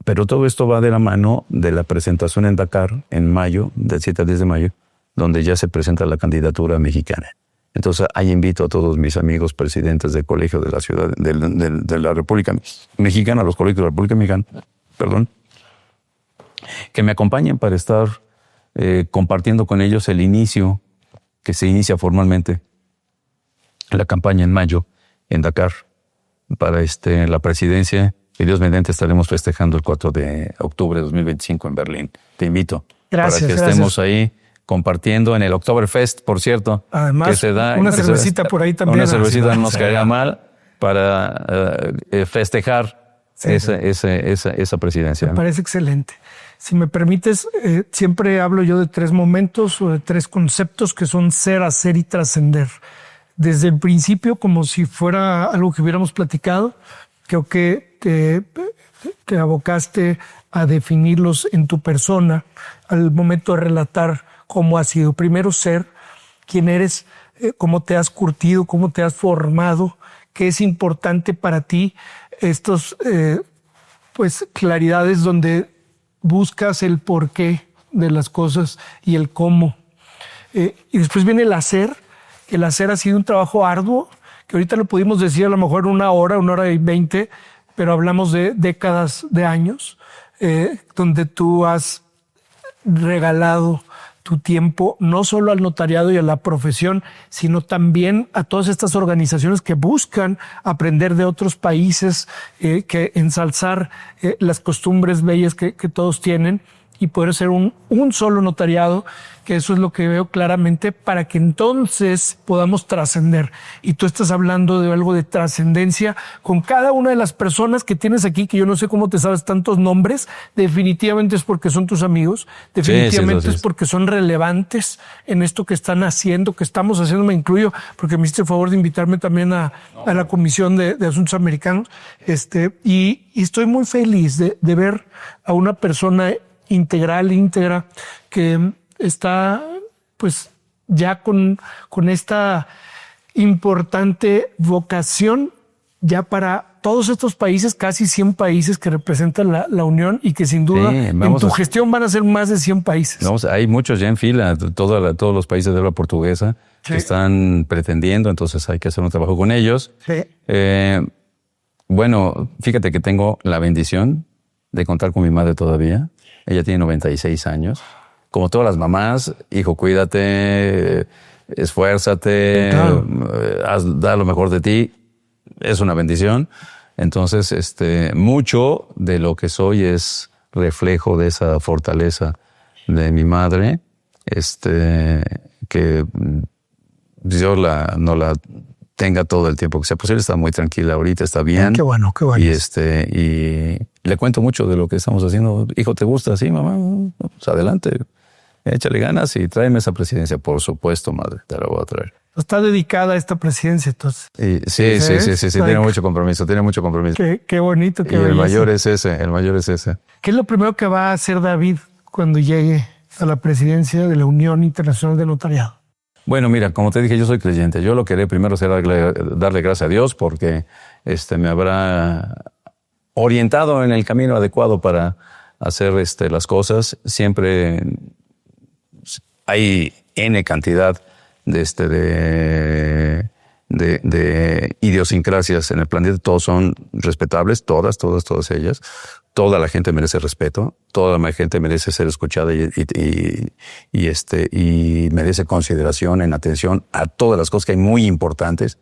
Pero todo esto va de la mano de la presentación en Dakar en mayo, del 7 al 10 de mayo, donde ya se presenta la candidatura mexicana. Entonces ahí invito a todos mis amigos presidentes del colegio de la ciudad, de la República Mexicana, los colegios de la República Mexicana, que me acompañen para estar compartiendo con ellos el inicio, que se inicia formalmente la campaña en mayo en Dakar para la presidencia, y Dios mediante estaremos festejando el 4 de octubre de 2025 en Berlín. Te invito para que estemos ahí compartiendo en el Oktoberfest, por cierto. Además, que se da, una cervecita por ahí también. Una cervecita no nos caería mal para festejar esa presidencia. Me parece excelente. Si me permites, siempre hablo yo de 3 momentos o de 3 conceptos que son ser, hacer y trascender. Desde el principio, como si fuera algo que hubiéramos platicado, creo que te abocaste a definirlos en tu persona al momento de relatar cómo ha sido. Primero, ser, quién eres, cómo te has curtido, cómo te has formado, qué es importante para ti, estos claridades donde buscas el porqué de las cosas y el cómo. Y después viene el hacer, que el hacer ha sido un trabajo arduo, que ahorita lo pudimos decir a lo mejor 1 hora y 20, pero hablamos de décadas de años, donde tú has regalado tu tiempo no solo al notariado y a la profesión, sino también a todas estas organizaciones que buscan aprender de otros países, que ensalzar las costumbres bellas que todos tienen, y poder ser un solo notariado, que eso es lo que veo claramente, para que entonces podamos trascender. Y tú estás hablando de algo de trascendencia con cada una de las personas que tienes aquí, que yo no sé cómo te sabes tantos nombres. Definitivamente es porque son tus amigos, definitivamente es porque son relevantes en esto que están haciendo, que estamos haciendo. Me incluyo porque me hiciste el favor de invitarme también a la Comisión de Asuntos Americanos, y estoy muy feliz de ver a una persona íntegra, que está pues ya con esta importante vocación ya para todos estos países, casi 100 países que representan la Unión, y que sin duda en tu gestión van a ser más de 100 países. Hay muchos ya en fila, todos los países de habla portuguesa que están pretendiendo, entonces hay que hacer un trabajo con ellos. Sí. Bueno, fíjate que tengo la bendición de contar con mi madre todavía. Ella tiene 96 años. Como todas las mamás, hijo, cuídate, esfuérzate, claro, da lo mejor de ti. Es una bendición. Entonces, mucho de lo que soy es reflejo de esa fortaleza de mi madre, que yo no la tenga todo el tiempo que sea posible. Está muy tranquila ahorita, está bien. Qué bueno, qué bueno. Y le cuento mucho de lo que estamos haciendo. Hijo, ¿te gusta? Sí, mamá, pues adelante. Échale ganas y tráeme esa presidencia. Por supuesto, madre, te la voy a traer. Está dedicada a esta presidencia, entonces. Sí, tiene mucho compromiso, Qué bonito, qué Y belleza. el mayor es ese. ¿Qué es lo primero que va a hacer David cuando llegue a la presidencia de la Unión Internacional de Notariado? Bueno, mira, como te dije, yo soy creyente. Yo lo que haré primero será darle gracias a Dios porque me habrá orientado en el camino adecuado para hacer las cosas. Siempre hay N cantidad de idiosincrasias en el planeta. Todos son respetables, todas ellas. Toda la gente merece respeto, toda la gente merece ser escuchada y merece consideración en atención a todas las cosas que hay muy importantes.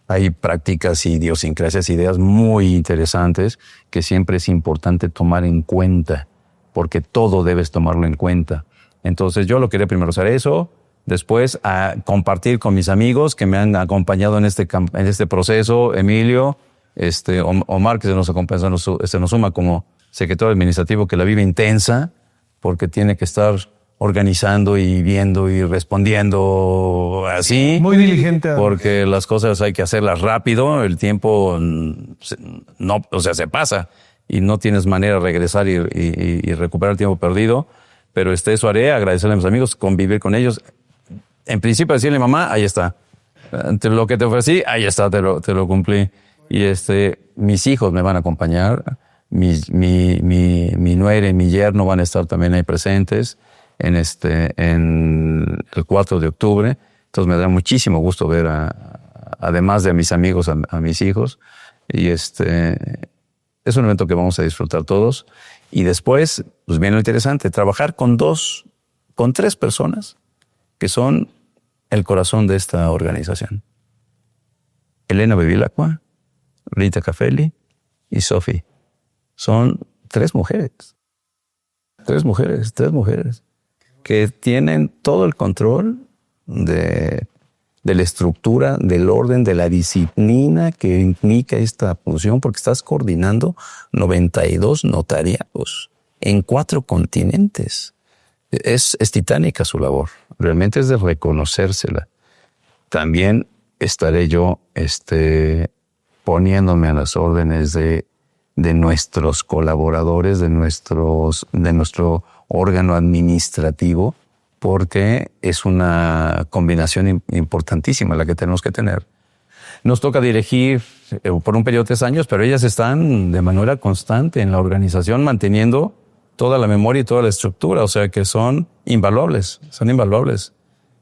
Hay prácticas, idiosincrasias, ideas muy interesantes que siempre es importante tomar en cuenta, porque todo debes tomarlo en cuenta. Entonces yo lo quería primero hacer eso, después a compartir con mis amigos que me han acompañado en este proceso, Emilio, Omar, que se nos suma como secretario administrativo, que la vive intensa porque tiene que estar organizando y viendo y respondiendo así. Muy diligente. Porque las cosas hay que hacerlas rápido, el tiempo se pasa y no tienes manera de regresar y recuperar el tiempo perdido. Pero eso haré, agradecerle a mis amigos, convivir con ellos. En principio decirle, mamá, ahí está. Lo que te ofrecí, ahí está, te lo cumplí. Y mis hijos me van a acompañar. Mi nuera y mi yerno van a estar también ahí presentes en el 4 de octubre. Entonces me da muchísimo gusto ver además de a mis amigos, a mis hijos. Y es un evento que vamos a disfrutar todos. Y después, pues viene lo interesante, trabajar con 3 personas que son el corazón de esta organización. Elena Bevilacqua, Rita Caffelli y Sophie. Son 3 mujeres. 3 mujeres que tienen todo el control de la estructura, del orden, de la disciplina que implica esta función, porque estás coordinando 92 notariados en 4 continentes. Es titánica su labor. Realmente es de reconocérsela. También estaré yo poniéndome a las órdenes de nuestros colaboradores, de nuestro órgano administrativo, porque es una combinación importantísima la que tenemos que tener. Nos toca dirigir por un periodo de 3 años, pero ellas están de manera constante en la organización manteniendo toda la memoria y toda la estructura, o sea que son invaluables.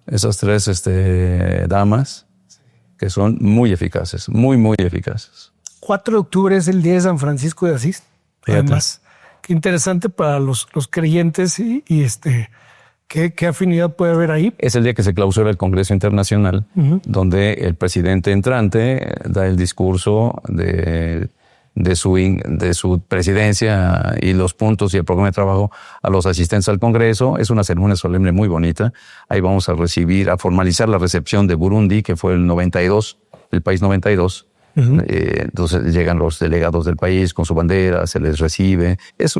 Esas 3 damas que son muy eficaces, muy, muy eficaces. 4 de octubre es el día de San Francisco de Asís. Además, qué interesante para los creyentes y ¿qué afinidad puede haber ahí? Es el día que se clausura el Congreso Internacional, donde el presidente entrante da el discurso de su presidencia y los puntos y el programa de trabajo a los asistentes al Congreso. Es una ceremonia solemne muy bonita. Ahí vamos a formalizar la recepción de Burundi, que fue el país 92. Entonces llegan los delegados del país con su bandera, se les recibe. Es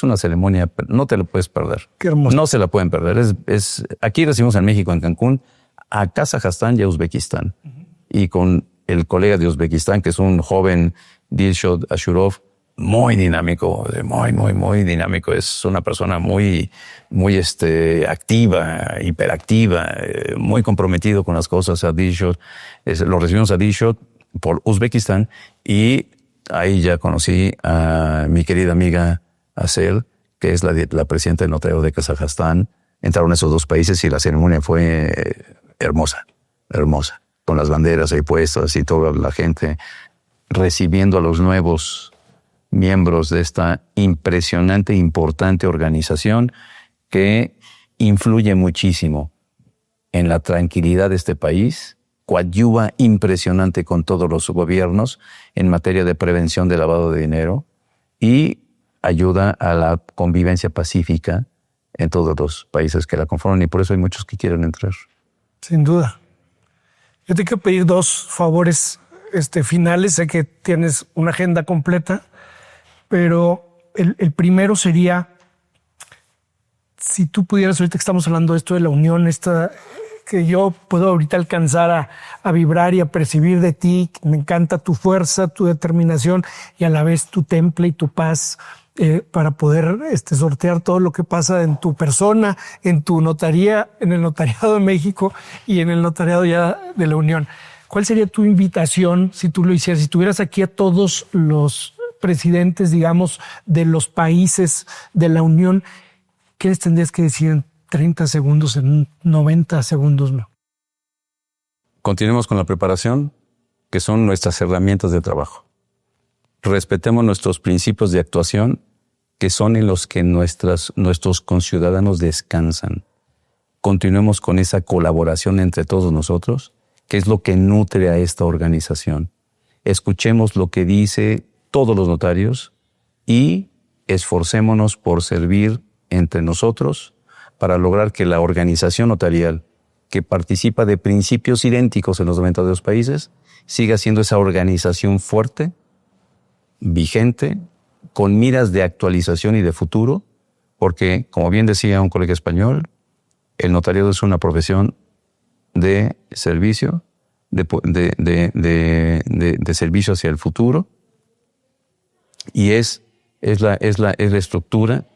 una ceremonia, no te la puedes perder. Qué hermoso. No se la pueden perder. Aquí recibimos en México, en Cancún, a Kazajstán y a Uzbekistán. Y con el colega de Uzbekistán, que es un joven Dilshod Ashurov, muy dinámico, muy dinámico. Es una persona muy activa, hiperactiva, muy comprometido con las cosas. A Dilshod, lo recibimos a Dilshod por Uzbekistán, y ahí ya conocí a mi querida amiga Asel, que es la presidenta del notariado de Kazajstán. Entraron esos 2 países y la ceremonia fue hermosa, con las banderas ahí puestas y toda la gente recibiendo a los nuevos miembros de esta impresionante, importante organización que influye muchísimo en la tranquilidad de este país, coadyuva impresionante con todos los gobiernos en materia de prevención de lavado de dinero y ayuda a la convivencia pacífica en todos los países que la conforman, y por eso hay muchos que quieren entrar. Sin duda. Yo te quiero pedir 2 favores finales. Sé que tienes una agenda completa, pero el primero sería, si tú pudieras, ahorita que estamos hablando de esto de la unión, que yo puedo ahorita alcanzar a vibrar y a percibir de ti. Me encanta tu fuerza, tu determinación y a la vez tu temple y tu paz para poder sortear todo lo que pasa en tu persona, en tu notaría, en el Notariado de México y en el Notariado ya de la Unión. ¿Cuál sería tu invitación si tú lo hicieras? Si tuvieras aquí a todos los presidentes, digamos, de los países de la Unión, ¿qué les tendrías que decir en 30 segundos, en 90 segundos? No. Continuemos con la preparación, que son nuestras herramientas de trabajo. Respetemos nuestros principios de actuación, que son en los que nuestros conciudadanos descansan. Continuemos con esa colaboración entre todos nosotros, que es lo que nutre a esta organización. Escuchemos lo que dice todos los notarios y esforcémonos por servir entre nosotros para lograr que la organización notarial, que participa de principios idénticos en los 92 países, siga siendo esa organización fuerte, vigente, con miras de actualización y de futuro, porque, como bien decía un colega español, el notariado es una profesión de servicio, de servicio hacia el futuro, y es la estructura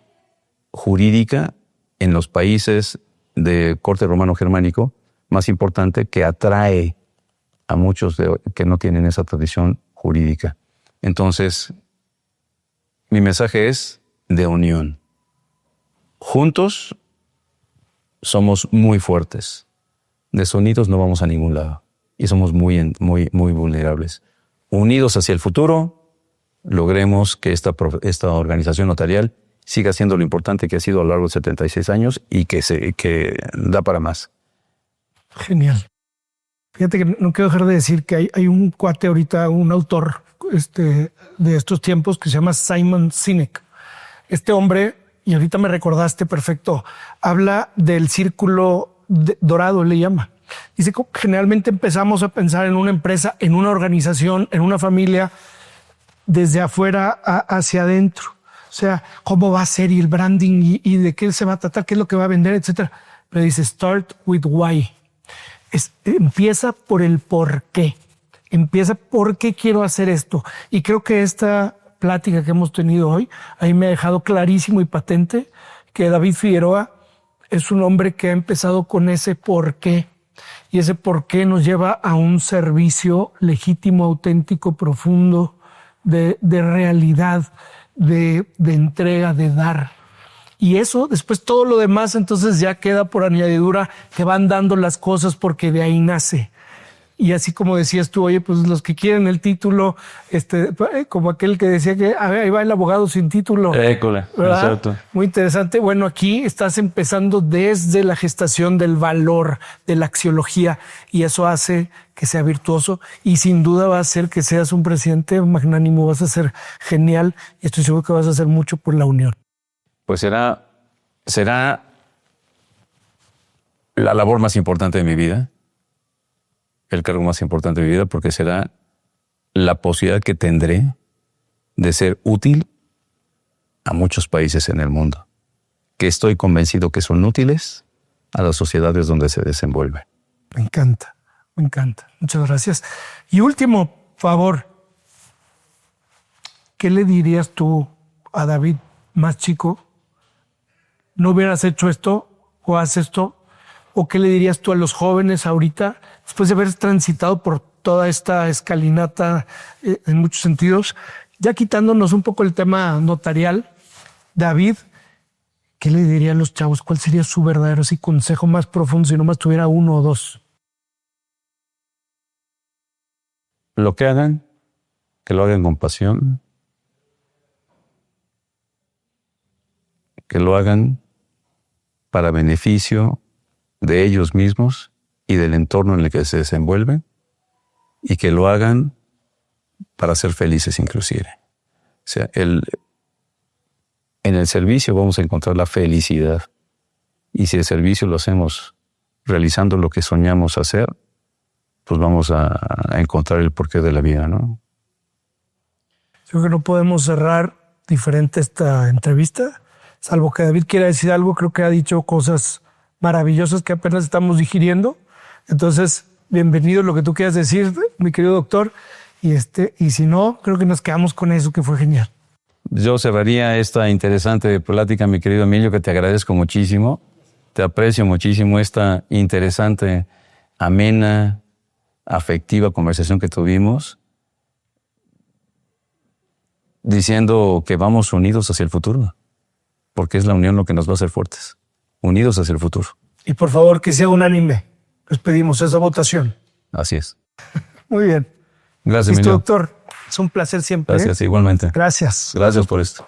jurídica en los países de corte romano-germánico más importante, que atrae a muchos que no tienen esa tradición jurídica. Entonces, mi mensaje es de unión. Juntos somos muy fuertes. Desunidos no vamos a ningún lado y somos muy vulnerables. Unidos hacia el futuro, logremos que esta organización notarial siga siendo lo importante que ha sido a lo largo de 76 años y que da para más. Genial. Fíjate que no quiero dejar de decir que hay un cuate ahorita, un autor de estos tiempos que se llama Simon Sinek. Este hombre, y ahorita me recordaste perfecto, habla del círculo dorado, le llama. Dice que generalmente empezamos a pensar en una empresa, en una organización, en una familia, desde afuera hacia adentro. O sea, cómo va a ser y el branding y de qué se va a tratar, qué es lo que va a vender, etcétera. Pero dice, start with why. Empieza por el por qué. Empieza por qué quiero hacer esto. Y creo que esta plática que hemos tenido hoy, ahí me ha dejado clarísimo y patente que David Figueroa es un hombre que ha empezado con ese por qué. Y ese por qué nos lleva a un servicio legítimo, auténtico, profundo, de realidad, de entrega, de dar. Y eso, después todo lo demás, entonces ya queda por añadidura, que van dando las cosas porque de ahí nace. Y así como decías tú, oye, pues los que quieren el título, como aquel que decía que a ver, ahí va el abogado sin título. Exacto. Muy interesante. Bueno, aquí estás empezando desde la gestación del valor, de la axiología, y eso hace que sea virtuoso y sin duda va a hacer que seas un presidente magnánimo, vas a ser genial y estoy seguro que vas a hacer mucho por la unión. Pues será la labor más importante de mi vida, el cargo más importante de mi vida, porque será la posibilidad que tendré de ser útil a muchos países en el mundo, que estoy convencido que son útiles a las sociedades donde se desenvuelven. Me encanta, me encanta. Muchas gracias. Y último favor, ¿qué le dirías tú a David más chico? ¿No hubieras hecho esto o haz esto? ¿O qué le dirías tú a los jóvenes ahorita, después de haber transitado por toda esta escalinata en muchos sentidos? Ya quitándonos un poco el tema notarial, David, ¿qué le diría a los chavos? ¿Cuál sería su verdadero consejo más profundo si nomás tuviera 1 o 2? Lo que hagan, que lo hagan con pasión, que lo hagan para beneficio de ellos mismos y del entorno en el que se desenvuelven, y que lo hagan para ser felices inclusive. O sea, en el servicio vamos a encontrar la felicidad, y si el servicio lo hacemos realizando lo que soñamos hacer, pues vamos a encontrar el porqué de la vida, ¿no? Creo que no podemos cerrar diferente esta entrevista, salvo que David quiera decir algo. Creo que ha dicho cosas maravillosas que apenas estamos digiriendo. Entonces, bienvenido lo que tú quieras decir, mi querido doctor. Y si no, creo que nos quedamos con eso, que fue genial. Yo cerraría esta interesante plática, mi querido Emilio, que te agradezco muchísimo. Te aprecio muchísimo esta interesante, amena, afectiva conversación que tuvimos, diciendo que vamos unidos hacia el futuro, porque es la unión lo que nos va a hacer fuertes, unidos hacia el futuro. Y por favor, que sea unánime. Les pedimos esa votación. Así es. Muy bien. Gracias, Listo, Emilio. doctor. Es un placer siempre. Gracias, igualmente. Gracias. Gracias por esto.